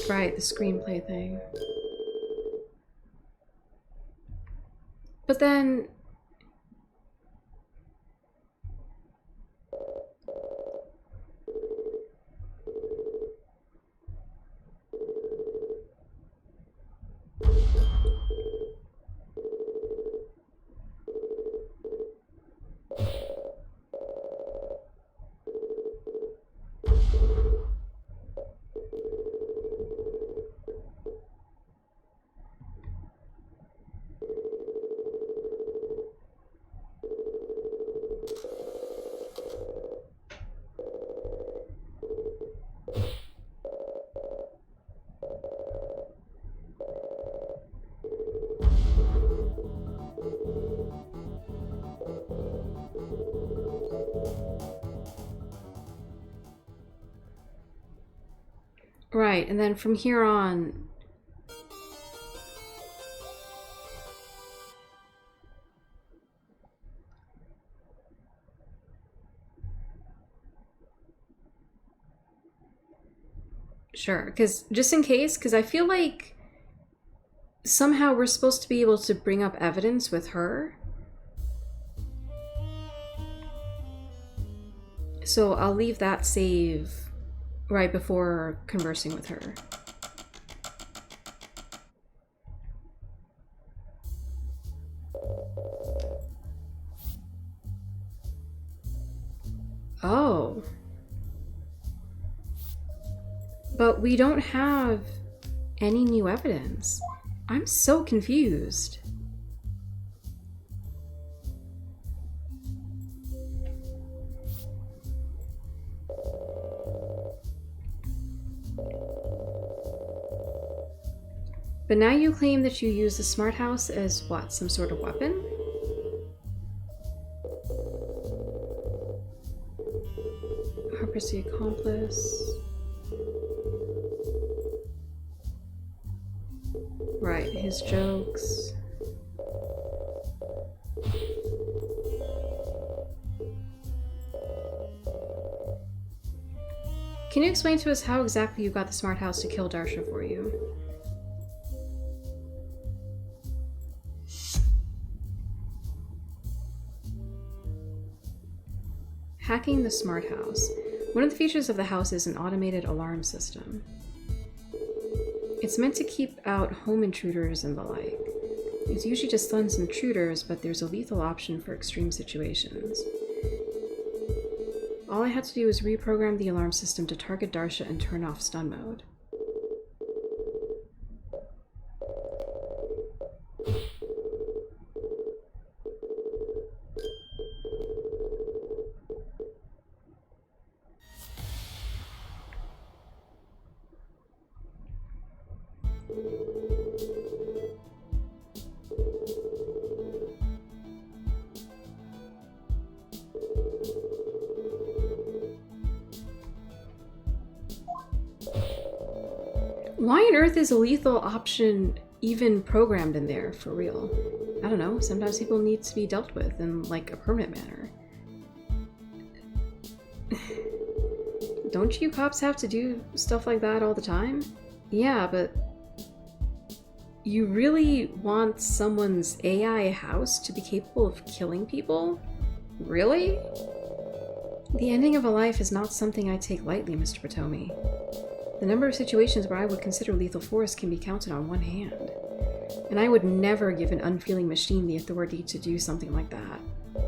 Right, the screenplay thing. But then... Right, and then from here on... Sure, because just in case, because I feel like somehow we're supposed to be able to bring up evidence with her. So I'll leave that save right before conversing with her. Oh. But we don't have any new evidence. I'm so confused. But now you claim that you use the smart house as what, some sort of weapon? Harper's the accomplice. Right, his jokes. Can you explain to us how exactly you got the smart house to kill Darsha for you? Hacking the smart house. One of the features of the house is an automated alarm system. It's meant to keep out home intruders and the like. It usually just stuns intruders, but there's a lethal option for extreme situations. All I had to do was reprogram the alarm system to target Darsha and turn off stun mode. Why on earth is a lethal option even programmed in there, for real? I don't know, sometimes people need to be dealt with in, like, a permanent manner. Don't you cops have to do stuff like that all the time? Yeah, but you really want someone's AI house to be capable of killing people? Really? The ending of a life is not something I take lightly, Mr. Potomi. The number of situations where I would consider lethal force can be counted on one hand. And I would never give an unfeeling machine the authority to do something like that.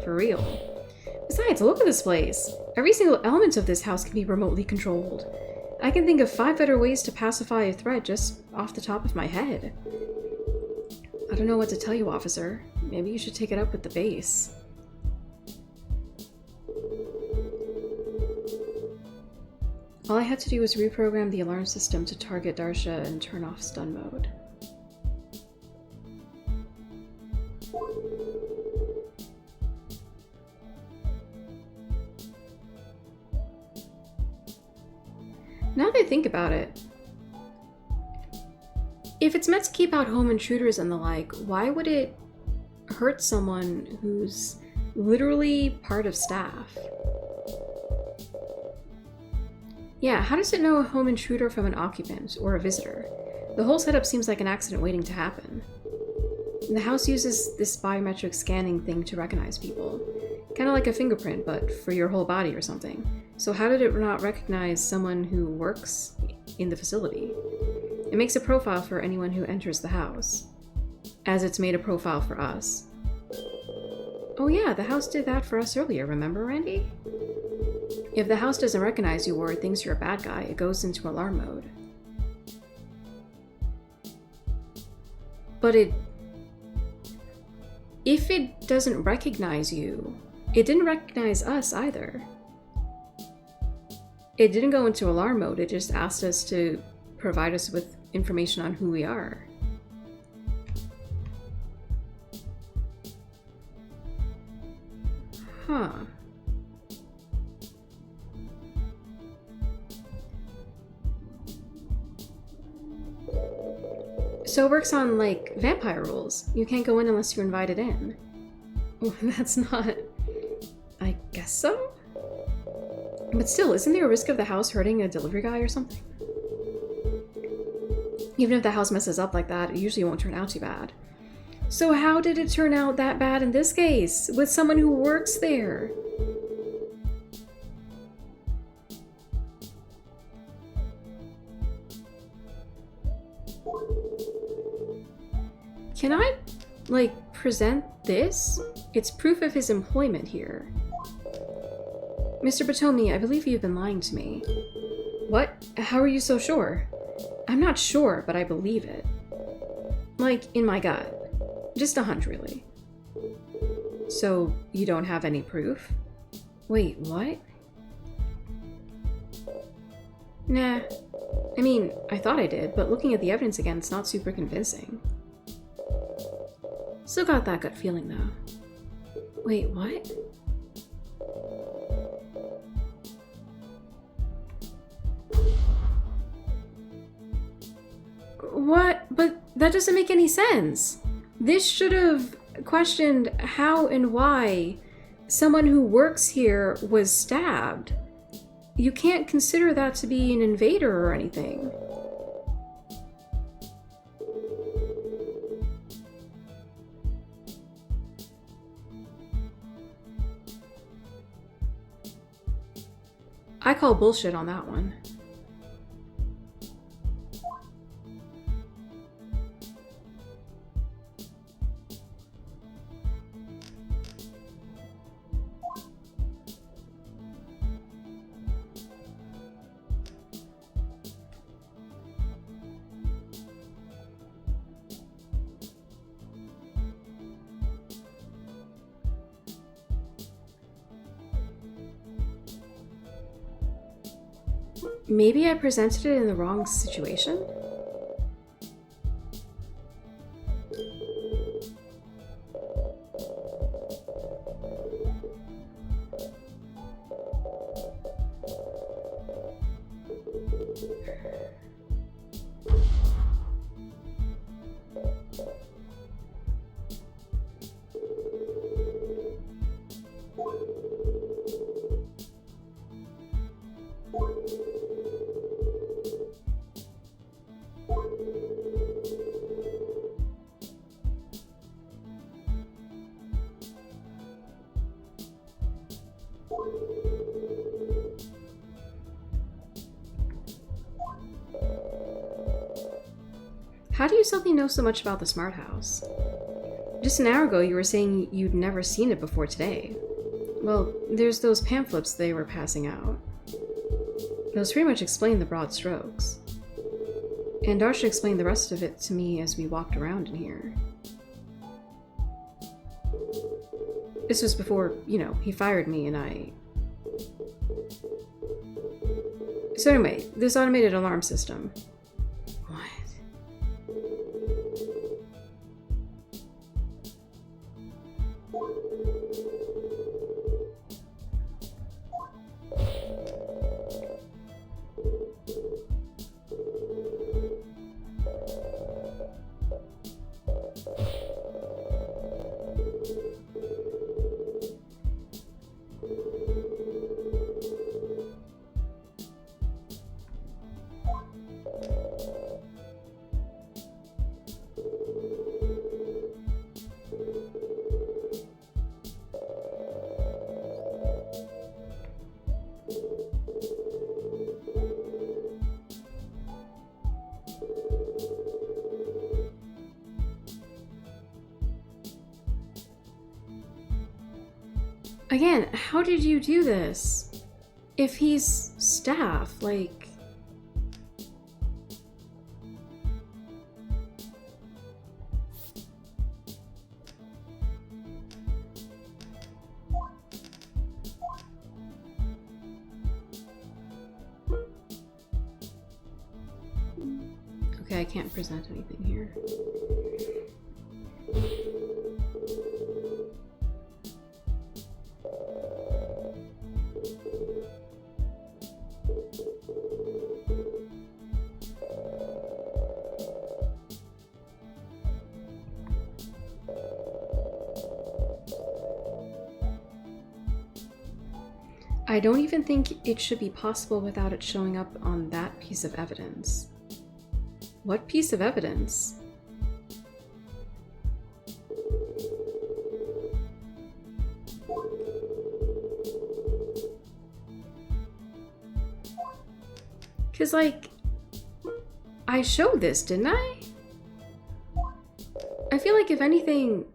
For real. Besides, look at this place. Every single element of this house can be remotely controlled. I can think of 5 better ways to pacify a threat just off the top of my head. I don't know what to tell you, officer. Maybe you should take it up with the base. All I had to do was reprogram the alarm system to target Darsha and turn off stun mode. Now that I think about it, if it's meant to keep out home intruders and the like, why would it hurt someone who's literally part of staff? Yeah, how does it know a home intruder from an occupant or a visitor? The whole setup seems like an accident waiting to happen. The house uses this biometric scanning thing to recognize people. Kind of like a fingerprint, but for your whole body or something. So how did it not recognize someone who works in the facility? It makes a profile for anyone who enters the house, as it's made a profile for us. Oh yeah, the house did that for us earlier, remember, Randy? If the house doesn't recognize you or it thinks you're a bad guy, it goes into alarm mode. But if it doesn't recognize you, it didn't recognize us either. It didn't go into alarm mode, it just asked us to provide us with information on who we are. Huh. So it works on, like, vampire rules. You can't go in unless you're invited in. Well, that's not... I guess so? But still, isn't there a risk of the house hurting a delivery guy or something? Even if the house messes up like that, it usually won't turn out too bad. So how did it turn out that bad in this case? With someone who works there? Can I, like, present this? It's proof of his employment here. Mr. Potomi, I believe you've been lying to me. What? How are you so sure? I'm not sure, but I believe it. Like, in my gut. Just a hunch, really. So, you don't have any proof? Wait, what? Nah. I mean, I thought I did, but looking at the evidence again, it's not super convincing. Still got that gut feeling, though. Wait, what? What? But that doesn't make any sense. This should have questioned how and why someone who works here was stabbed. You can't consider that to be an invader or anything. I call bullshit on that one. Maybe I presented it in the wrong situation? How do you suddenly know so much about the smart house? Just an hour ago you were saying you'd never seen it before today. Well, there's those pamphlets they were passing out. Those pretty much explain the broad strokes. And Darsha explained the rest of it to me as we walked around in here. This was before, you know, he fired me and I... So anyway, this automated alarm system. What? Again, how did you do this? If he's staff, like... Okay, I can't present anything here. I don't even think it should be possible without it showing up on that piece of evidence. What piece of evidence? Because, like, I showed this, didn't I? I feel like if anything...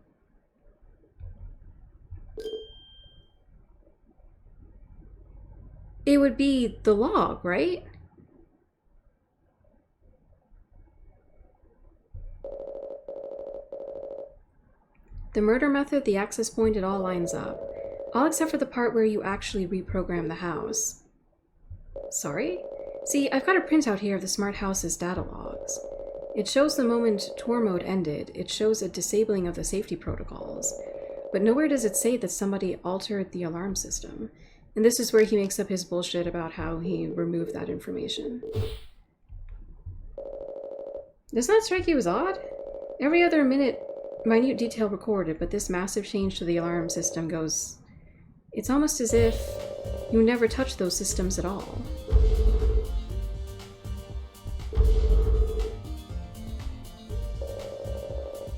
it would be the log, right? The murder method, the access point, it all lines up. All except for the part where you actually reprogram the house. Sorry? See, I've got a printout here of the smart house's data logs. It shows the moment tour mode ended. It shows a disabling of the safety protocols. But nowhere does it say that somebody altered the alarm system. And this is where he makes up his bullshit about how he removed that information. Doesn't that strike you as odd? Every other minute, minute detail recorded, but this massive change to the alarm system goes... It's almost as if you never touched those systems at all.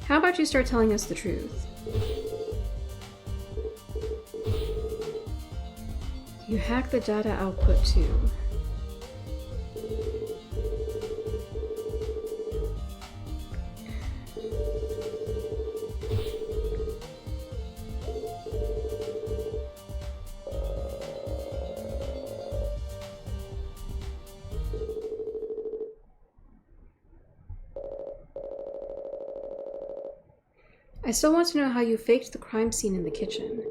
How about you start telling us the truth? You hack the data output too. I still want to know how you faked the crime scene in the kitchen.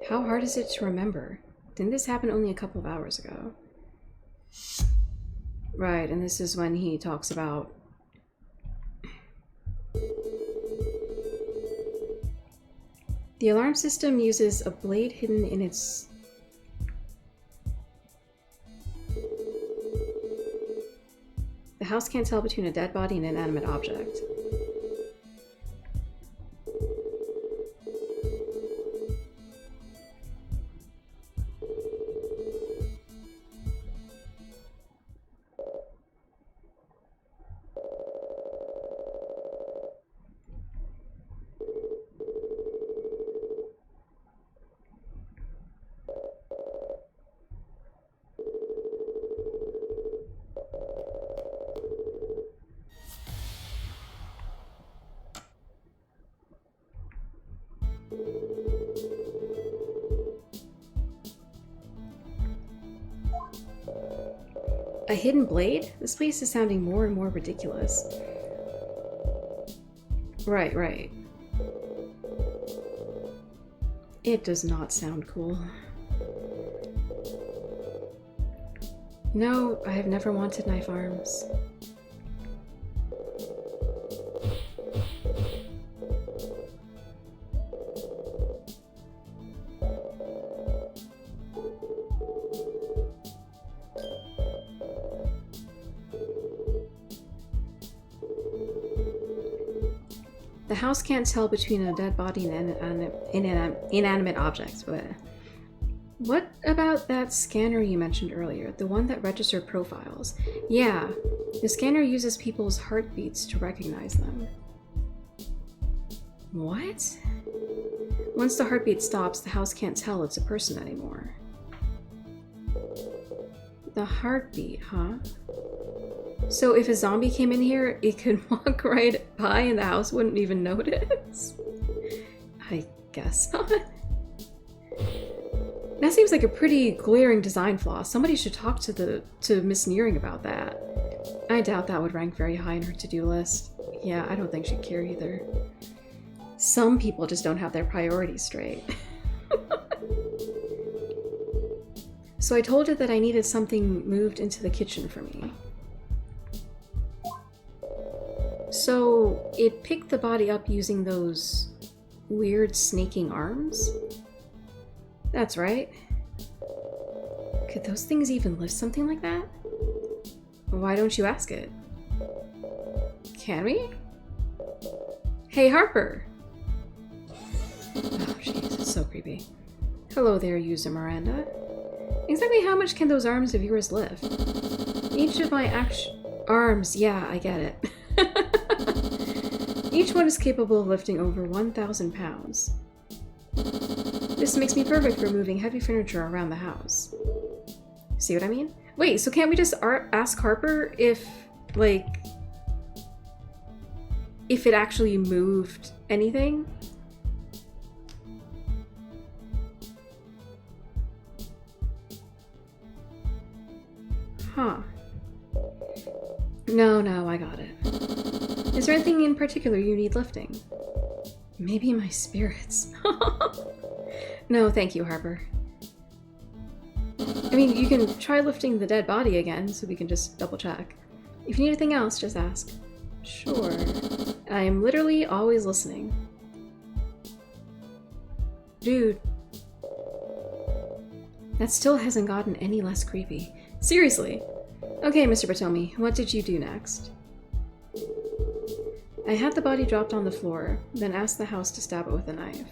How hard is it to remember? Didn't this happen only a couple of hours ago? Right, and this is when he talks about... The alarm system uses a blade hidden in its... The house can't tell between a dead body and an inanimate object. A hidden blade? This place is sounding more and more ridiculous. Right, right. It does not sound cool. No, I have never wanted knife arms. The house can't tell between a dead body and an inanimate object. What about that scanner you mentioned earlier? The one that registered profiles? Yeah, the scanner uses people's heartbeats to recognize them. What? Once the heartbeat stops, the house can't tell it's a person anymore. The heartbeat, huh? So if a zombie came in here, it could walk right by and the house wouldn't even notice? I guess not. That seems like a pretty glaring design flaw. Somebody should talk to Miss Nearing about that. I doubt that would rank very high in her to-do list. Yeah, I don't think she'd care either. Some people just don't have their priorities straight. So I told her that I needed something moved into the kitchen for me. So it picked the body up using those weird snaking arms? That's right. Could those things even lift something like that? Why don't you ask it? Can we? Hey, Harper! Oh, jeez, it's so creepy. Hello there, user Miranda. Exactly how much can those arms of yours lift? Each of my arms, yeah, I get it. Each one is capable of lifting over 1,000 pounds. This makes me perfect for moving heavy furniture around the house. See what I mean? Wait, so can't we just ask Harper if, like, if it actually moved anything? Huh. No, I got it. Is there anything in particular you need lifting? Maybe my spirits. No, thank you, Harper. I mean, you can try lifting the dead body again, so we can just double check. If you need anything else, just ask. Sure. I am literally always listening. Dude. That still hasn't gotten any less creepy. Seriously. Okay, Mr. Batomi, what did you do next? I had the body dropped on the floor, then asked the house to stab it with a knife.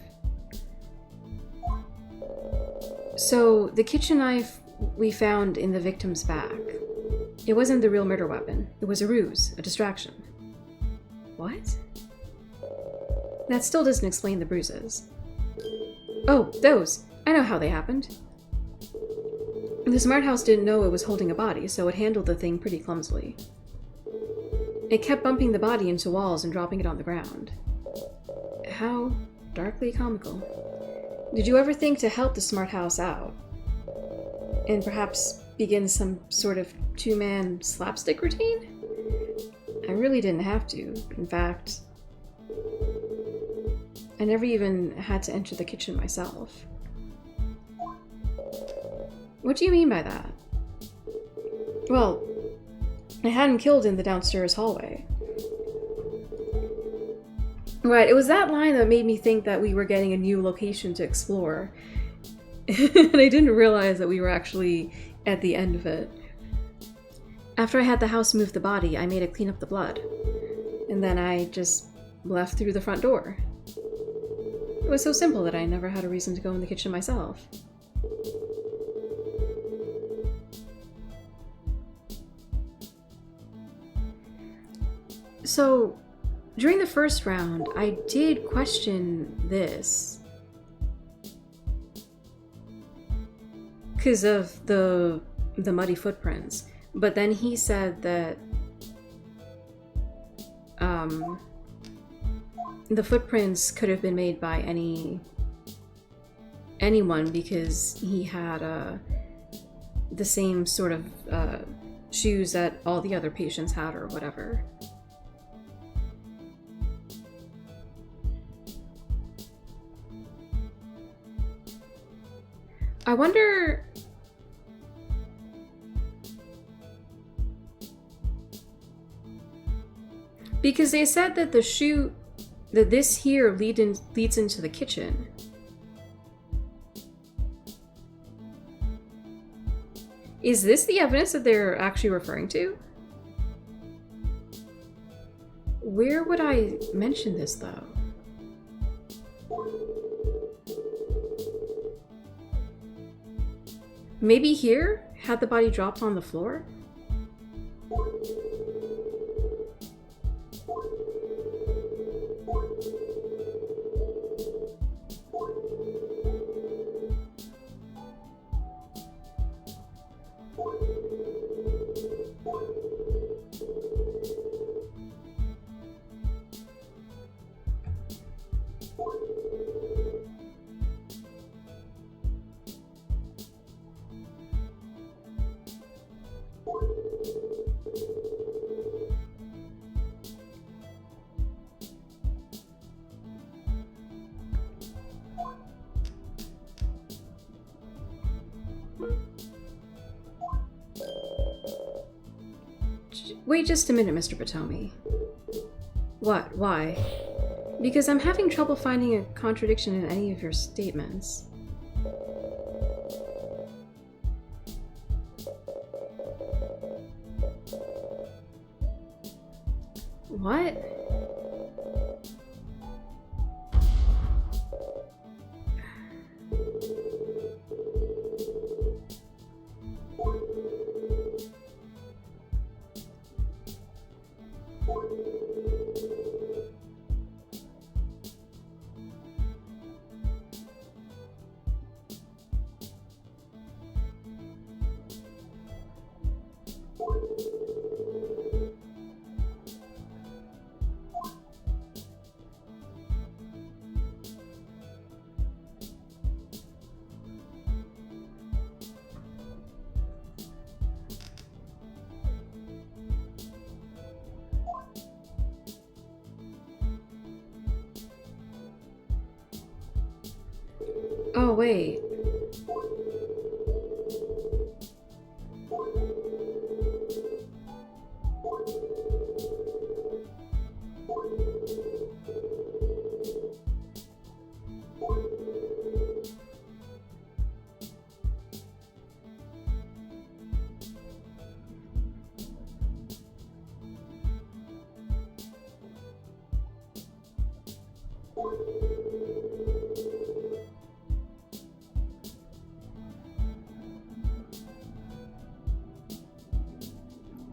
So, the kitchen knife we found in the victim's back. It wasn't the real murder weapon. It was a ruse, a distraction. What? That still doesn't explain the bruises. Oh, those! I know how they happened. The smart house didn't know it was holding a body, so it handled the thing pretty clumsily. It kept bumping the body into walls and dropping it on the ground. How darkly comical. Did you ever think to help the smart house out? And perhaps begin some sort of two-man slapstick routine? I really didn't have to. In fact, I never even had to enter the kitchen myself. What do you mean by that? Well, I had him killed in the downstairs hallway. Right, it was that line that made me think that we were getting a new location to explore. And I didn't realize that we were actually at the end of it. After I had the house move the body, I made it clean up the blood. And then I just left through the front door. It was so simple that I never had a reason to go in the kitchen myself. So, during the first round, I did question this. Because of the muddy footprints. But then he said that the footprints could have been made by anyone because he had the same sort of shoes that all the other patients had or whatever. I wonder... Because they said that the chute, that this here leads into the kitchen. Is this the evidence that they're actually referring to? Where would I mention this, though? Maybe here? Had the body dropped on the floor? Wait just a minute, Mr. Potomi. What? Why? Because I'm having trouble finding a contradiction in any of your statements. What? Oh, wait.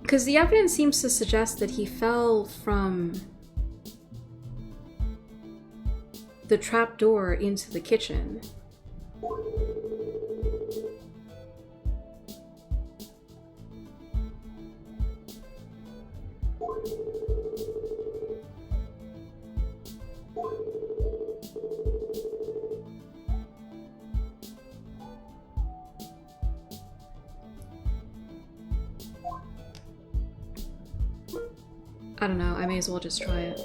Because the evidence seems to suggest that he fell from the trap door into the kitchen. I don't know, I may as well just try it.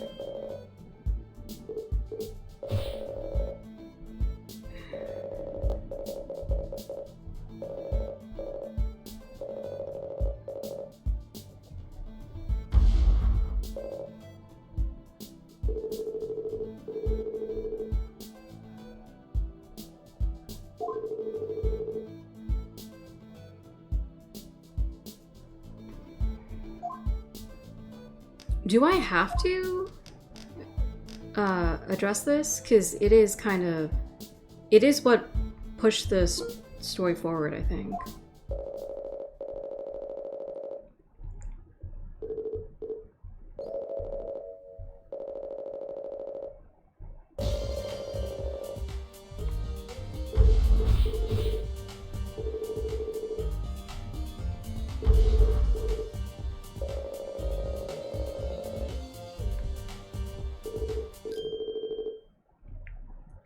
Do I have to address this? Because it is kind of... It is what pushed this story forward, I think.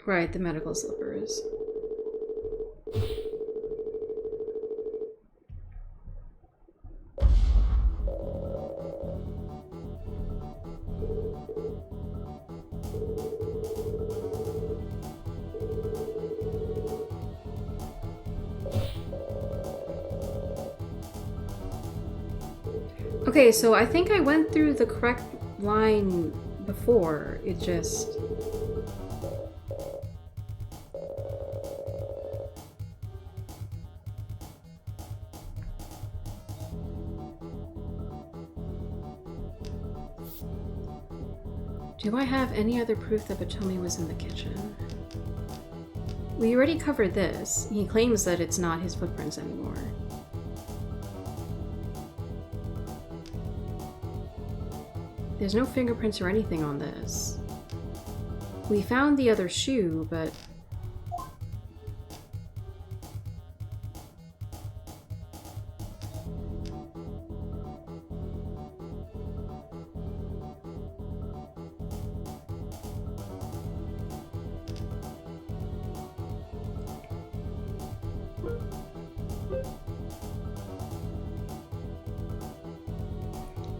Right, the medical slippers. Okay, so I think I went through the correct line before. It just... Do I have any other proof that Potomi was in the kitchen? We already covered this. He claims that it's not his footprints anymore. There's no fingerprints or anything on this. We found the other shoe, but...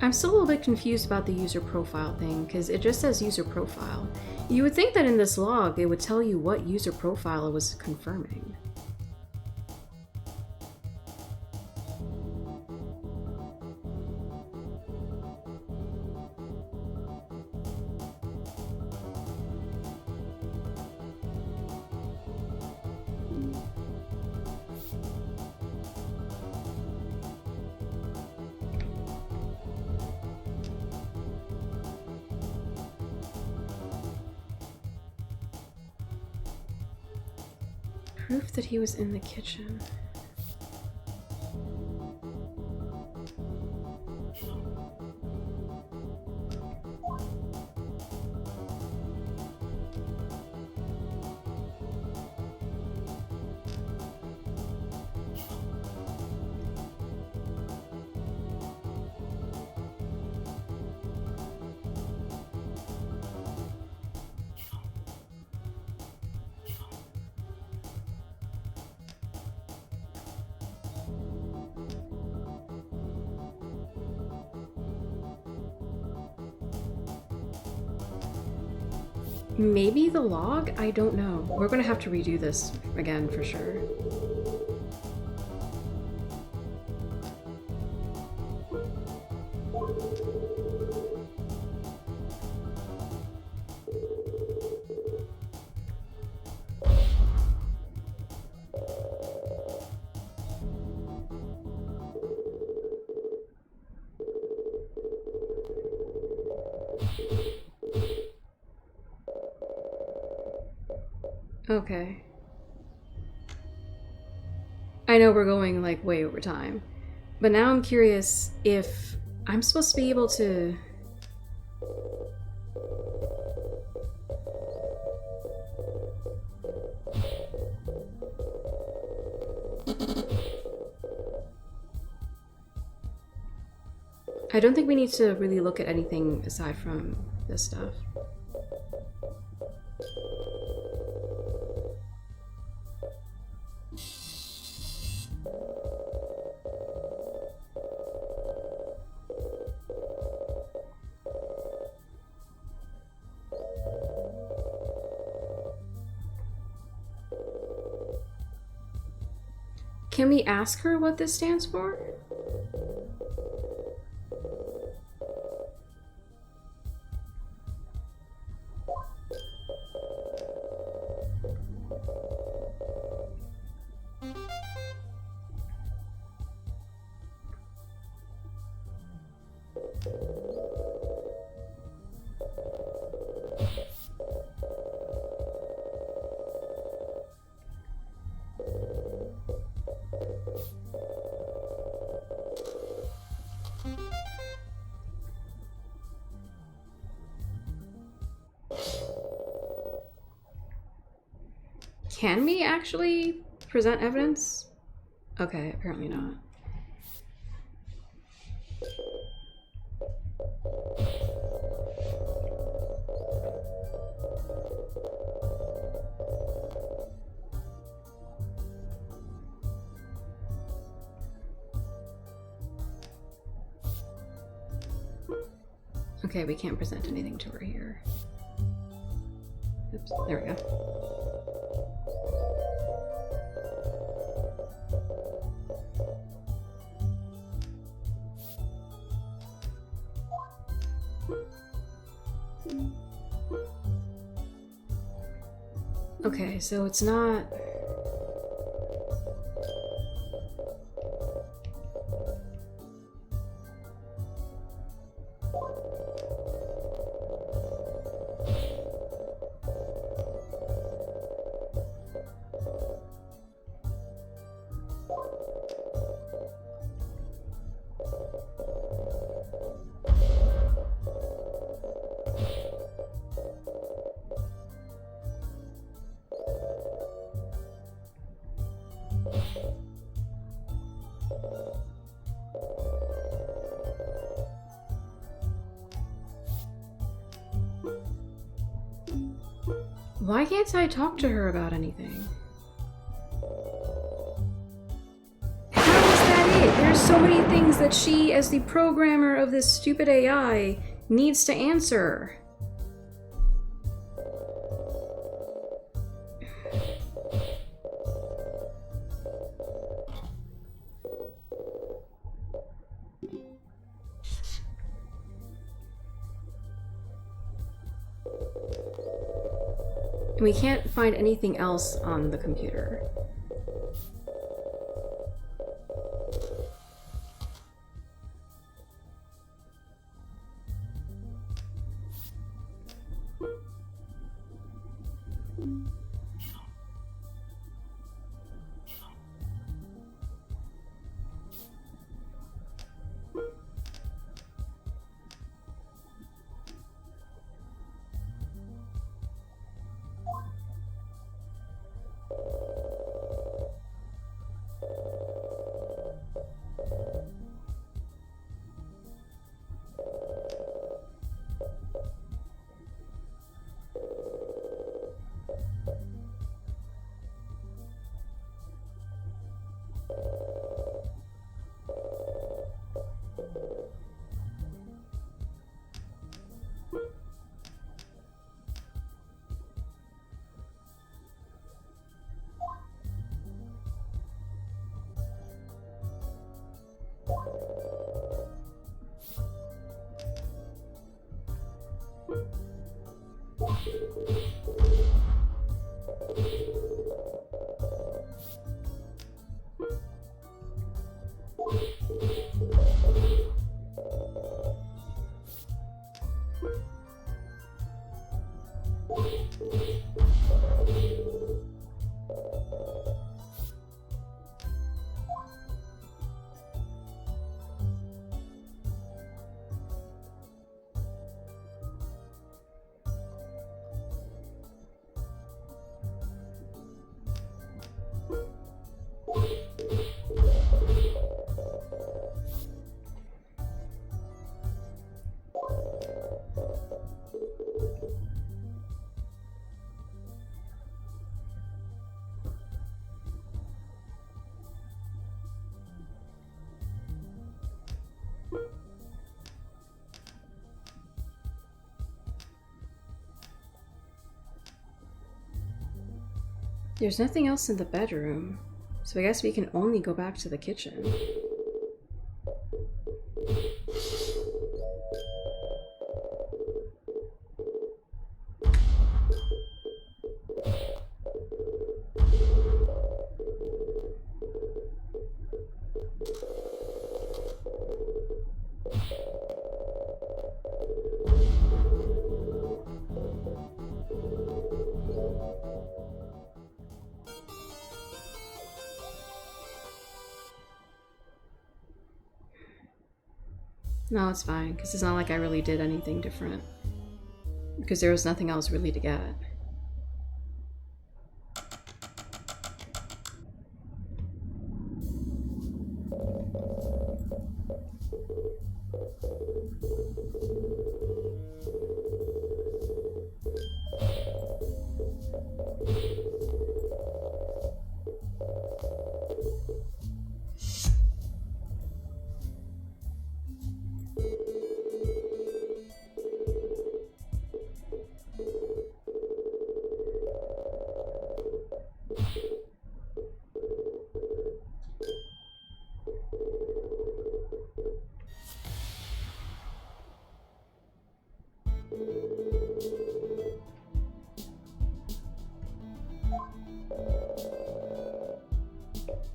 I'm still a little bit confused about the user profile thing, because it just says user profile. You would think that in this log it would tell you what user profile it was confirming. Proof that he was in the kitchen. Maybe the log? I don't know. We're gonna have to redo this again for sure. Okay. I know we're going like way over time, but now I'm curious if I'm supposed to be able to... I don't think we need to really look at anything aside from this stuff. Can we ask her what this stands for? Can we actually present evidence? Okay, apparently not. Okay, we can't present anything to her here. Oops, there we go. Okay, so it's not... Why can't I talk to her about anything? How is that it? There's so many things that she, as the programmer of this stupid AI, needs to answer. We can't find anything else on the computer. There's nothing else in the bedroom, so I guess we can only go back to the kitchen. No, it's fine, because it's not like I really did anything different. Because there was nothing else really to get.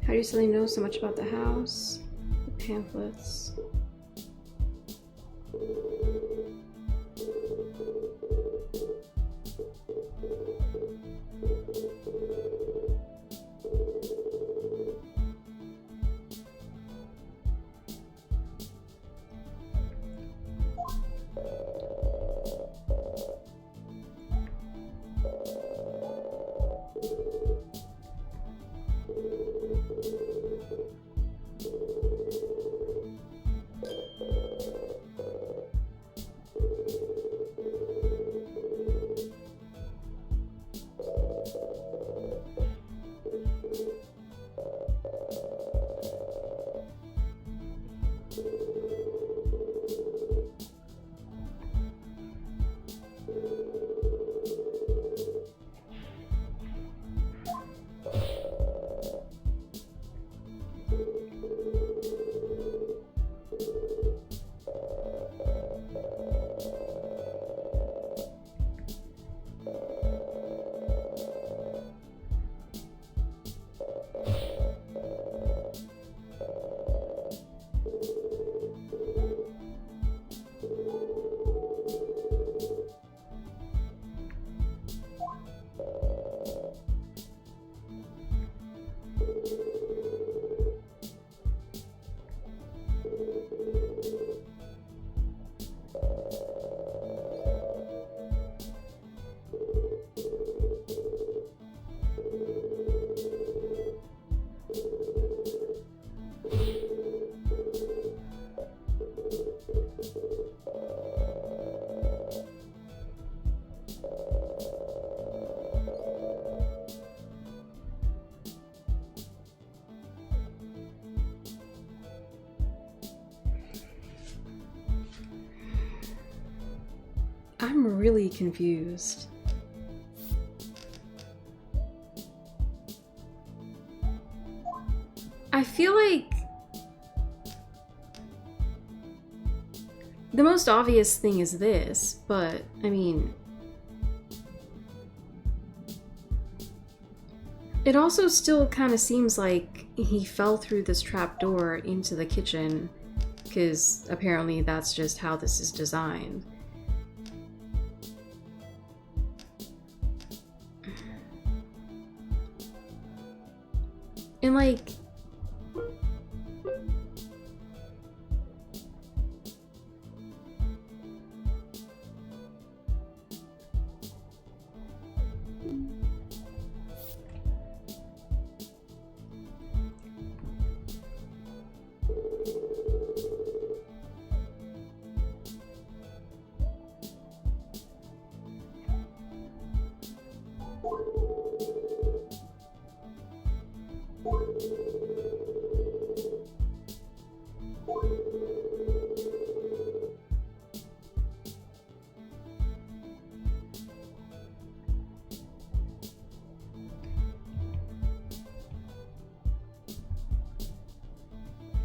How do you suddenly know so much about the house? The pamphlets. I'm really confused. I feel like the most obvious thing is this, but I mean, it also still kind of seems like he fell through this trap door into the kitchen, because apparently that's just how this is designed. And like,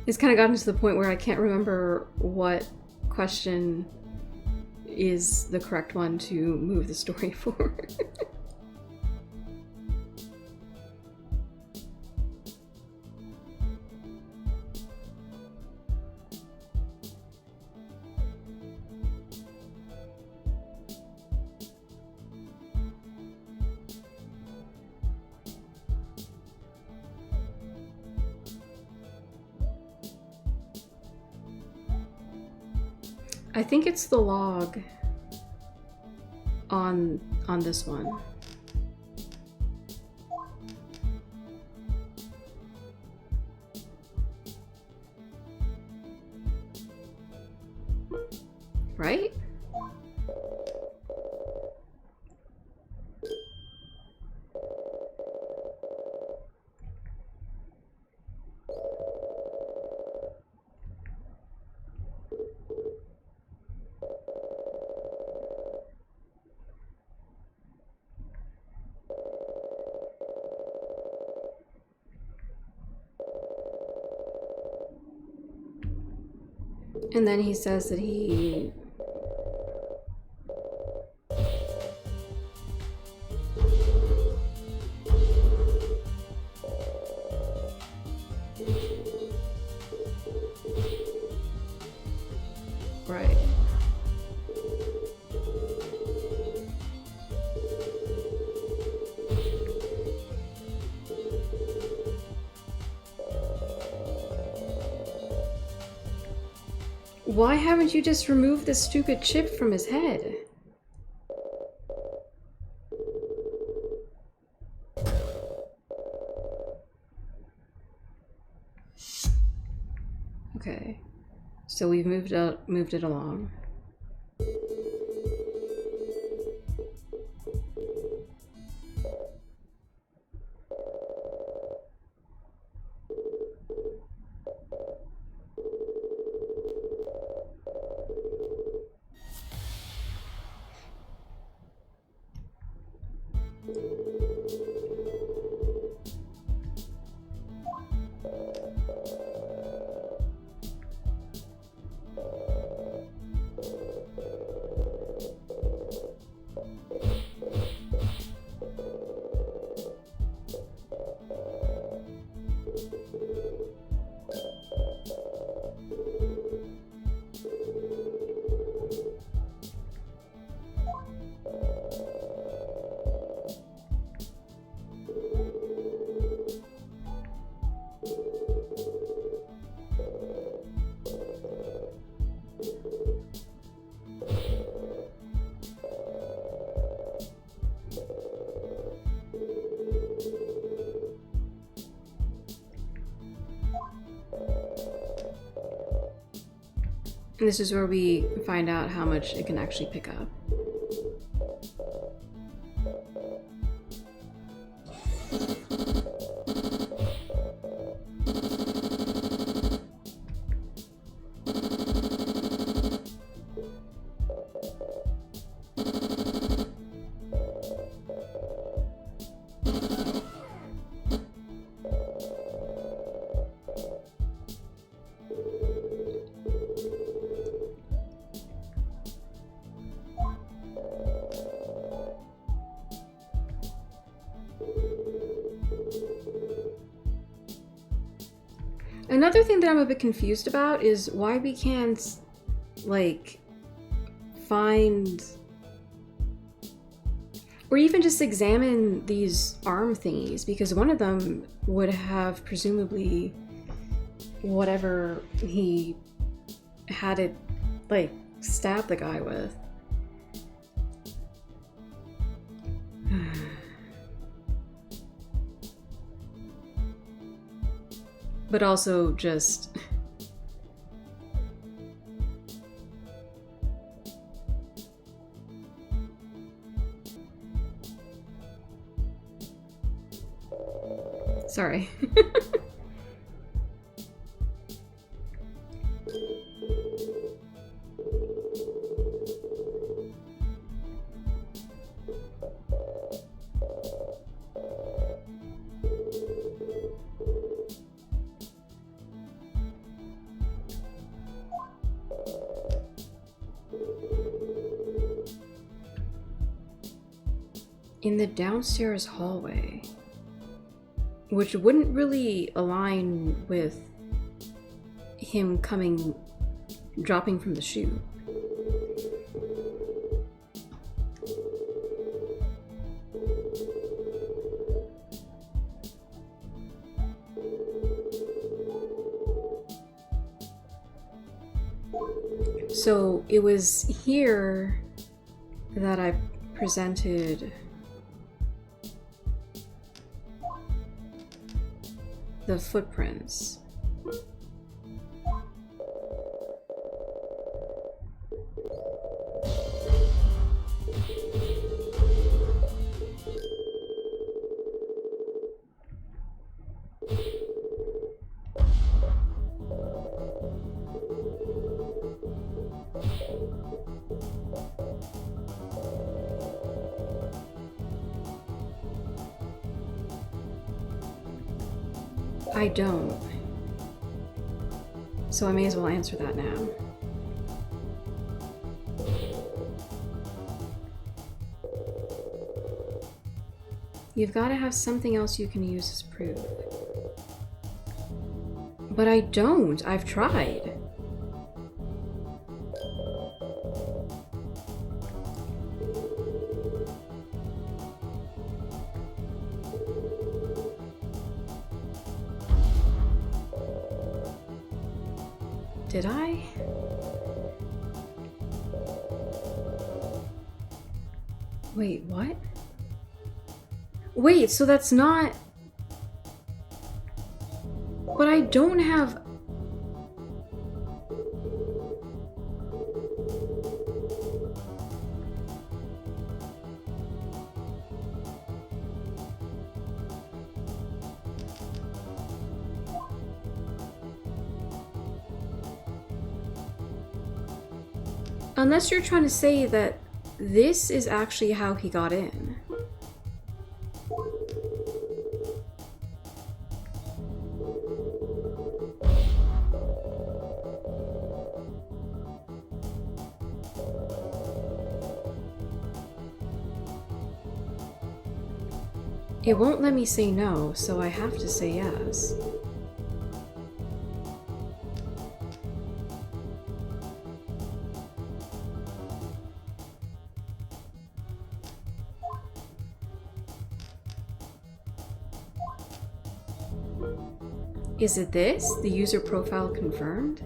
It's kind of gotten to the point where I can't remember what question is the correct one to move the story forward. I think it's the log on this one. Right? And then he says that he... Right. Why haven't you just removed the stupid chip from his head? Okay. So we've moved it along. And this is where we find out how much it can actually pick up. Another thing that I'm a bit confused about is why we can't, like, find... or even just examine these arm thingies, because one of them would have presumably whatever he had it, like, stab the guy with. But also just... Sorry. in the downstairs hallway, which wouldn't really align with him dropping from the chute. So it was here that I presented the footprints. I don't. So I may as well answer that now. You've got to have something else you can use as proof. But I don't. I've tried. Did I? Wait, what? Wait, so that's not... But I don't have... Unless you're trying to say that this is actually how he got in. It won't let me say no, so I have to say yes. Is it this? The user profile confirmed?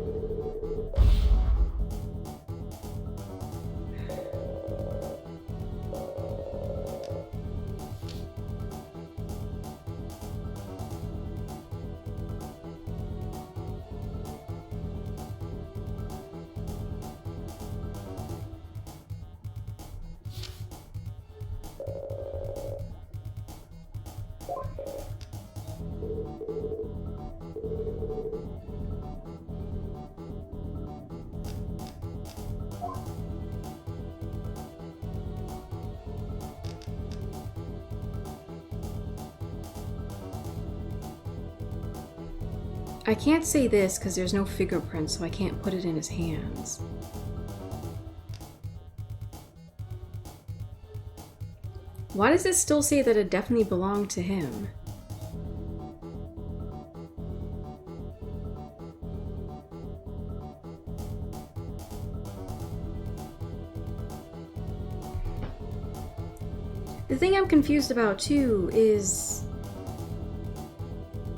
I can't say this because there's no fingerprint, so I can't put it in his hands. Why does it still say that it definitely belonged to him? The thing I'm confused about too is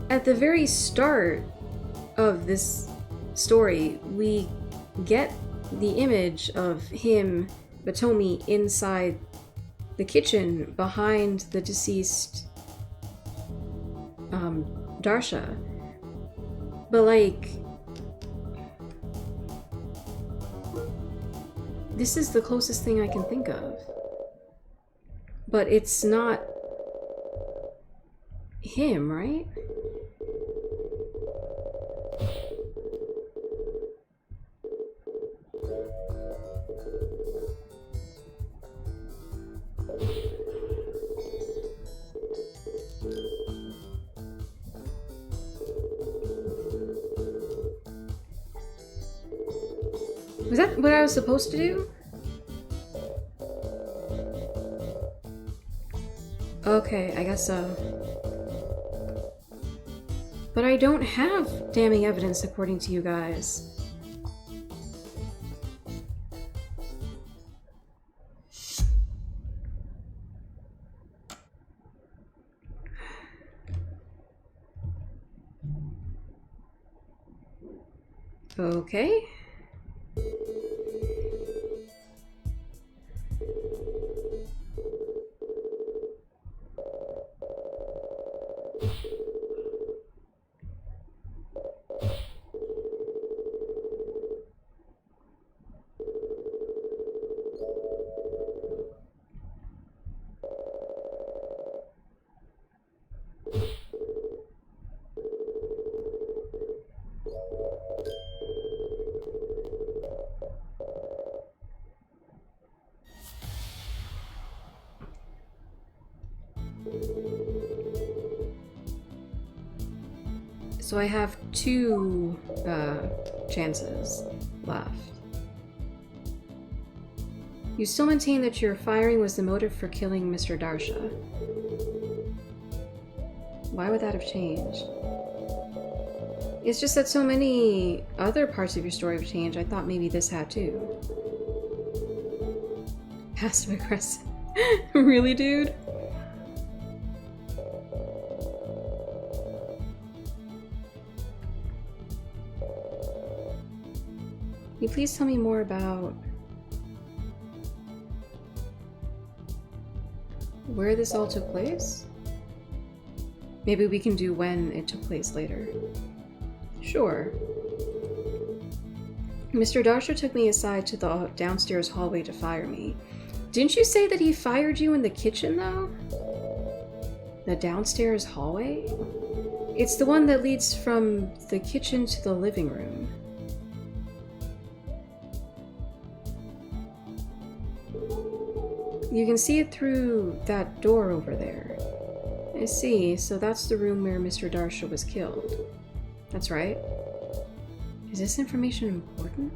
at the very start of this story, we get the image of him, Batomi, inside the kitchen behind the deceased Darsha. But like, this is the closest thing I can think of. But it's not him, right? Was that what I was supposed to do? Okay, I guess so. But I don't have damning evidence according to you guys. Okay. So I have two chances left. You still maintain that your firing was the motive for killing Mr. Darsha. Why would that have changed? It's just that so many other parts of your story have changed. I thought maybe this had too. Passive aggressive. Really, dude? Can you please tell me more about where this all took place? Maybe we can do when it took place later. Sure. Mr. Darsha took me aside to the downstairs hallway to fire me. Didn't you say that he fired you in the kitchen, though? The downstairs hallway? It's the one that leads from the kitchen to the living room. You can see it through that door over there. I see, so that's the room where Mr. Darsha was killed. That's right. Is this information important?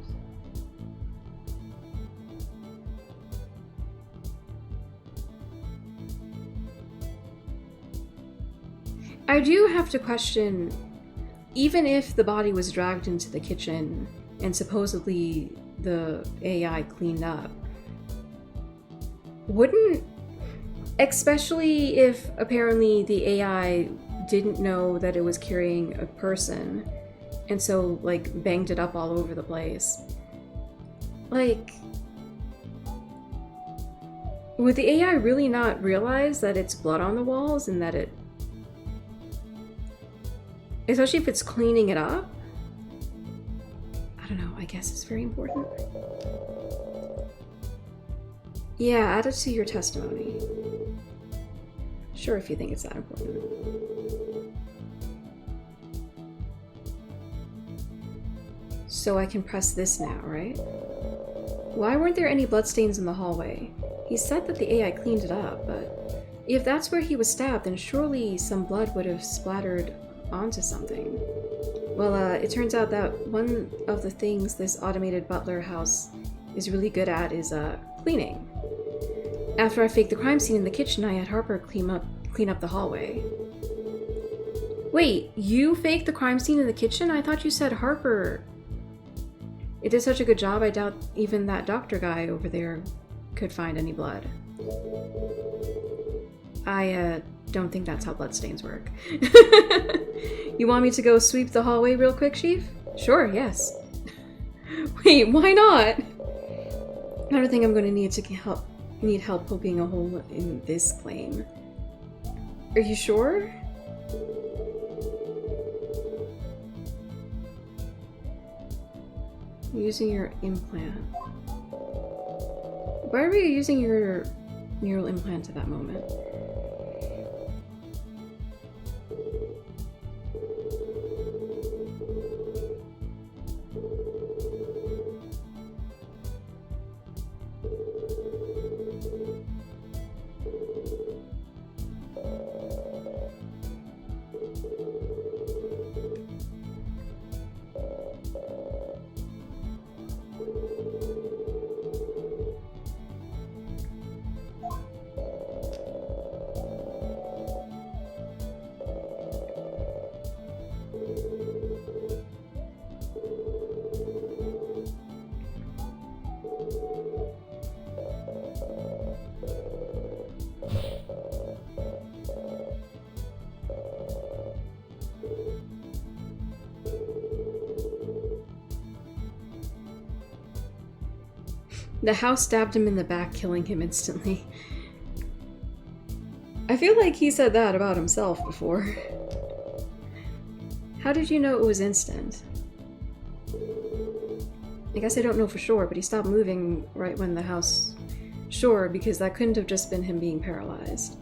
I do have to question, even if the body was dragged into the kitchen and supposedly the AI cleaned up, wouldn't, especially if apparently the AI didn't know that it was carrying a person and so like banged it up all over the place, like, would the AI really not realize that it's blood on the walls and that it, especially if it's cleaning it up? I don't know, I guess it's very important. Yeah, add it to your testimony. Sure, if you think it's that important. So I can press this now, right? Why weren't there any bloodstains in the hallway? He said that the AI cleaned it up, but if that's where he was stabbed, then surely some blood would have splattered onto something. Well, it turns out that one of the things this automated butler house is really good at is cleaning. After I faked the crime scene in the kitchen, I had Harper clean up the hallway. Wait, you faked the crime scene in the kitchen? I thought you said Harper. It did such a good job, I doubt even that doctor guy over there could find any blood. I don't think that's how bloodstains work. You want me to go sweep the hallway real quick, Chief? Sure, yes. Wait, why not? I don't think I'm going to need help poking a hole in this claim. Are you sure? Using your implant. Why were you using your neural implant at that moment? The house stabbed him in the back, killing him instantly. I feel like he said that about himself before. How did you know it was instant? I guess I don't know for sure, but he stopped moving right when the house... Sure, because that couldn't have just been him being paralyzed.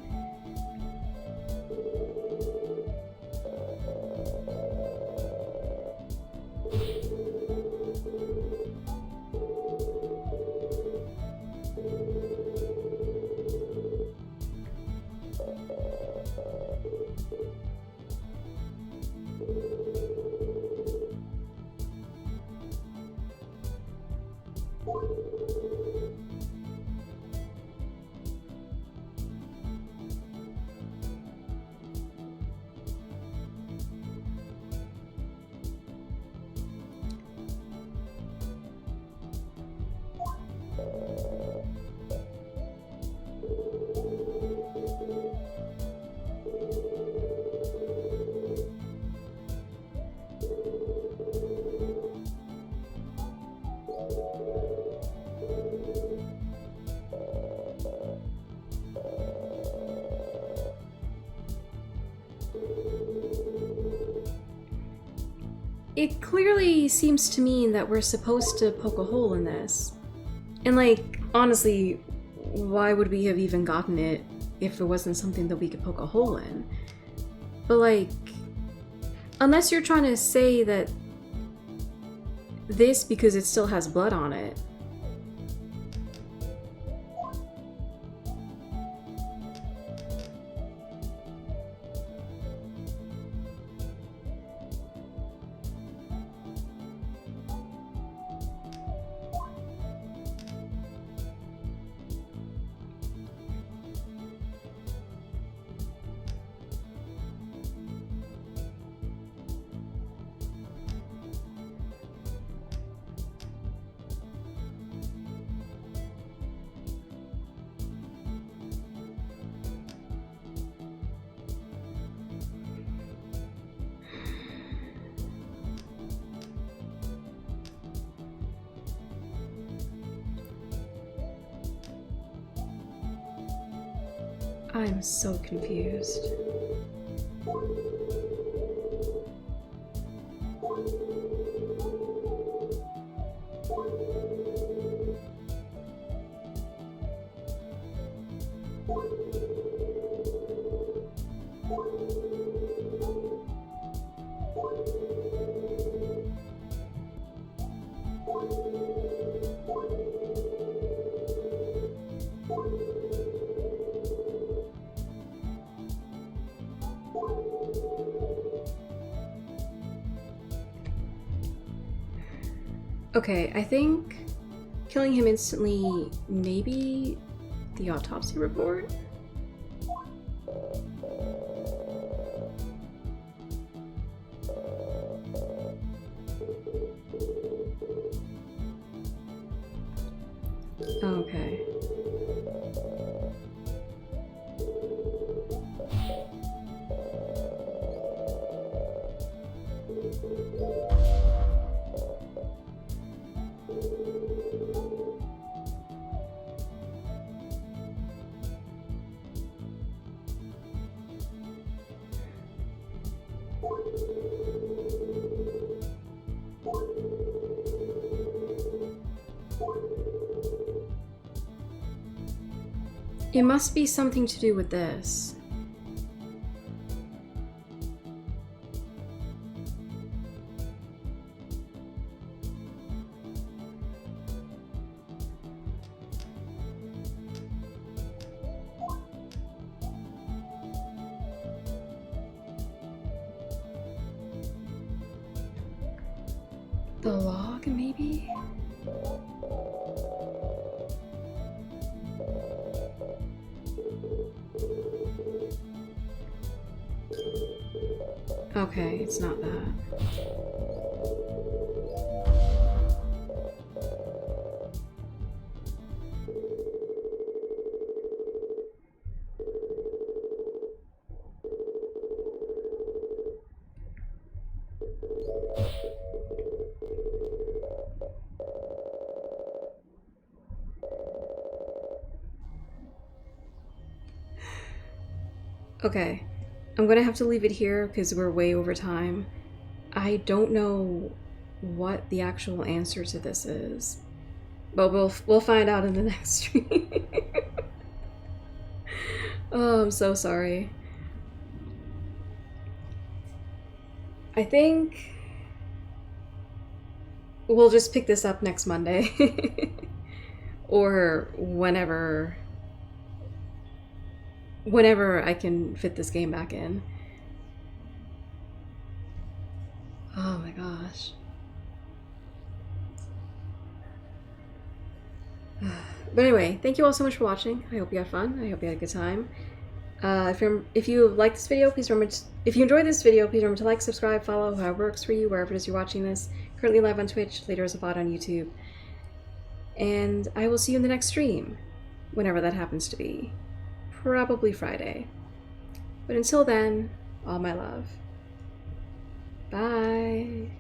It clearly seems to mean that we're supposed to poke a hole in this. And like, honestly, why would we have even gotten it if it wasn't something that we could poke a hole in? But like, unless you're trying to say that this because it still has blood on it. I'm so confused. Okay, I think killing him instantly, maybe the autopsy report? Okay. It must be something to do with this. The log, maybe? Okay, it's not that. Okay. I'm gonna have to leave it here because we're way over time. I don't know what the actual answer to this is, but we'll find out in the next stream. Oh, I'm so sorry. I think we'll just pick this up next Monday. Or whenever I can fit this game back in. Oh my gosh. But anyway, thank you all so much for watching. I hope you had fun. I hope you had a good time. If you like this video, please remember if you enjoyed this video, please remember to like, subscribe, follow, however it works for you, wherever it is you're watching this. Currently live on Twitch, later as a VOD on YouTube. And I will see you in the next stream, whenever that happens to be. Probably Friday. But until then, all my love. Bye.